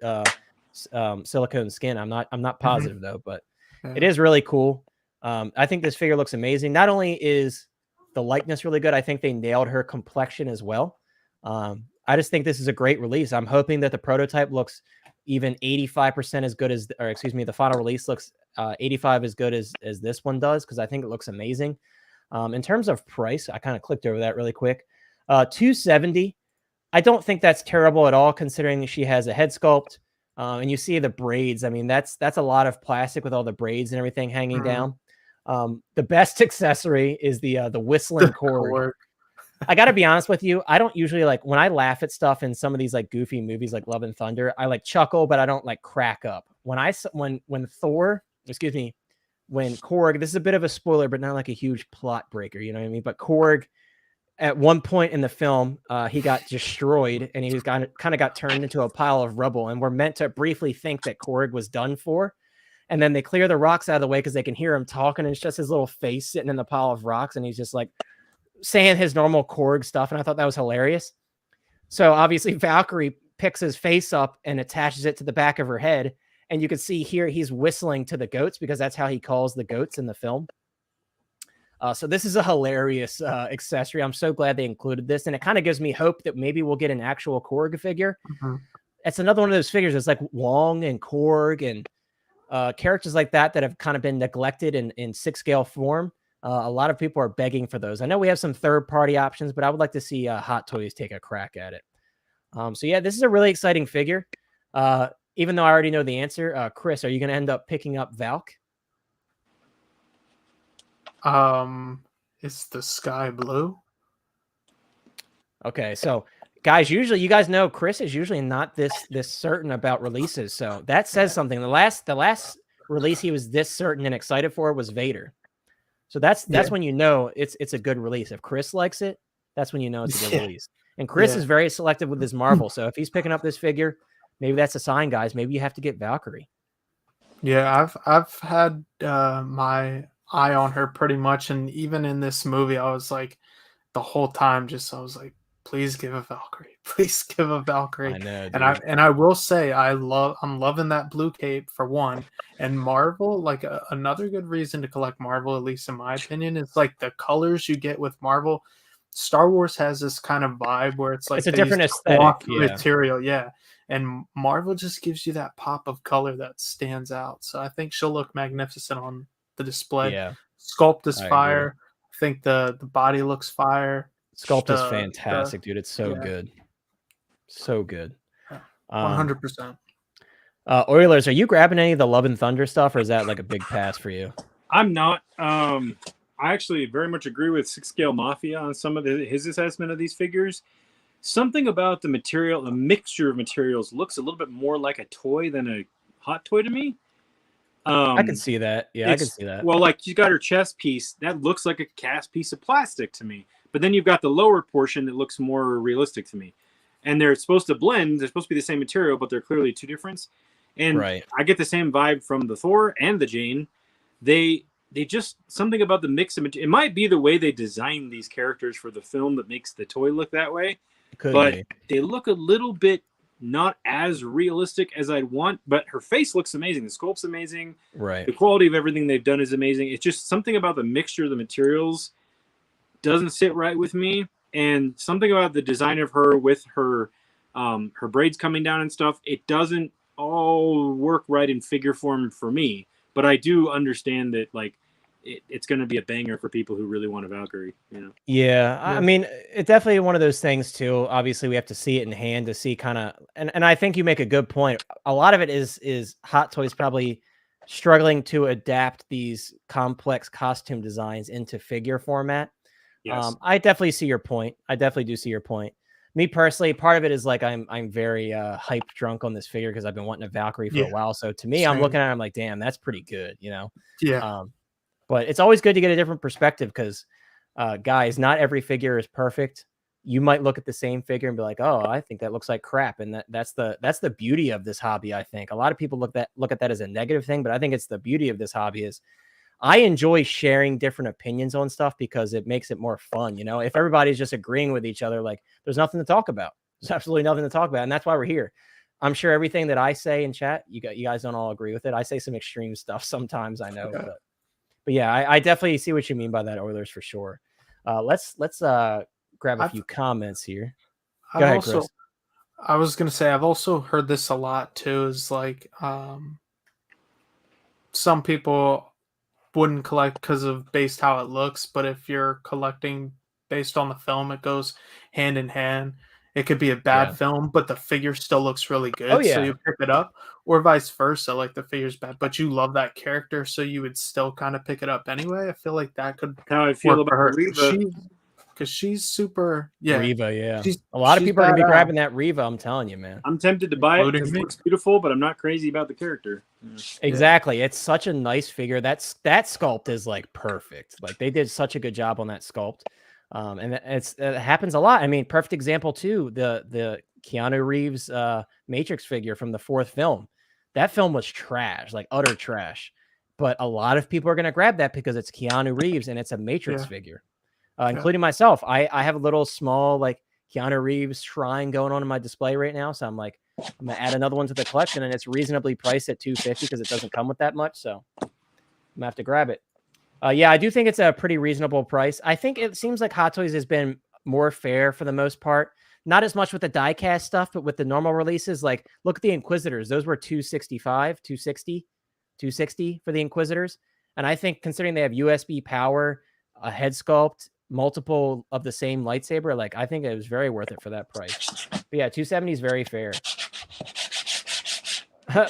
silicone skin. I'm not positive though, but it is really cool. I think this figure looks amazing. Not only is the likeness really good, I think they nailed her complexion as well. I just think this is a great release. I'm hoping that the prototype looks even 85% as good as, or excuse me, the final release looks 85 as good as this one does, because I think it looks amazing. In terms of price, I kind of clicked over that really quick. $270. I don't think that's terrible at all, considering that she has a head sculpt. And you see the braids. I mean, that's a lot of plastic with all the braids and everything hanging down. The best accessory is the whistling Korg. I got to be honest with you. I don't usually like when I laugh at stuff in some of these like goofy movies like Love and Thunder. I like chuckle, but I don't like crack up. When Korg, this is a bit of a spoiler, but not like a huge plot breaker, you know what I mean? But Korg, at one point in the film, he got destroyed and he was kind of got turned into a pile of rubble. And we're meant to briefly think that Korg was done for. And then they clear the rocks out of the way because they can hear him talking. And it's just his little face sitting in the pile of rocks. And he's just like saying his normal Korg stuff. And I thought that was hilarious. So obviously Valkyrie picks his face up and attaches it to the back of her head. And you can see here he's whistling to the goats because that's how he calls the goats in the film. So this is a hilarious accessory. I'm so glad they included this. And it kind of gives me hope that maybe we'll get an actual Korg figure. It's another one of those figures that's like Wong and Korg and characters like that have kind of been neglected in 6 scale form. A lot of people are begging for those. I know we have some third-party options, but I would like to see Hot Toys take a crack at it. So yeah, this is a really exciting figure. Even though I already know the answer, Chris, are you going to end up picking up Valk? It's the sky blue. Okay, so guys, usually you guys know Chris is usually not this certain about releases, so that says something. The last release he was this certain and excited for was Vader. So that's when you know it's a good release. If Chris likes it, that's when you know it's a good release. And Chris is very selective with his Marvel, so if he's picking up this figure, maybe that's a sign, guys. Maybe you have to get Valkyrie. Yeah, I've had my eye on her pretty much, and even in this movie, I was like, the whole time, I was like, please give a Valkyrie, please give a Valkyrie. I know, dude. And I will say, I'm loving that blue cape for one, and Marvel. Like another good reason to collect Marvel, at least in my opinion, is like the colors you get with Marvel. Star Wars has this kind of vibe where it's like it's a different aesthetic, material, yeah. And Marvel just gives you that pop of color that stands out. So I think she'll look magnificent on the display. Yeah, Sculpt is fire. I think the body looks fire. Sculpt is fantastic, dude. It's so good, so good. 100%. Oilers, are you grabbing any of the Love and Thunder stuff, or is that like a big pass for you? I'm not. I actually very much agree with 6 Scale Mafia on some of his assessment of these figures. Something about the material, the mixture of materials, looks a little bit more like a toy than a hot toy to me. I can see that. Yeah, I can see that. Well, like you got her chest piece, that looks like a cast piece of plastic to me. But then you've got the lower portion that looks more realistic to me. And they're supposed to blend. They're supposed to be the same material, but they're clearly two different. And I get the same vibe from the Thor and the Jane. They just, something about the mix of material. It might be the way they designed these characters for the film that makes the toy look that way. But they look a little bit not as realistic as I'd want. But her face looks amazing. The sculpt's amazing. Right. The quality of everything they've done is amazing. It's just something about the mixture of the materials doesn't sit right with me. And something about the design of her with her her braids coming down and stuff, it doesn't all work right in figure form for me. But I do understand that, like, it's going to be a banger for people who really want a Valkyrie. You know? Yeah, I mean, it's definitely one of those things too. Obviously, we have to see it in hand to see kind of, and I think you make a good point. A lot of it is Hot Toys probably struggling to adapt these complex costume designs into figure format. Yes. I definitely see your point. I definitely do see your point. Me personally, part of it is like I'm very hype drunk on this figure because I've been wanting a Valkyrie for a while. So to me, I'm looking at it, I'm like, damn, that's pretty good, you know? Yeah. But it's always good to get a different perspective because, guys, not every figure is perfect. You might look at the same figure and be like, "Oh, I think that looks like crap," and that's the beauty of this hobby. I think a lot of people look at that as a negative thing, but I think it's the beauty of this hobby is I enjoy sharing different opinions on stuff because it makes it more fun. You know, if everybody's just agreeing with each other, like there's nothing to talk about. There's absolutely nothing to talk about, and that's why we're here. I'm sure everything that I say in chat, you guys don't all agree with it. I say some extreme stuff sometimes, I know, but yeah, I definitely see what you mean by that, Oilers, for sure. Let's grab a few comments here. Go ahead, Chris. I was gonna say I've also heard this a lot too. Is like some people wouldn't collect because of based how it looks, but if you're collecting based on the film, it goes hand in hand. It could be a bad film, but the figure still looks really good. Oh, yeah. So you pick it up, or vice versa. Like the figure's bad, but you love that character, so you would still kind of pick it up anyway. I feel like that could how I feel about her because she's super. Yeah, Riva. Yeah, a lot of people are gonna be grabbing that Riva. I'm telling you, man. I'm tempted to buy it because it looks beautiful, but I'm not crazy about the character. Exactly, it's such a nice figure. That sculpt is like perfect. Like they did such a good job on that sculpt. And it happens a lot. I mean, perfect example too, the Keanu Reeves Matrix figure from the 4th film. That film was trash, like utter trash. But a lot of people are going to grab that because it's Keanu Reeves and it's a Matrix figure, including myself. I have a little small like Keanu Reeves shrine going on in my display right now. So I'm like, I'm going to add another one to the collection, and it's reasonably priced at $250 because it doesn't come with that much. So I'm going to have to grab it. Yeah, I do think it's a pretty reasonable price. I think it seems like Hot Toys has been more fair for the most part. Not as much with the die-cast stuff, but with the normal releases. Like, look at the Inquisitors. Those were $260 for the Inquisitors. And I think considering they have USB power, a head sculpt, multiple of the same lightsaber, like I think it was very worth it for that price. But yeah, $270 is very fair.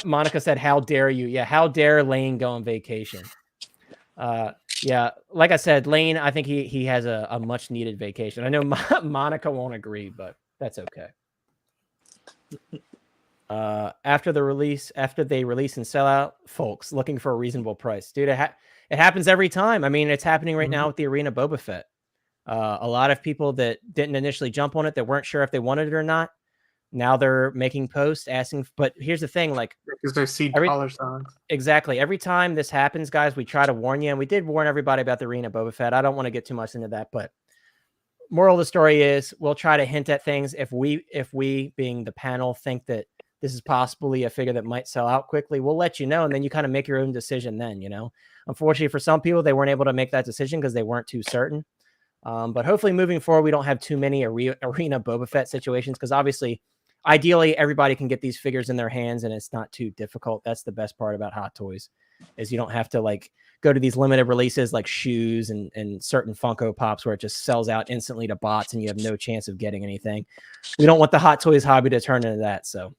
Monica said, "How dare you?" Yeah, how dare Lane go on vacation? Yeah, like I said, Lane, I think he has a much needed vacation. I know Monica won't agree, but that's okay. After they release and sell out, folks looking for a reasonable price, dude. It happens every time. I mean, it's happening right now with the Arena Boba Fett. A lot of people that didn't initially jump on it, that weren't sure if they wanted it or not, now they're making posts asking. But here's the thing: like because they see every- dollar signs. Exactly. Every time this happens, guys, we try to warn you, and we did warn everybody about the arena Boba Fett. I don't want to get too much into that, but moral of the story is we'll try to hint at things if we being the panel think that this is possibly a figure that might sell out quickly. We'll let you know, and then you kind of make your own decision then, you know. Unfortunately, for some people, they weren't able to make that decision because they weren't too certain. But hopefully moving forward, we don't have too many arena Boba Fett situations because obviously, ideally, everybody can get these figures in their hands and it's not too difficult. That's the best part about Hot Toys is you don't have to like go to these limited releases like shoes and certain Funko Pops where it just sells out instantly to bots and you have no chance of getting anything. We don't want the Hot Toys hobby to turn into that. So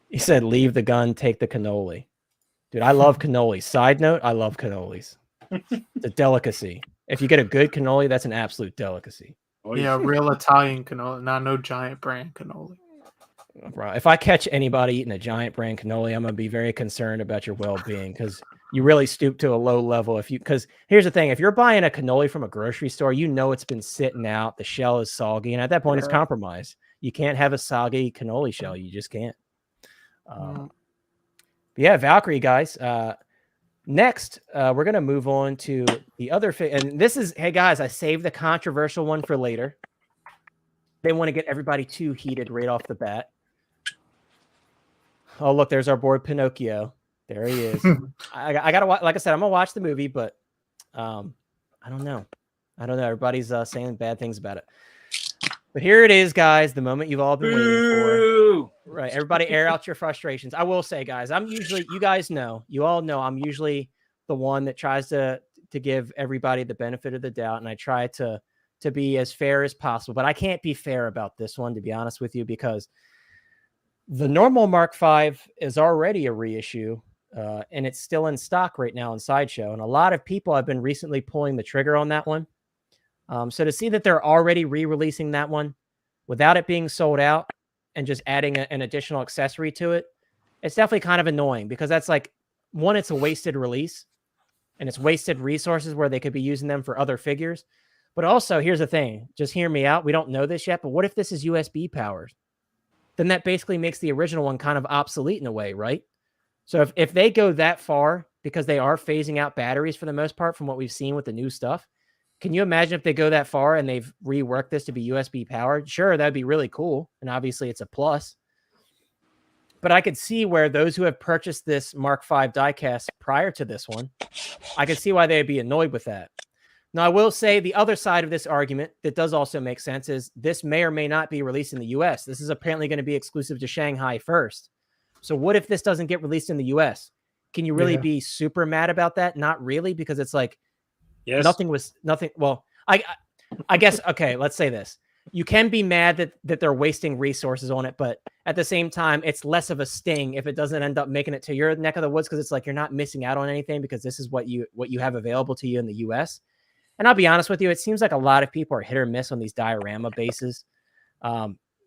he said, leave the gun, take the cannoli. Dude, I love cannoli. Side note, I love cannolis. It's a delicacy. If you get a good cannoli, that's an absolute delicacy. Oh, Yeah, real Italian cannoli, not no giant brand cannoli. Bro, if I catch anybody eating a giant brand cannoli, I'm gonna be very concerned about your well-being because you really stoop to a low level. Because here's the thing: if you're buying a cannoli from a grocery store, you know it's been sitting out, the shell is soggy, and at that point, it's compromised. You can't have a soggy cannoli shell. You just can't. But yeah, Valkyrie, guys. Next, we're gonna move on to the other and this is, hey guys, I saved the controversial one for later. They want to get everybody too heated right off the bat. Oh, look, there's our boy Pinocchio. There he is. I gotta watch. Like I said, I'm gonna watch the movie, but I don't know. Everybody's saying bad things about it. But here it is, guys. The moment you've all been waiting for. Right. Everybody air out your frustrations. I will say, guys, I'm usually, you guys know, you all know, I'm usually the one that tries to give everybody the benefit of the doubt. And I try to be as fair as possible. But I can't be fair about this one, to be honest with you, because the normal Mark V is already a reissue. And it's still in stock right now in Sideshow. And a lot of people have been recently pulling the trigger on that one. So to see that they're already re-releasing that one without it being sold out and just adding an additional accessory to it, it's definitely kind of annoying because that's like, one, it's a wasted release and it's wasted resources where they could be using them for other figures. But also, here's the thing, just hear me out. We don't know this yet, but what if this is USB powered? Then that basically makes the original one kind of obsolete in a way, right? So if they go that far, because they are phasing out batteries for the most part from what we've seen with the new stuff, can you imagine if they go that far and they've reworked this to be USB powered? Sure, that'd be really cool. And obviously it's a plus. But I could see where those who have purchased this Mark V diecast prior to this one, I could see why they'd be annoyed with that. Now, I will say the other side of this argument that does also make sense is this may or may not be released in the US. This is apparently going to be exclusive to Shanghai first. So what if this doesn't get released in the US? Can you really be super mad about that? Not really, because it's like, yes. Nothing. Well, I guess, okay, let's say this. You can be mad that they're wasting resources on it, but at the same time, it's less of a sting if it doesn't end up making it to your neck of the woods, because it's like you're not missing out on anything because this is what you have available to you in the US. And I'll be honest with you, it seems like a lot of people are hit or miss on these diorama bases.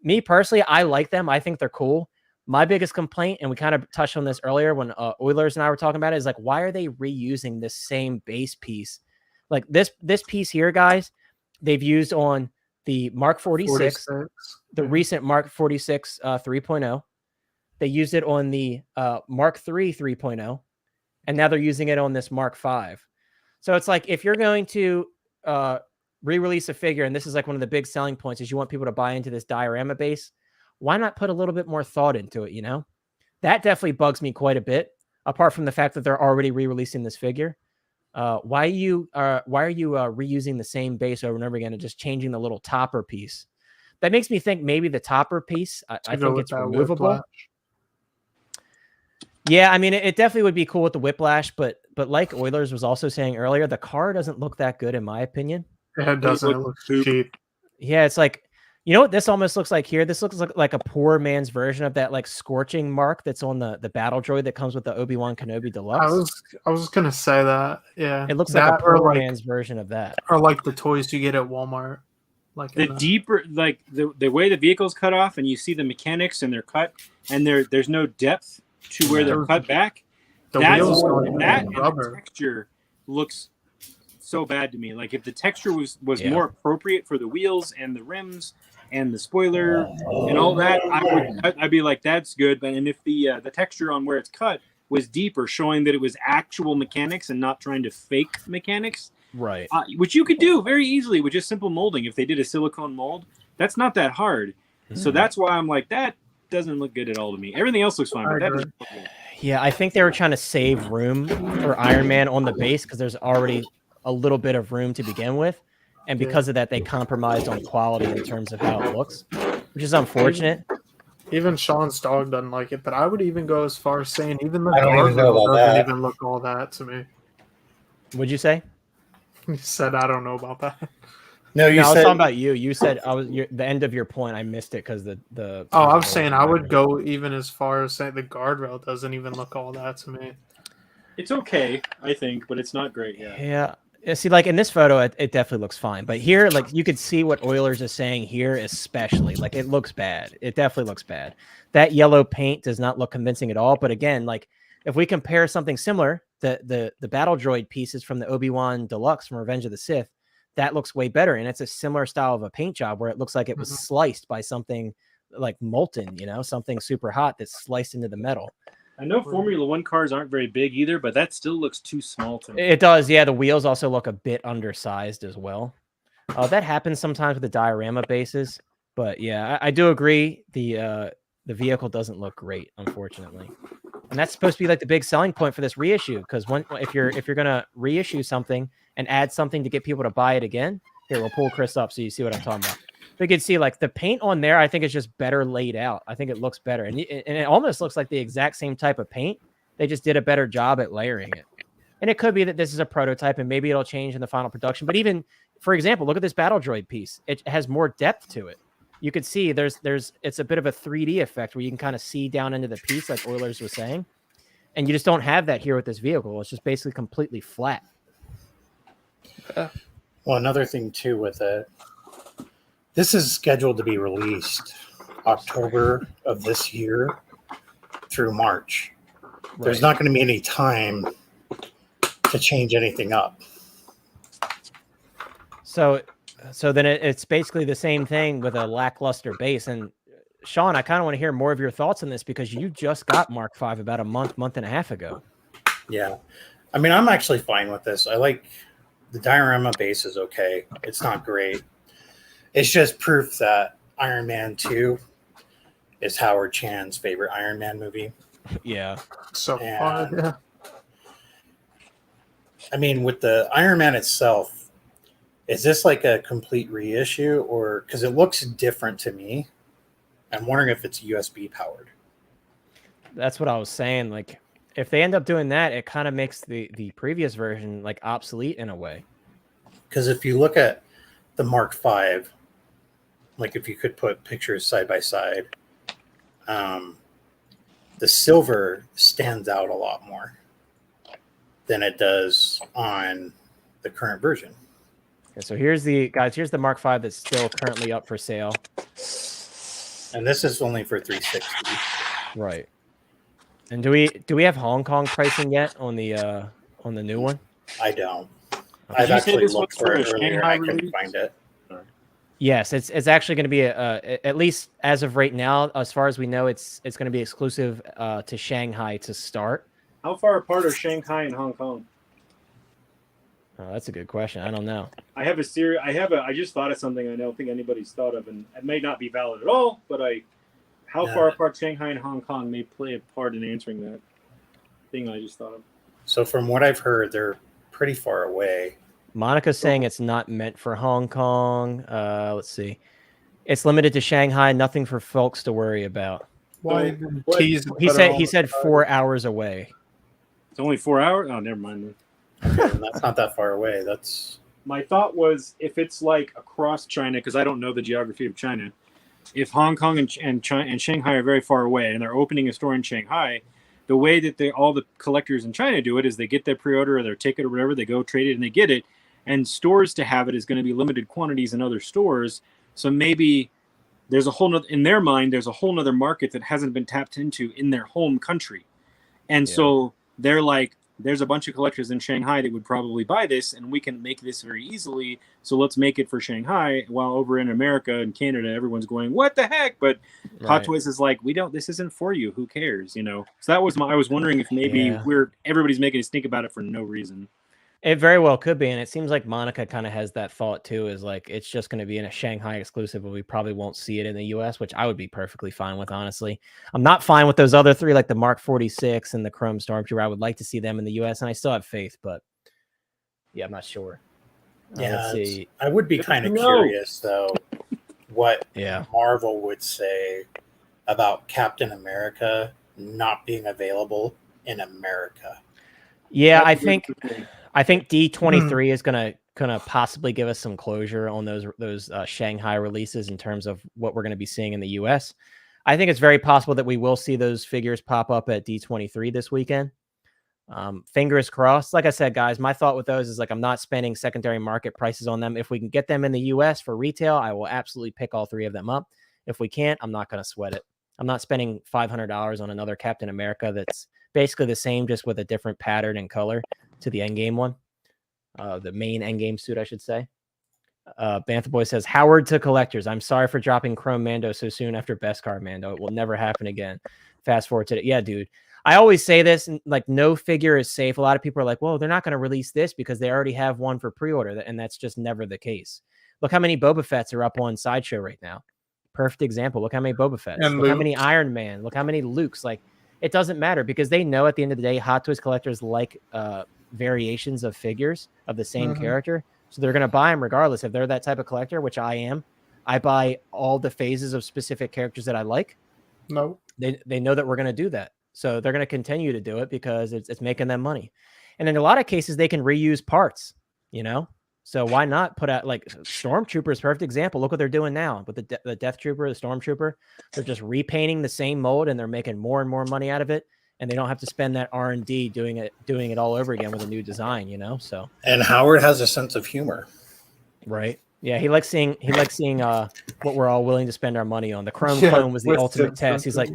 Me personally, I like them. I think they're cool. My biggest complaint, and we kind of touched on this earlier when Oilers and I were talking about it, is like, why are they reusing this same base piece? Like this piece here, guys, they've used on the Mark 46, the recent Mark 46 3.0. They used it on the Mark 3 3.0, and now they're using it on this Mark 5. So it's like, if you're going to re-release a figure, and this is like one of the big selling points, is you want people to buy into this diorama base, why not put a little bit more thought into it, you know? That definitely bugs me quite a bit, apart from the fact that they're already re-releasing this figure. Why are you reusing the same base over and over again and just changing the little topper piece? That makes me think maybe the topper piece, I think it's removable. Whiplash. Yeah, I mean, it definitely would be cool with the whiplash, but like Oilers was also saying earlier, the car doesn't look that good in my opinion. It doesn't. It looks cheap. Yeah, it's like, you know what this almost looks like here? This looks like a poor man's version of that like scorching mark that's on the battle droid that comes with the Obi-Wan Kenobi Deluxe. I was gonna say that. Yeah, it looks like a poor man's version of that, or like the toys you get at Walmart. Like the deeper, like the way the vehicle's cut off, and you see the mechanics and they're cut, and there's no depth to where they're cut back. That the texture looks so bad to me. Like if the texture was more appropriate for the wheels and the rims and the spoiler and all that, I'd be like, that's good. But and if the texture on where it's cut was deeper, showing that it was actual mechanics and not trying to fake mechanics, Right. Which you could do very easily with just simple molding. If they did a silicone mold, that's not that hard. So that's why I'm like, that doesn't look good at all to me. Everything else looks fine, but that doesn't look good. Yeah, I think they were trying to save room for Iron Man on the base because there's already a little bit of room to begin with. And because of that, they compromised on quality in terms of how it looks, which is unfortunate. Even Sean's dog doesn't like it, but I would even go as far as saying even the I don't even know guardrail about doesn't that. even look all that to me. What'd you say? He said, I don't know about that. No, you No, I was said talking about you. You said the end of your point. I missed it because the. Oh, I was saying I would go even as far as saying the guardrail doesn't even look all that to me. It's okay, I think, but it's not great yet. Yeah. See, like in this photo, it definitely looks fine. But here, like you could see what Oilers is saying here, especially. Like it looks bad. It definitely looks bad. That yellow paint does not look convincing at all. But again, like if we compare something similar, the battle droid pieces from the Obi-Wan Deluxe from Revenge of the Sith, that looks way better. And it's a similar style of a paint job where it looks like it was sliced by something like molten, something super hot that's sliced into the metal. I know Formula One cars aren't very big either, but that still looks too small to me. It does, yeah. The wheels also look a bit undersized as well. That happens sometimes with the diorama bases, but yeah, I do agree. The vehicle doesn't look great, unfortunately, and that's supposed to be like the big selling point for this reissue. Because if you're gonna reissue something and add something to get people to buy it again, here we'll pull Chris up so you see what I'm talking about. We can see like the paint on there. I think it's just better laid out. I think it looks better, and it almost looks like the exact same type of paint. They just did a better job at layering it. And it could be that this is a prototype, and maybe it'll change in the final production. But even, for example, look at this battle droid piece. It has more depth to it. You could see it's a bit of a 3D effect where you can kind of see down into the piece, like Oilers was saying. And you just don't have that here with this vehicle. It's just basically completely flat. well, another thing too with it. This is scheduled to be released October of this year through March. Right. There's not going to be any time to change anything up. So then it's basically the same thing with a lackluster base. And Sean, I kind of want to hear more of your thoughts on this because you just got Mark V about a month and a half ago. Yeah. I mean, I'm actually fine with this. I like the diorama base is okay. It's not great. It's just proof that Iron Man 2 is Howard Chan's favorite Iron Man movie. Yeah. So far, yeah. I mean, with the Iron Man itself, is this like a complete reissue or because it looks different to me? I'm wondering if it's USB powered. That's what I was saying. Like, if they end up doing that, it kind of makes the previous version like obsolete in a way. Because if you look at the Mark V, like if you could put pictures side by side, the silver stands out a lot more than it does on the current version. Okay, so here's the Mark V that's still currently up for sale. And this is only for 360. Right. And do we have Hong Kong pricing yet on the new one? I don't. Okay. I've actually looked for it Shanghai earlier and I couldn't release? find it. Yes, it's actually going to be at least as of right now, as far as we know, it's going to be exclusive to Shanghai to start. How far apart are Shanghai and Hong Kong? Oh, that's a good question. I don't know. I just thought of something I don't think anybody's thought of, and it may not be valid at all, but how far apart Shanghai and Hong Kong may play a part in answering that thing I just thought of. So from what I've heard, they're pretty far away. Monica's saying it's not meant for Hong Kong. Let's see. It's limited to Shanghai. Nothing for folks to worry about. Why What? tease? He said 4 hours away. It's only 4 hours? Oh, never mind then. Okay, that's not that far away. That's My thought was if it's like across China, because I don't know the geography of China, if Hong Kong and Shanghai are very far away and they're opening a store in Shanghai, the way that all the collectors in China do it is they get their pre-order or their ticket or whatever, they go trade it and they get it. And stores to have it is going to be limited quantities in other stores. So maybe there's in their mind, there's a whole nother market that hasn't been tapped into in their home country. And so they're like, there's a bunch of collectors in Shanghai that would probably buy this, and we can make this very easily. So let's make it for Shanghai. While over in America and Canada, everyone's going, "What the heck?" But Hot Toys is like, "We don't. This isn't for you. Who cares?" You know. So that was I was wondering if maybe everybody's making us think about it for no reason. It very well could be, and it seems like Monica kind of has that thought too. Is like it's just going to be in a Shanghai exclusive, but we probably won't see it in the U.S., which I would be perfectly fine with. Honestly, I'm not fine with those other three, like the Mark 46 and the Chrome Stormtrooper. I would like to see them in the U.S., and I still have faith, but yeah, I'm not sure. Yeah, I would be kind of curious though, what Marvel would say about Captain America not being available in America. Yeah, I think D23 is gonna possibly give us some closure on those Shanghai releases in terms of what we're gonna be seeing in the US. I think it's very possible that we will see those figures pop up at D23 this weekend. Fingers crossed. Like I said, guys, my thought with those is like I'm not spending secondary market prices on them. If we can get them in the US for retail, I will absolutely pick all three of them up. If we can't, I'm not gonna sweat it. I'm not spending $500 on another Captain America that's basically the same, just with a different pattern and color to the endgame one. The main endgame suit, I should say. Bantha Boy says, Howard to collectors. I'm sorry for dropping Chrome Mando so soon after Beskar Mando. It will never happen again. Fast forward to it. Yeah, dude. I always say this, and like no figure is safe. A lot of people are like, well, they're not going to release this because they already have one for pre-order. And that's just never the case. Look how many Boba Fetts are up on Sideshow right now. Perfect example. Look how many Boba Fetts. And look how many Iron Man. Look how many Lukes. Like, it doesn't matter because they know at the end of the day, Hot Toys collectors like variations of figures of the same character. So they're going to buy them regardless. If they're that type of collector, which I am, I buy all the phases of specific characters that I like. No. They know that we're going to do that. So they're going to continue to do it because it's making them money. And in a lot of cases, they can reuse parts, you know? So why not put out, like, Stormtrooper is a perfect example. Look what they're doing now with the Death Trooper, the Stormtrooper. They're just repainting the same mold, and they're making more and more money out of it. And they don't have to spend that R&D doing it all over again with a new design, you know? So. And Howard has a sense of humor. Right. Yeah, he likes seeing what we're all willing to spend our money on. The Chrome clone was the ultimate test. He's like,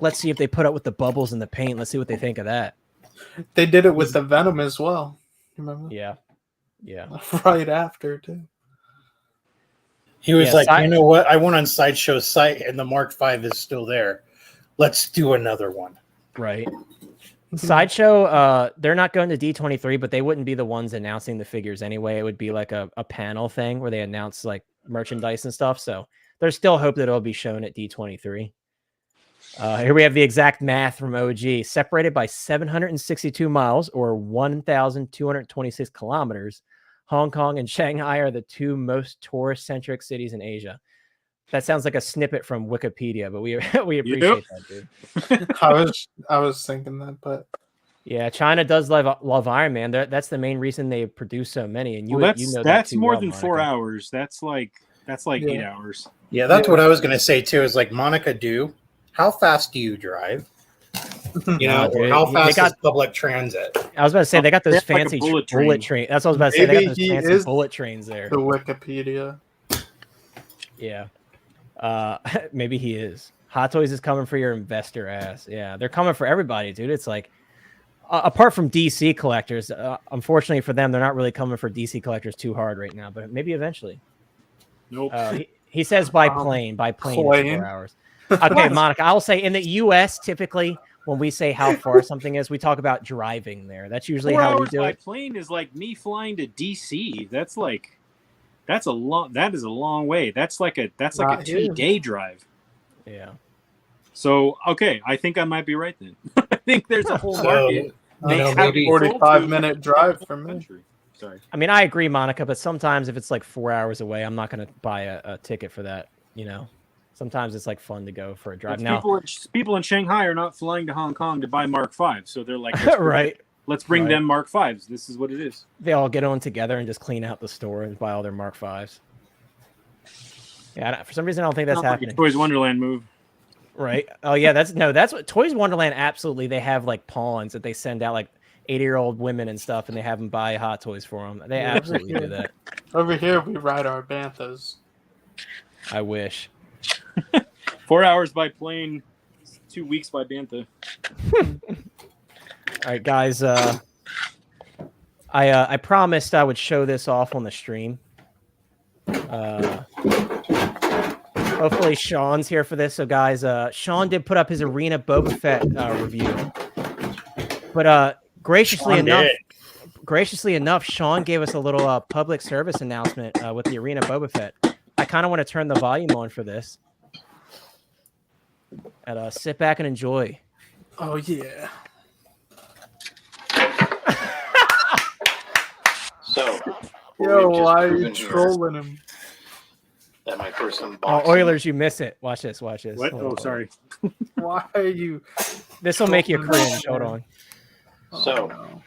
let's see if they put up with the bubbles in the paint. Let's see what they think of that. They did it with the Venom as well. Remember? Yeah. Yeah. Right after too. He was you know what? I went on Sideshow's site and the Mark V is still there. Let's do another one. Right. Sideshow, they're not going to D23, but they wouldn't be the ones announcing the figures anyway. It would be like a panel thing where they announce like merchandise and stuff. So there's still hope that it'll be shown at D23. Here we have the exact math from OG. Separated by 762 miles or 1,226 kilometers, Hong Kong and Shanghai are the two most tourist-centric cities in Asia. That sounds like a snippet from Wikipedia, but we appreciate that, dude. I was thinking that, but yeah, China does love Iron Man. That's the main reason they produce so many. And you know that's that more well, than Monica. 4 hours. That's like 8 hours. Yeah, that's what I was gonna say too. Is like Monica, how fast do you drive? You know, or how fast is public transit? I was about to say they got those fancy like bullet train. That's what I was about to say. They got those fancy bullet trains there. The Wikipedia. Yeah. Maybe he is. Hot Toys is coming for your investor ass. Yeah, they're coming for everybody, dude. It's like, apart from DC collectors, unfortunately for them, they're not really coming for DC collectors too hard right now, but maybe eventually. Nope. He says by plane in 4 hours. Okay, Monica, I'll say in the US, typically when we say how far something is, we talk about driving there. That's usually 4 how we hours do by it. plane is like me flying to DC. That is a long way. That's like a 2-day drive. Yeah. So okay, I think I might be right then. I think there's a whole market. Maybe 45-minute drive from me. Sorry. I mean, I agree, Monica, but sometimes if it's like 4 hours away, I'm not going to buy a ticket for that. You know, sometimes it's like fun to go for a drive. Now, people in Shanghai are not flying to Hong Kong to buy Mark Vs, so they're like, right. Let's bring them Mark Vs. This is what it is. They all get on together and just clean out the store and buy all their Mark Vs. Yeah, for some reason, I don't think that's happening. Like a Toys Wonderland move. Right. Oh, yeah. That's what Toys Wonderland. Absolutely. They have like pawns that they send out like 80-year-old women and stuff, and they have them buy Hot Toys for them. They absolutely do that. Over here, we ride our Banthas. I wish. 4 hours by plane, 2 weeks by Bantha. right, guys. I promised I would show this off on the stream. Hopefully Sean's here for this. So, guys, Sean did put up his Arena Boba Fett review, but graciously enough, Sean gave us a little public service announcement with the Arena Boba Fett. I kind of want to turn the volume on for this. And sit back and enjoy. Oh yeah. So, Yo, why are you trolling him? That my first unboxing. Oh, Oilers, you miss it. Watch this. Watch this. What? Oh, sorry. Why are you? This will make you cringe. Hold on. So, no.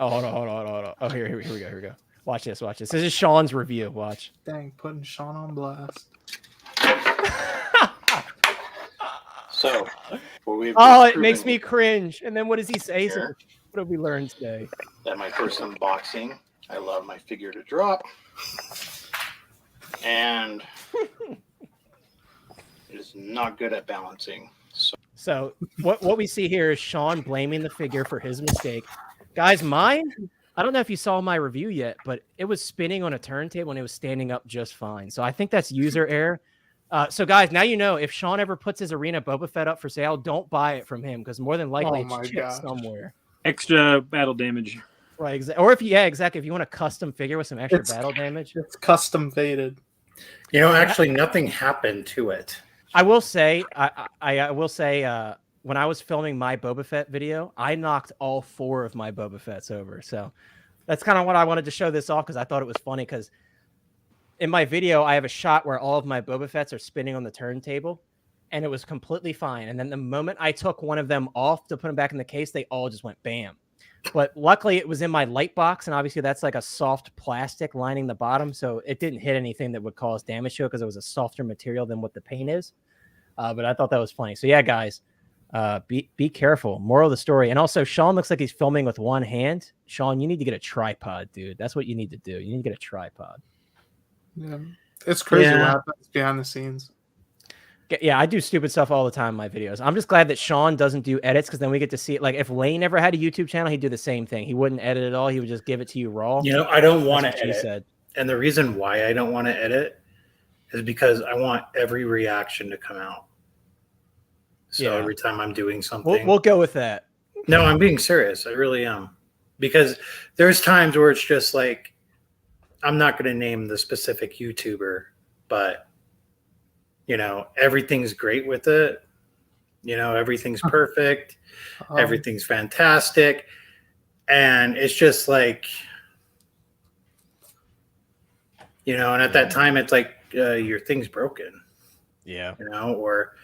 Oh, hold on. Oh, here we go. Watch this. This is Sean's review. Watch. Dang, putting Sean on blast. So, it makes me cringe. And then what does he say? So, what did we learn today? That my first unboxing. I love my figure to drop. And it is not good at balancing. So what we see here is Sean blaming the figure for his mistake. Guys, mine, I don't know if you saw my review yet, but it was spinning on a turntable and it was standing up just fine. So I think that's user error. So guys, now you know if Sean ever puts his Arena Boba Fett up for sale, don't buy it from him because more than likely it's chipped somewhere. Extra battle damage. Right, or exactly. If you want a custom figure with some extra battle damage, it's custom faded. You know, actually, nothing happened to it. I will say, I will say, when I was filming my Boba Fett video, I knocked all 4 of my Boba Fetts over. So that's kind of what I wanted to show this off because I thought it was funny. Because in my video, I have a shot where all of my Boba Fetts are spinning on the turntable, and it was completely fine. And then the moment I took one of them off to put them back in the case, they all just went bam. But luckily it was in my light box, and obviously that's like a soft plastic lining the bottom, so it didn't hit anything that would cause damage to it because it was a softer material than what the paint is. But I thought that was funny. So yeah, guys, be careful. Moral of the story. And also, Sean looks like he's filming with one hand. Sean, you need to get a tripod, dude. That's what you need to do. You need to get a tripod. Yeah, it's crazy what happens behind the scenes. Yeah, I do stupid stuff all the time in my videos. I'm just glad that Sean doesn't do edits because then we get to see it. Like if Lane ever had a YouTube channel, he'd do the same thing. He wouldn't edit at all. He would just give it to you raw. You know, I don't want to edit. Said. And the reason why I don't want to edit is because I want every reaction to come out. So every time I'm doing something. We'll go with that. No, I'm being serious. I really am. Because there's times where it's just like, I'm not going to name the specific YouTuber, but you know, everything's great with it. You know, everything's perfect. Everything's fantastic. And it's just like, you know, and at that time, it's like, your thing's broken. Yeah. You know, or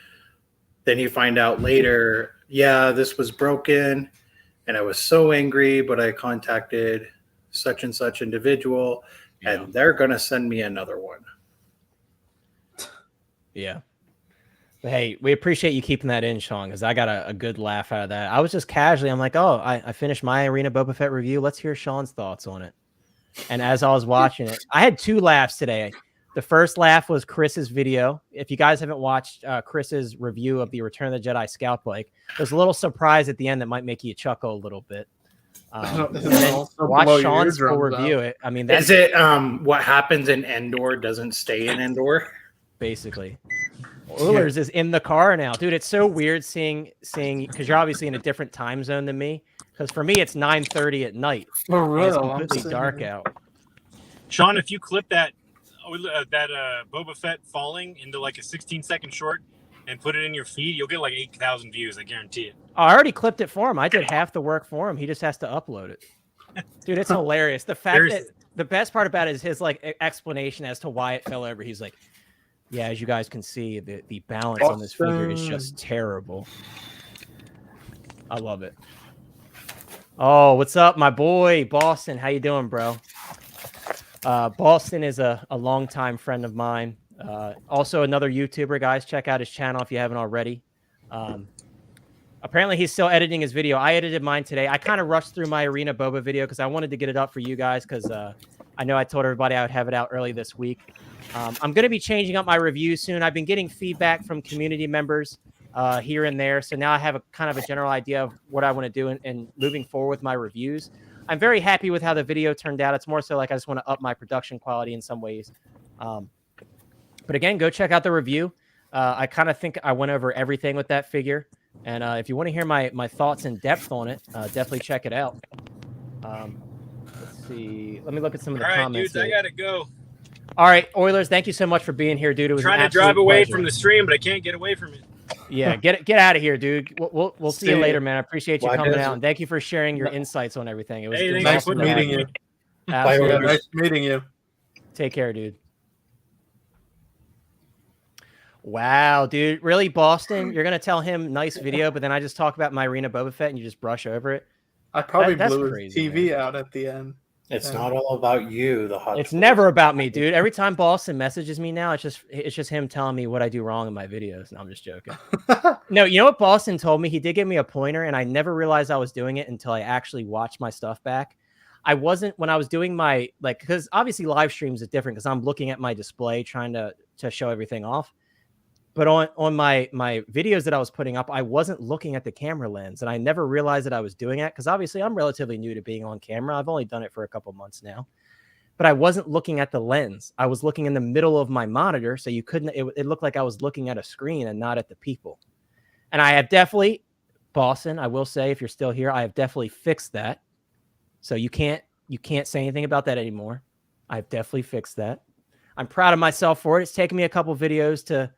then you find out later, yeah, this was broken. And I was so angry, but I contacted such and such individual, and they're going to send me another one. Yeah. Hey, we appreciate you keeping that in, Sean, because I got a good laugh out of that. I was just casually, I'm like, oh, I finished my Arena Boba Fett review. Let's hear Sean's thoughts on it. And as I was watching it, I had 2 laughs today. The first laugh was Chris's video. If you guys haven't watched Chris's review of the Return of the Jedi Scalp Bike, there's a little surprise at the end that might make you chuckle a little bit. And then watch Sean's full review. It. I mean, is it what happens in Endor doesn't stay in Endor? Basically. Oilers is in the car now, dude. It's so weird seeing because you're obviously in a different time zone than me. Because for me, it's 9:30 at night. For real, it's completely dark out. Sean, if you clip that Boba Fett falling into like a 16-second short and put it in your feed, you'll get like 8,000 views. I guarantee it. I already clipped it for him. I did half the work for him. He just has to upload it. Dude, it's hilarious. The fact that the best part about it is his like explanation as to why it fell over. He's like, yeah, as you guys can see, the balance on this figure is just terrible. I love it. Oh, what's up, my boy, Boston? How you doing, bro? Boston is a longtime friend of mine. Also another YouTuber, guys. Check out his channel if you haven't already. Apparently, he's still editing his video. I edited mine today. I kind of rushed through my Arena Boba video because I wanted to get it up for you guys because I know I told everybody I would have it out early this week. I'm going to be changing up my review soon. I've been getting feedback from community members here and there. So now I have a kind of a general idea of what I want to do and moving forward with my reviews. I'm very happy with how the video turned out. It's more so like I just want to up my production quality in some ways. But again, go check out the review. I kind of think I went over everything with that figure. And if you want to hear my thoughts in depth on it, definitely check it out. Let's see. Let me look at some of the comments. Dudes, I gotta go. All right, Oilers, thank you so much for being here, dude. It was trying to drive away from the stream, but I can't get away from it. Yeah, get out of here, dude. We'll see you later, man. I appreciate you coming out, and thank you for sharing your insights on everything. It was nice meeting you. Nice meeting you. Take care, dude. Wow, dude. Really, Boston? You're going to tell him nice video, but then I just talk about my arena Boba Fett and you just brush over it? I probably blew his TV out at the end. It's not all about you, the hot. It's never about me, dude. Every time Boston messages me now, it's just him telling me what I do wrong in my videos. No, I'm just joking. No, you know what Boston told me? He did give me a pointer, and I never realized I was doing it until I actually watched my stuff back. I wasn't, when I was doing my, like, because obviously live streams is different because I'm looking at my display trying to show everything off. But on my videos that I was putting up, I wasn't looking at the camera lens, and I never realized that I was doing it because obviously I'm relatively new to being on camera. I've only done it for a couple months now, but I wasn't looking at the lens. I was looking in the middle of my monitor, so you couldn't. It looked like I was looking at a screen and not at the people. And I have definitely, Boston, I will say, if you're still here, I have definitely fixed that. So you can't say anything about that anymore. I've definitely fixed that. I'm proud of myself for it. It's taken me a couple videos to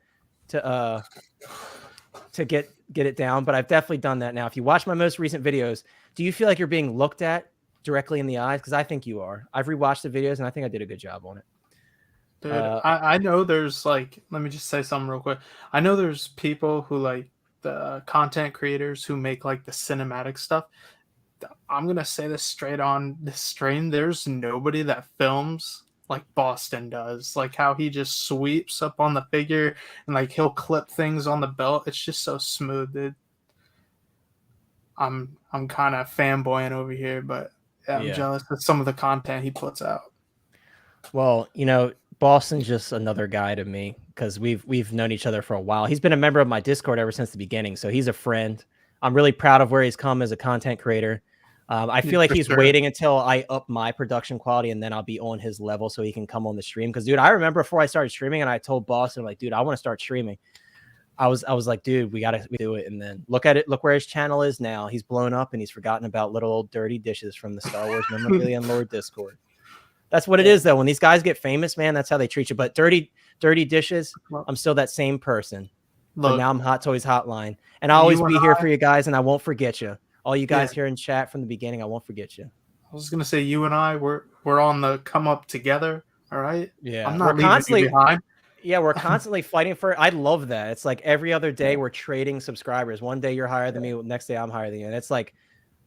get it down, but I've definitely done that now. If you watch my most recent videos, do you feel like you're being looked at directly in the eyes? Because I think you are. I've rewatched the videos and I think I did a good job on it. Dude, I know there's like, let me just say something real quick. I know there's people who like the content creators who make like the cinematic stuff. I'm gonna say this straight on this stream. There's nobody that films like Boston does, like how he just sweeps up on the figure and like he'll clip things on the belt. It's just so smooth, dude. I'm kind of fanboying over here, but I'm jealous of some of the content he puts out. Well, you know, Boston's just another guy to me because we've known each other for a while. He's been a member of my Discord ever since the beginning, so he's a friend. I'm really proud of where he's come as a content creator. I feel like he's waiting until I up my production quality and then I'll be on his level so he can come on the stream. Because, dude, I remember before I started streaming and I told Boston, like, dude, I want to start streaming. I was like, dude, we got to do it. And then look at it. Look where his channel is now. He's blown up and he's forgotten about little old dirty dishes from the Star Wars Memorabilia and Lord Discord. That's what it is, though. When these guys get famous, man, that's how they treat you. But dirty dishes, I'm still that same person. But now I'm Hot Toys Hotline. And I'll always be here for you guys and I won't forget you. All you guys here in chat from the beginning, I won't forget you. I was gonna say you and I we're on the come up together. All right. Yeah, I'm not leaving you behind. Yeah, we're constantly fighting for it. I love that. It's like every other day we're trading subscribers. One day you're higher than me, next day I'm higher than you. And it's like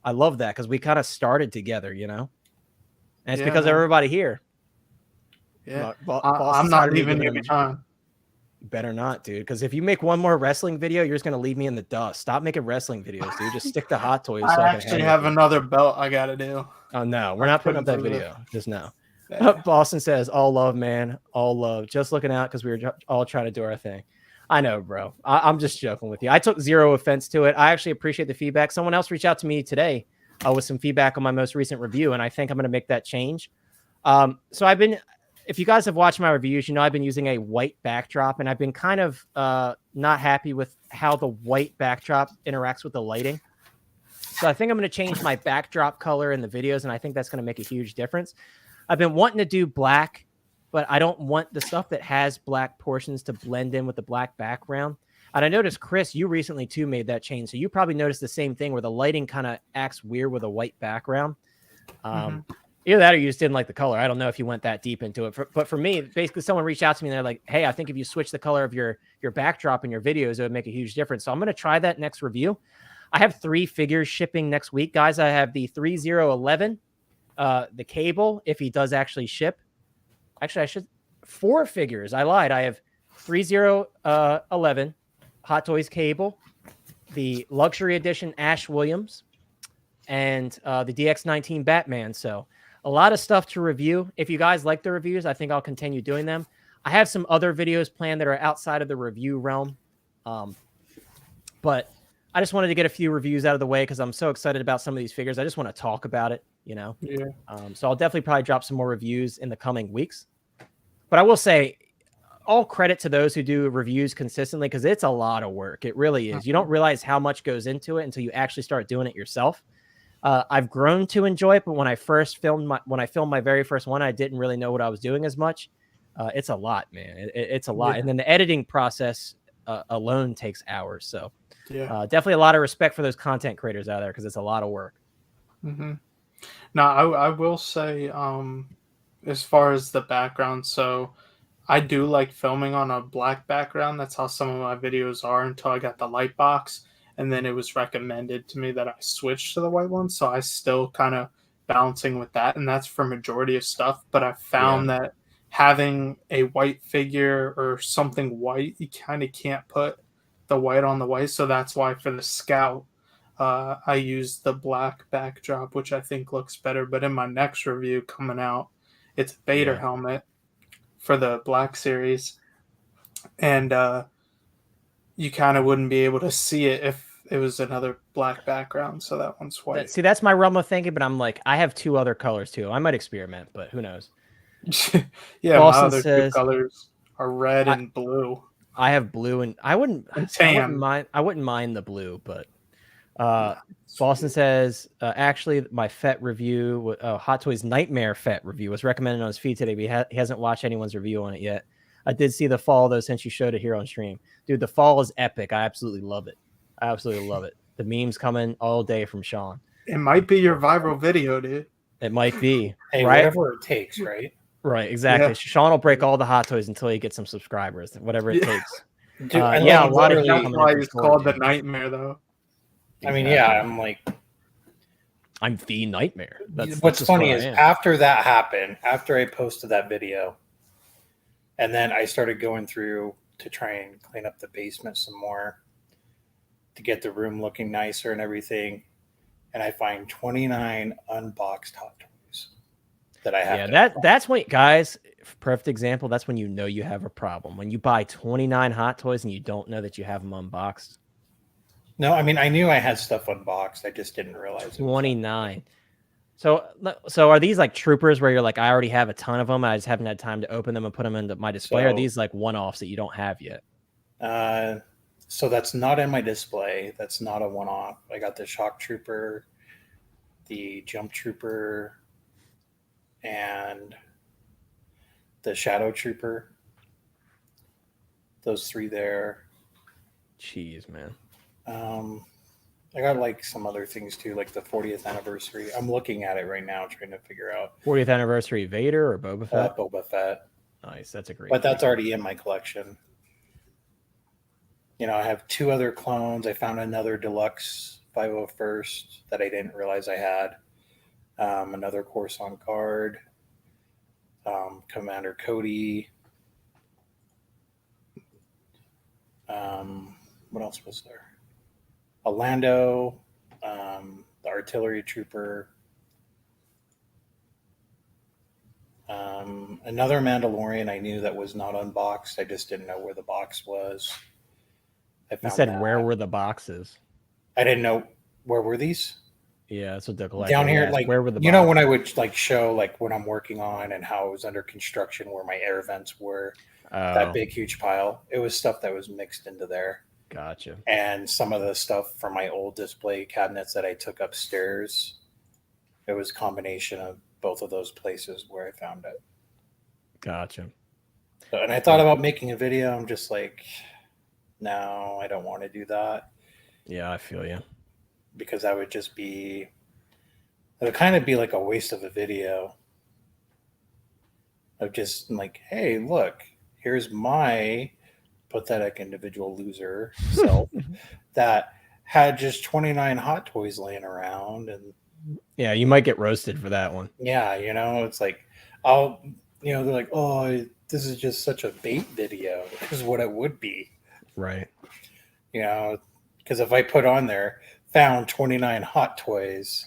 I love that because we kind of started together, you know. And it's because of everybody here. Yeah, I'm not leaving you behind. Better not, dude. Because if you make one more wrestling video, you're just gonna leave me in the dust. Stop making wrestling videos, dude. Just stick to Hot Toys. I actually have another belt I gotta do. Oh no, we're not putting up that video. Just no. Boston says, "All love, man. All love. Just looking out because we were all trying to do our thing." I know, bro. I'm just joking with you. I took zero offense to it. I actually appreciate the feedback. Someone else reached out to me today with some feedback on my most recent review, and I think I'm gonna make that change. So I've been. If you guys have watched my reviews, you know I've been using a white backdrop, and I've been kind of not happy with how the white backdrop interacts with the lighting. So I think I'm going to change my backdrop color in the videos, and I think that's going to make a huge difference. I've been wanting to do black, but I don't want the stuff that has black portions to blend in with the black background. And I noticed, Chris, you recently, too, made that change. So you probably noticed the same thing where the lighting kind of acts weird with a white background. Either that or you just didn't like the color. I don't know if you went that deep into it. But for me, basically someone reached out to me and they're like, hey, I think if you switch the color of your backdrop in your videos, it would make a huge difference. So I'm going to try that next review. I have 3 figures shipping next week, guys. I have the 3011, the cable, if he does actually ship. Actually, I should 4 figures. I lied. I have 3011 Hot Toys cable, the luxury edition Ash Williams, and the DX19 Batman. So a lot of stuff to review. If you guys like the reviews, I think I'll continue doing them. I have some other videos planned that are outside of the review realm. But I just wanted to get a few reviews out of the way because I'm so excited about some of these figures. I just want to talk about it, you know? Yeah. So I'll definitely probably drop some more reviews in the coming weeks. But I will say, all credit to those who do reviews consistently because it's a lot of work. It really is. You don't realize how much goes into it until you actually start doing it yourself. I've grown to enjoy it, but when I filmed my very first one, I didn't really know what I was doing as much. It's a lot, man. It's a lot. Yeah. And then the editing process alone takes hours. So definitely a lot of respect for those content creators out there because it's a lot of work. Mm-hmm. Now, I will say, as far as the background, so I do like filming on a black background. That's how some of my videos are until I got the light box. And then it was recommended to me that I switch to the white one. So I still kind of balancing with that. And that's for majority of stuff. But I found that having a white figure or something white, you kind of can't put the white on the white. So that's why for the Scout, I used the black backdrop, which I think looks better. But in my next review coming out, it's a Vader helmet for the Black Series. And you kind of wouldn't be able to see it if it was another black background. So that one's white. See, that's my realm of thinking, but I'm like, I have 2 other colors too. I might experiment, but who knows? Yeah, Boston my other says, 2 colors are red and blue. I have blue and I wouldn't mind the blue, but Boston says actually my Fett review, Hot Toys Nightmare Fett review was recommended on his feed today, but he hasn't watched anyone's review on it yet. I did see the fall though since you showed it here on stream. Dude, the fall is epic. I absolutely love it. The memes coming all day from Sean. It might be your viral video, dude. It might be. Hey, right? Whatever it takes, right? Right, exactly. Yeah. Sean will break all the Hot Toys until he gets some subscribers, whatever it takes. Dude, a lot of that's why it's called the Nightmare, though. I mean, I'm like, I'm the Nightmare. What's funny is after that happened, after I posted that video, and then I started going through to try and clean up the basement some more to get the room looking nicer and everything, and I find 29 unboxed Hot Toys that I have. Yeah, that's what, guys. Perfect example. That's when you know you have a problem. When you buy 29 Hot Toys and you don't know that you have them unboxed. No, I mean I knew I had stuff unboxed. I just didn't realize. 29. So are these like troopers where you're like, I already have a ton of them, I just haven't had time to open them and put them into my display? Or are these like one-offs that you don't have yet? So that's not in my display. That's not a one-off. I got the Shock Trooper, the Jump Trooper, and the Shadow Trooper. Those 3 there. Jeez, man. I got like some other things too, like the 40th anniversary. I'm looking at it right now, trying to figure out 40th anniversary Vader or Boba Fett. Boba Fett. Nice, that's a great. But that's already in my collection. You know, I have 2 other clones. I found another deluxe 501st that I didn't realize I had. Another Coruscant Guard. Commander Cody. What else was there? A Lando, the Artillery Trooper, another Mandalorian I knew that was not unboxed. I just didn't know where the box was. You said where were the boxes? I didn't know. Where were these? Yeah, that's what the collector down here. asked. Like, where were the boxes? You know, when I would like show like what I'm working on and how it was under construction, where my air vents were, that big huge pile. It was stuff that was mixed into there. Gotcha. And some of the stuff from my old display cabinets that I took upstairs, it was a combination of both of those places where I found it. Gotcha. So, and I thought about making a video. I'm just like, no, I don't want to do that. Yeah, I feel you. Because that would just be, it would kind of be like a waste of a video. Of just like, hey, look, here's my pathetic individual loser self that had just 29 Hot Toys laying around. And yeah, you might get roasted for that one. Yeah, you know, it's like, they're like, oh, this is just such a bait video, is what it would be. Right. You know, because if I put on there, found 29 Hot Toys,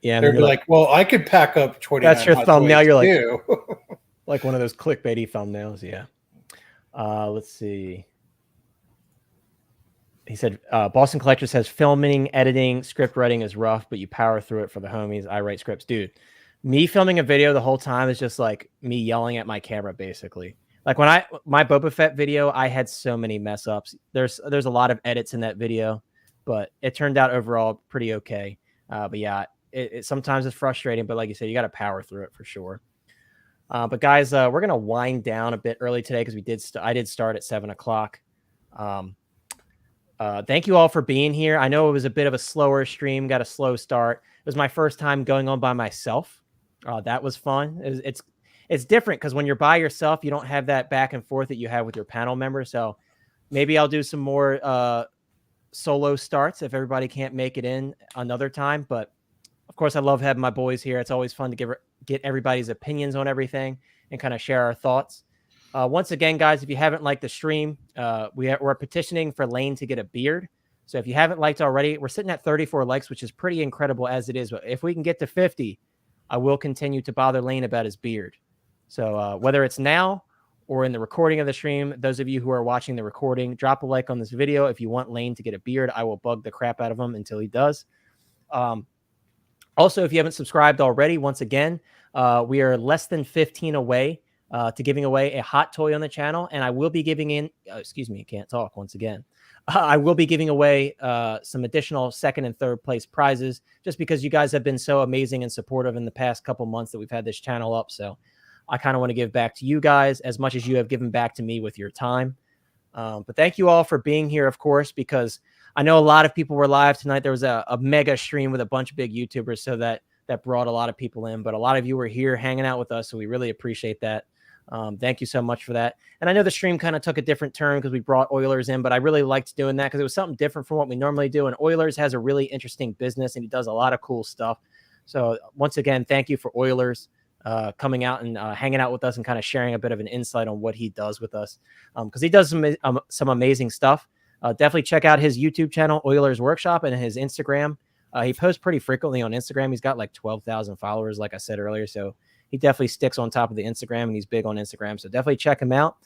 yeah, they'd be like, well, I could pack up 29 that's your Hot thumbnail. Toys You're too. like one of those clickbaity thumbnails. Yeah. Let's see. he said, Boston Collector says filming, editing, script writing is rough, but you power through it for the homies. I write scripts. Dude, me filming a video the whole time is just like me yelling at my camera, basically. Like when my Boba Fett video, I had so many mess ups. There's a lot of edits in that video, but it turned out overall pretty okay. But yeah, it sometimes it's frustrating, but like you said, you got to power through it for sure. But guys, we're gonna wind down a bit early today because I did start at 7 o'clock. Thank you all for being here. I know it was a bit of a slower stream, got a slow start. It was my first time going on by myself. That was fun. It's different because when you're by yourself, you don't have that back and forth that you have with your panel members. So maybe I'll do some more solo starts if everybody can't make it in another time. But of course, I love having my boys here. It's always fun to get everybody's opinions on everything and kind of share our thoughts. Once again, guys, if you haven't liked the stream, we're petitioning for Lane to get a beard. So if you haven't liked already, we're sitting at 34 likes, which is pretty incredible as it is. But if we can get to 50, I will continue to bother Lane about his beard. So whether it's now or in the recording of the stream, those of you who are watching the recording, drop a like on this video. If you want Lane to get a beard, I will bug the crap out of him until he does. Also, if you haven't subscribed already, once again, we are less than 15 away to giving away a hot toy on the channel. And I will be giving in, excuse me, I can't talk once again. I will be giving away some additional second and third place prizes just because you guys have been so amazing and supportive in the past couple months that we've had this channel up. So I kind of want to give back to you guys as much as you have given back to me with your time. But thank you all for being here, of course, because I know a lot of people were live tonight. There was a mega stream with a bunch of big YouTubers, so that brought a lot of people in. But a lot of you were here hanging out with us, so we really appreciate that. Thank you so much for that. And I know the stream kind of took a different turn because we brought Oilers in, but I really liked doing that because it was something different from what we normally do. And Oilers has a really interesting business, and he does a lot of cool stuff. So once again, thank you for Oilers coming out and hanging out with us and kind of sharing a bit of an insight on what he does with us because he does some amazing stuff. Definitely check out his YouTube channel, Oilers Workshop, and his Instagram. He posts pretty frequently on Instagram. He's got like 12,000 followers, like I said earlier. So he definitely sticks on top of the Instagram, and he's big on Instagram. So definitely check him out.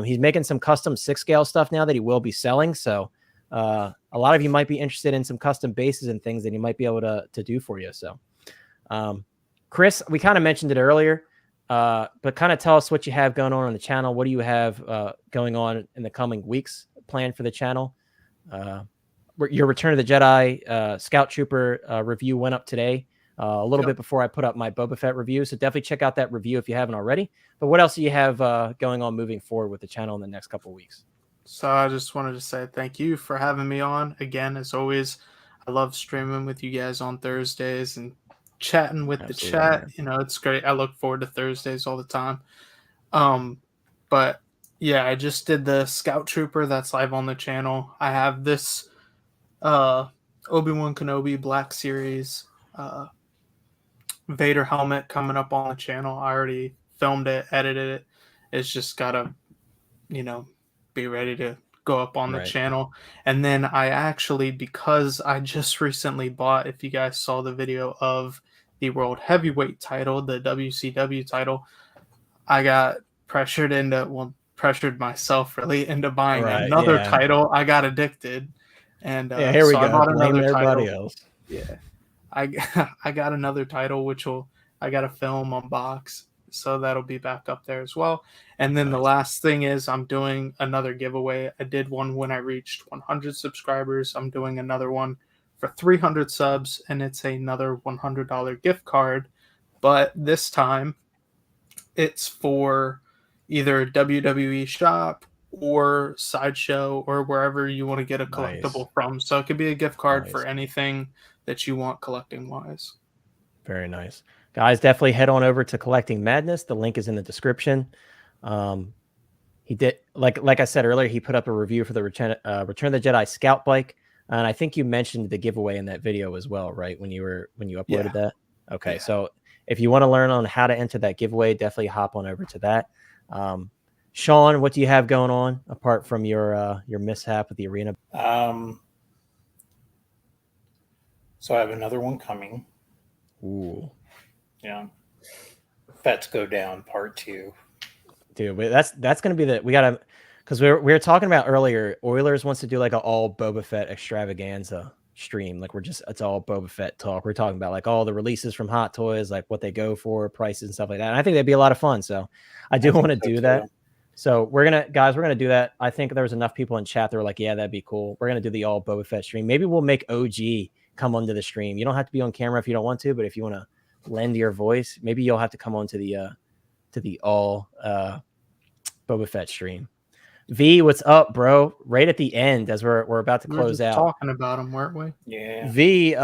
He's making some custom 6-scale stuff now that he will be selling. So a lot of you might be interested in some custom bases and things that he might be able to do for you. So Chris, we kind of mentioned it earlier, but kind of tell us what you have going on the channel. What do you have going on in the coming weeks planned for the channel? Your Return of the Jedi Scout Trooper review went up today, a little bit before I put up my Boba Fett review. So definitely check out that review if you haven't already. But what else do you have going on moving forward with the channel in the next couple of weeks? So I just wanted to say thank you for having me on again. As always, I love streaming with you guys on Thursdays and chatting with the chat. You know, it's great. I look forward to Thursdays all the time. But yeah, I just did the Scout Trooper that's live on the channel. I have this Obi-Wan Kenobi Black Series Vader helmet coming up on the channel. I already filmed it, edited it. It's just gotta, you know, be ready to go up on the channel. And then I actually, because I just recently bought, if you guys saw the video of the World Heavyweight title, the WCW title, I got pressured myself really into buying another title. I got addicted. And here we go. I bought another everybody title. Else. Yeah. I got another title, which I got a film unbox. So that'll be back up there as well. And then the last thing is I'm doing another giveaway. I did one when I reached 100 subscribers. I'm doing another one for 300 subs, and it's another $100 gift card. But this time it's for either WWE shop or Sideshow or wherever you want to get a collectible from. So it could be a gift card for anything that you want collecting wise. Very nice. Guys, definitely head on over to Collecting Madness. The link is in the description. He did, like I said earlier, he put up a review for the Return of the Jedi Scout Bike. And I think you mentioned the giveaway in that video as well, right? When you uploaded that? Okay, so if you want to learn on how to enter that giveaway, definitely hop on over to that. Sean, what do you have going on apart from your mishap with the arena? So I have another one coming. Ooh. Yeah. Fets Go Down Part 2. Dude, that's going to be we got to because we were talking about earlier, Oilers wants to do like an all Boba Fett extravaganza stream. Like it's all Boba Fett talk. We're talking about like all the releases from Hot Toys, like what they go for, prices and stuff like that. And I think that'd be a lot of fun. So I do want to do that. So we're gonna do that. I think there was enough people in chat that were like, yeah, that'd be cool. We're gonna do the all Boba Fett stream. Maybe we'll make OG come onto the stream. You don't have to be on camera if you don't want to, but if you want to lend your voice, maybe you'll have to come on to the all Boba Fett stream. V, what's up, bro? Right at the end, as we're about to close out. Talking about him, weren't we? Yeah. V,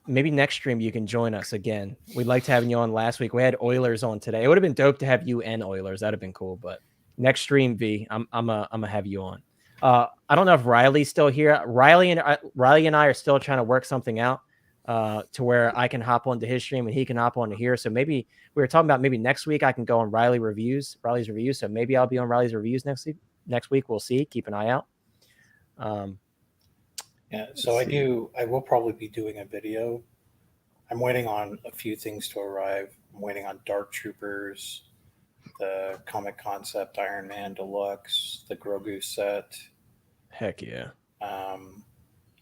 maybe next stream you can join us again. We'd like to have you on last week. We had Oilers on today. It would have been dope to have you and Oilers. That'd have been cool. But next stream, V, I'm gonna have you on. I don't know if Riley's still here. Riley and I are still trying to work something out to where I can hop onto his stream and he can hop onto here. So maybe we were talking about maybe next week I can go on Riley's reviews. So maybe I'll be on Riley's reviews next week. Next week we'll see. Keep an eye out. Yeah, so I will probably be doing a video. I'm waiting on a few things to arrive. I'm waiting on Dark Troopers, the Comic Concept Iron Man Deluxe, the Grogu set. Heck yeah.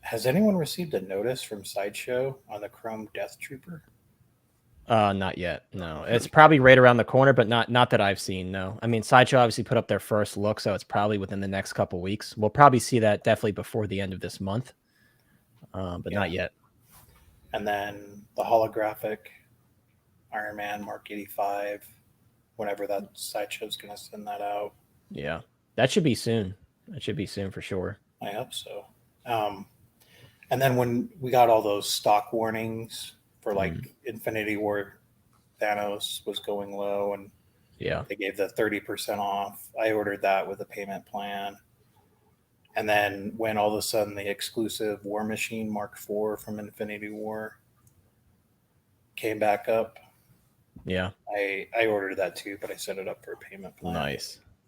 Has anyone received a notice from Sideshow on the Chrome Death Trooper? Not yet. No, it's probably right around the corner, but not that I've seen. No, I mean, Sideshow obviously put up their first look, so it's probably within the next couple weeks. We'll probably see that definitely before the end of this month, but not yet. And then the holographic Iron Man Mark 85, whenever that Sideshow's going to send that out. Yeah, that should be soon. That should be soon for sure. I hope so. And then when we got all those stock warnings for like Infinity War, Thanos was going low, and they gave the 30% off. I ordered that with a payment plan. And then when all of a sudden the exclusive War Machine Mark IV from Infinity War came back up, I ordered that too, but I set it up for a payment plan.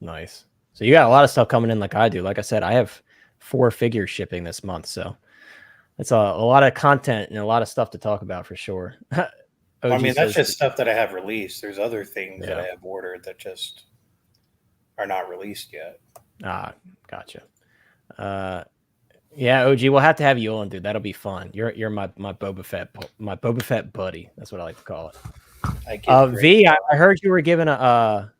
Nice. So you got a lot of stuff coming in like I do. Like I said, I have 4 figures shipping this month, so it's a lot of content and a lot of stuff to talk about for sure. I mean, that's just stuff that I have released. There's other things that I have ordered that just are not released yet. Gotcha. Yeah, OG, we'll have to have you on, dude. That'll be fun. You're my Boba Fett buddy. That's what I like to call it. V, I heard you were given a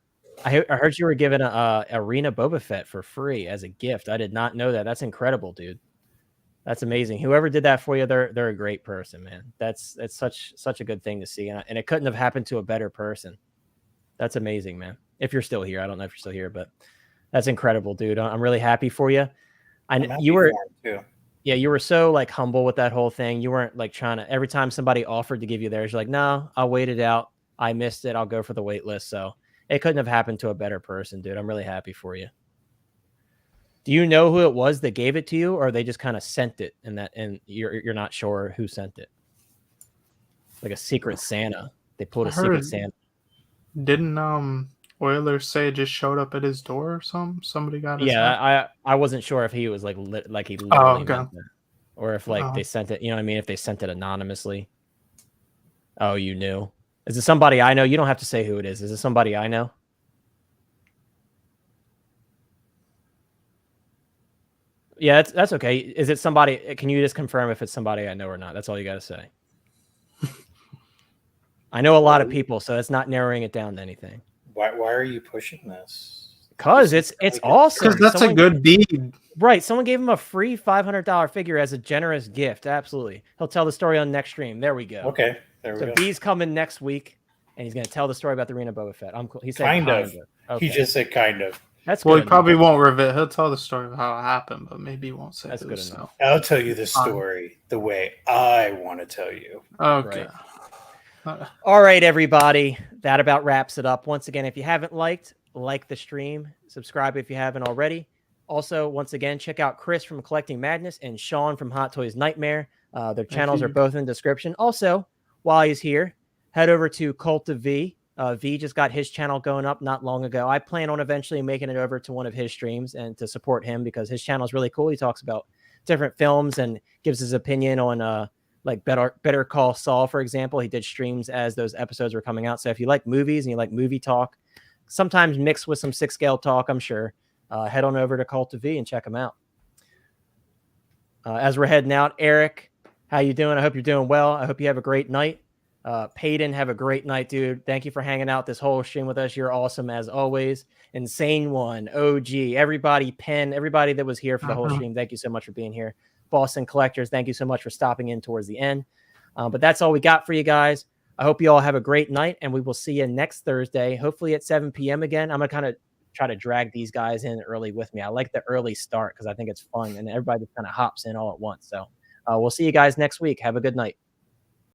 Arena Boba Fett for free as a gift. I did not know that. That's incredible, dude. That's amazing. Whoever did that for you, they're a great person, man. That's such a good thing to see, and it couldn't have happened to a better person. That's amazing, man. If you're still here, I don't know if you're still here, but that's incredible, dude. I'm really happy for you. You were so like humble with that whole thing. You weren't like trying to. Every time somebody offered to give you theirs, you're like, no, I'll wait it out. I missed it. I'll go for the wait list. So it couldn't have happened to a better person, dude. I'm really happy for you. Do you know who it was that gave it to you, or they just kind of sent it and you're not sure who sent it? Like a secret Santa. They pulled a secret Santa. Didn't Oilers say it just showed up at his door or something? Somebody got it. Yeah, I wasn't sure if he was like he literally meant it, or if like they sent it. You know what I mean? If they sent it anonymously. Oh, you knew? Is it somebody I know? You don't have to say who it is. Is it somebody I know? Yeah, that's okay. Is it somebody? Can you just confirm if it's somebody I know or not? That's all you got to say. I know a lot of people, so it's not narrowing it down to anything. Why are you pushing this? Because it's awesome. Because that's a good deed. Right. Someone gave him a free $500 figure as a generous gift. Absolutely. He'll tell the story on next stream. There we go. Okay. There we go. B's coming next week, and he's going to tell the story about the Arena Boba Fett. I'm cool. He said kind of. Okay. He just said kind of. That's well, good he probably won't reveal. He'll tell the story of how it happened, but maybe he won't say. That's good enough. I'll tell you the story the way I want to tell you. Okay. Right. All right, everybody. That about wraps it up. Once again, if you haven't like the stream, subscribe if you haven't already. Also, once again, check out Chris from Collecting Madness and Sean from Hot Toys Nightmare. Their channels are both in the description. Also, while he's here, head over to Cult of V. V just got his channel going up not long ago. I plan on eventually making it over to one of his streams and to support him because his channel is really cool. He talks about different films and gives his opinion on like Better Call Saul, for example. He did streams as those episodes were coming out. So if you like movies and you like movie talk, sometimes mixed with some 6 scale talk, I'm sure. Head on over to CultV and check them out. As we're heading out, Eric, how you doing? I hope you're doing well. I hope you have a great night. Payton, have a great night, dude. Thank you for hanging out this whole stream with us. You're awesome as always. Insane One, OG, everybody, Penn, everybody that was here for the whole stream. Thank you so much for being here. Boston Collectors, thank you so much for stopping in towards the end. But that's all we got for you guys. I hope you all have a great night, and we will see you next Thursday, hopefully at 7 p.m. again. I'm going to kind of try to drag these guys in early with me. I like the early start because I think it's fun, and everybody just kind of hops in all at once. So we'll see you guys next week. Have a good night.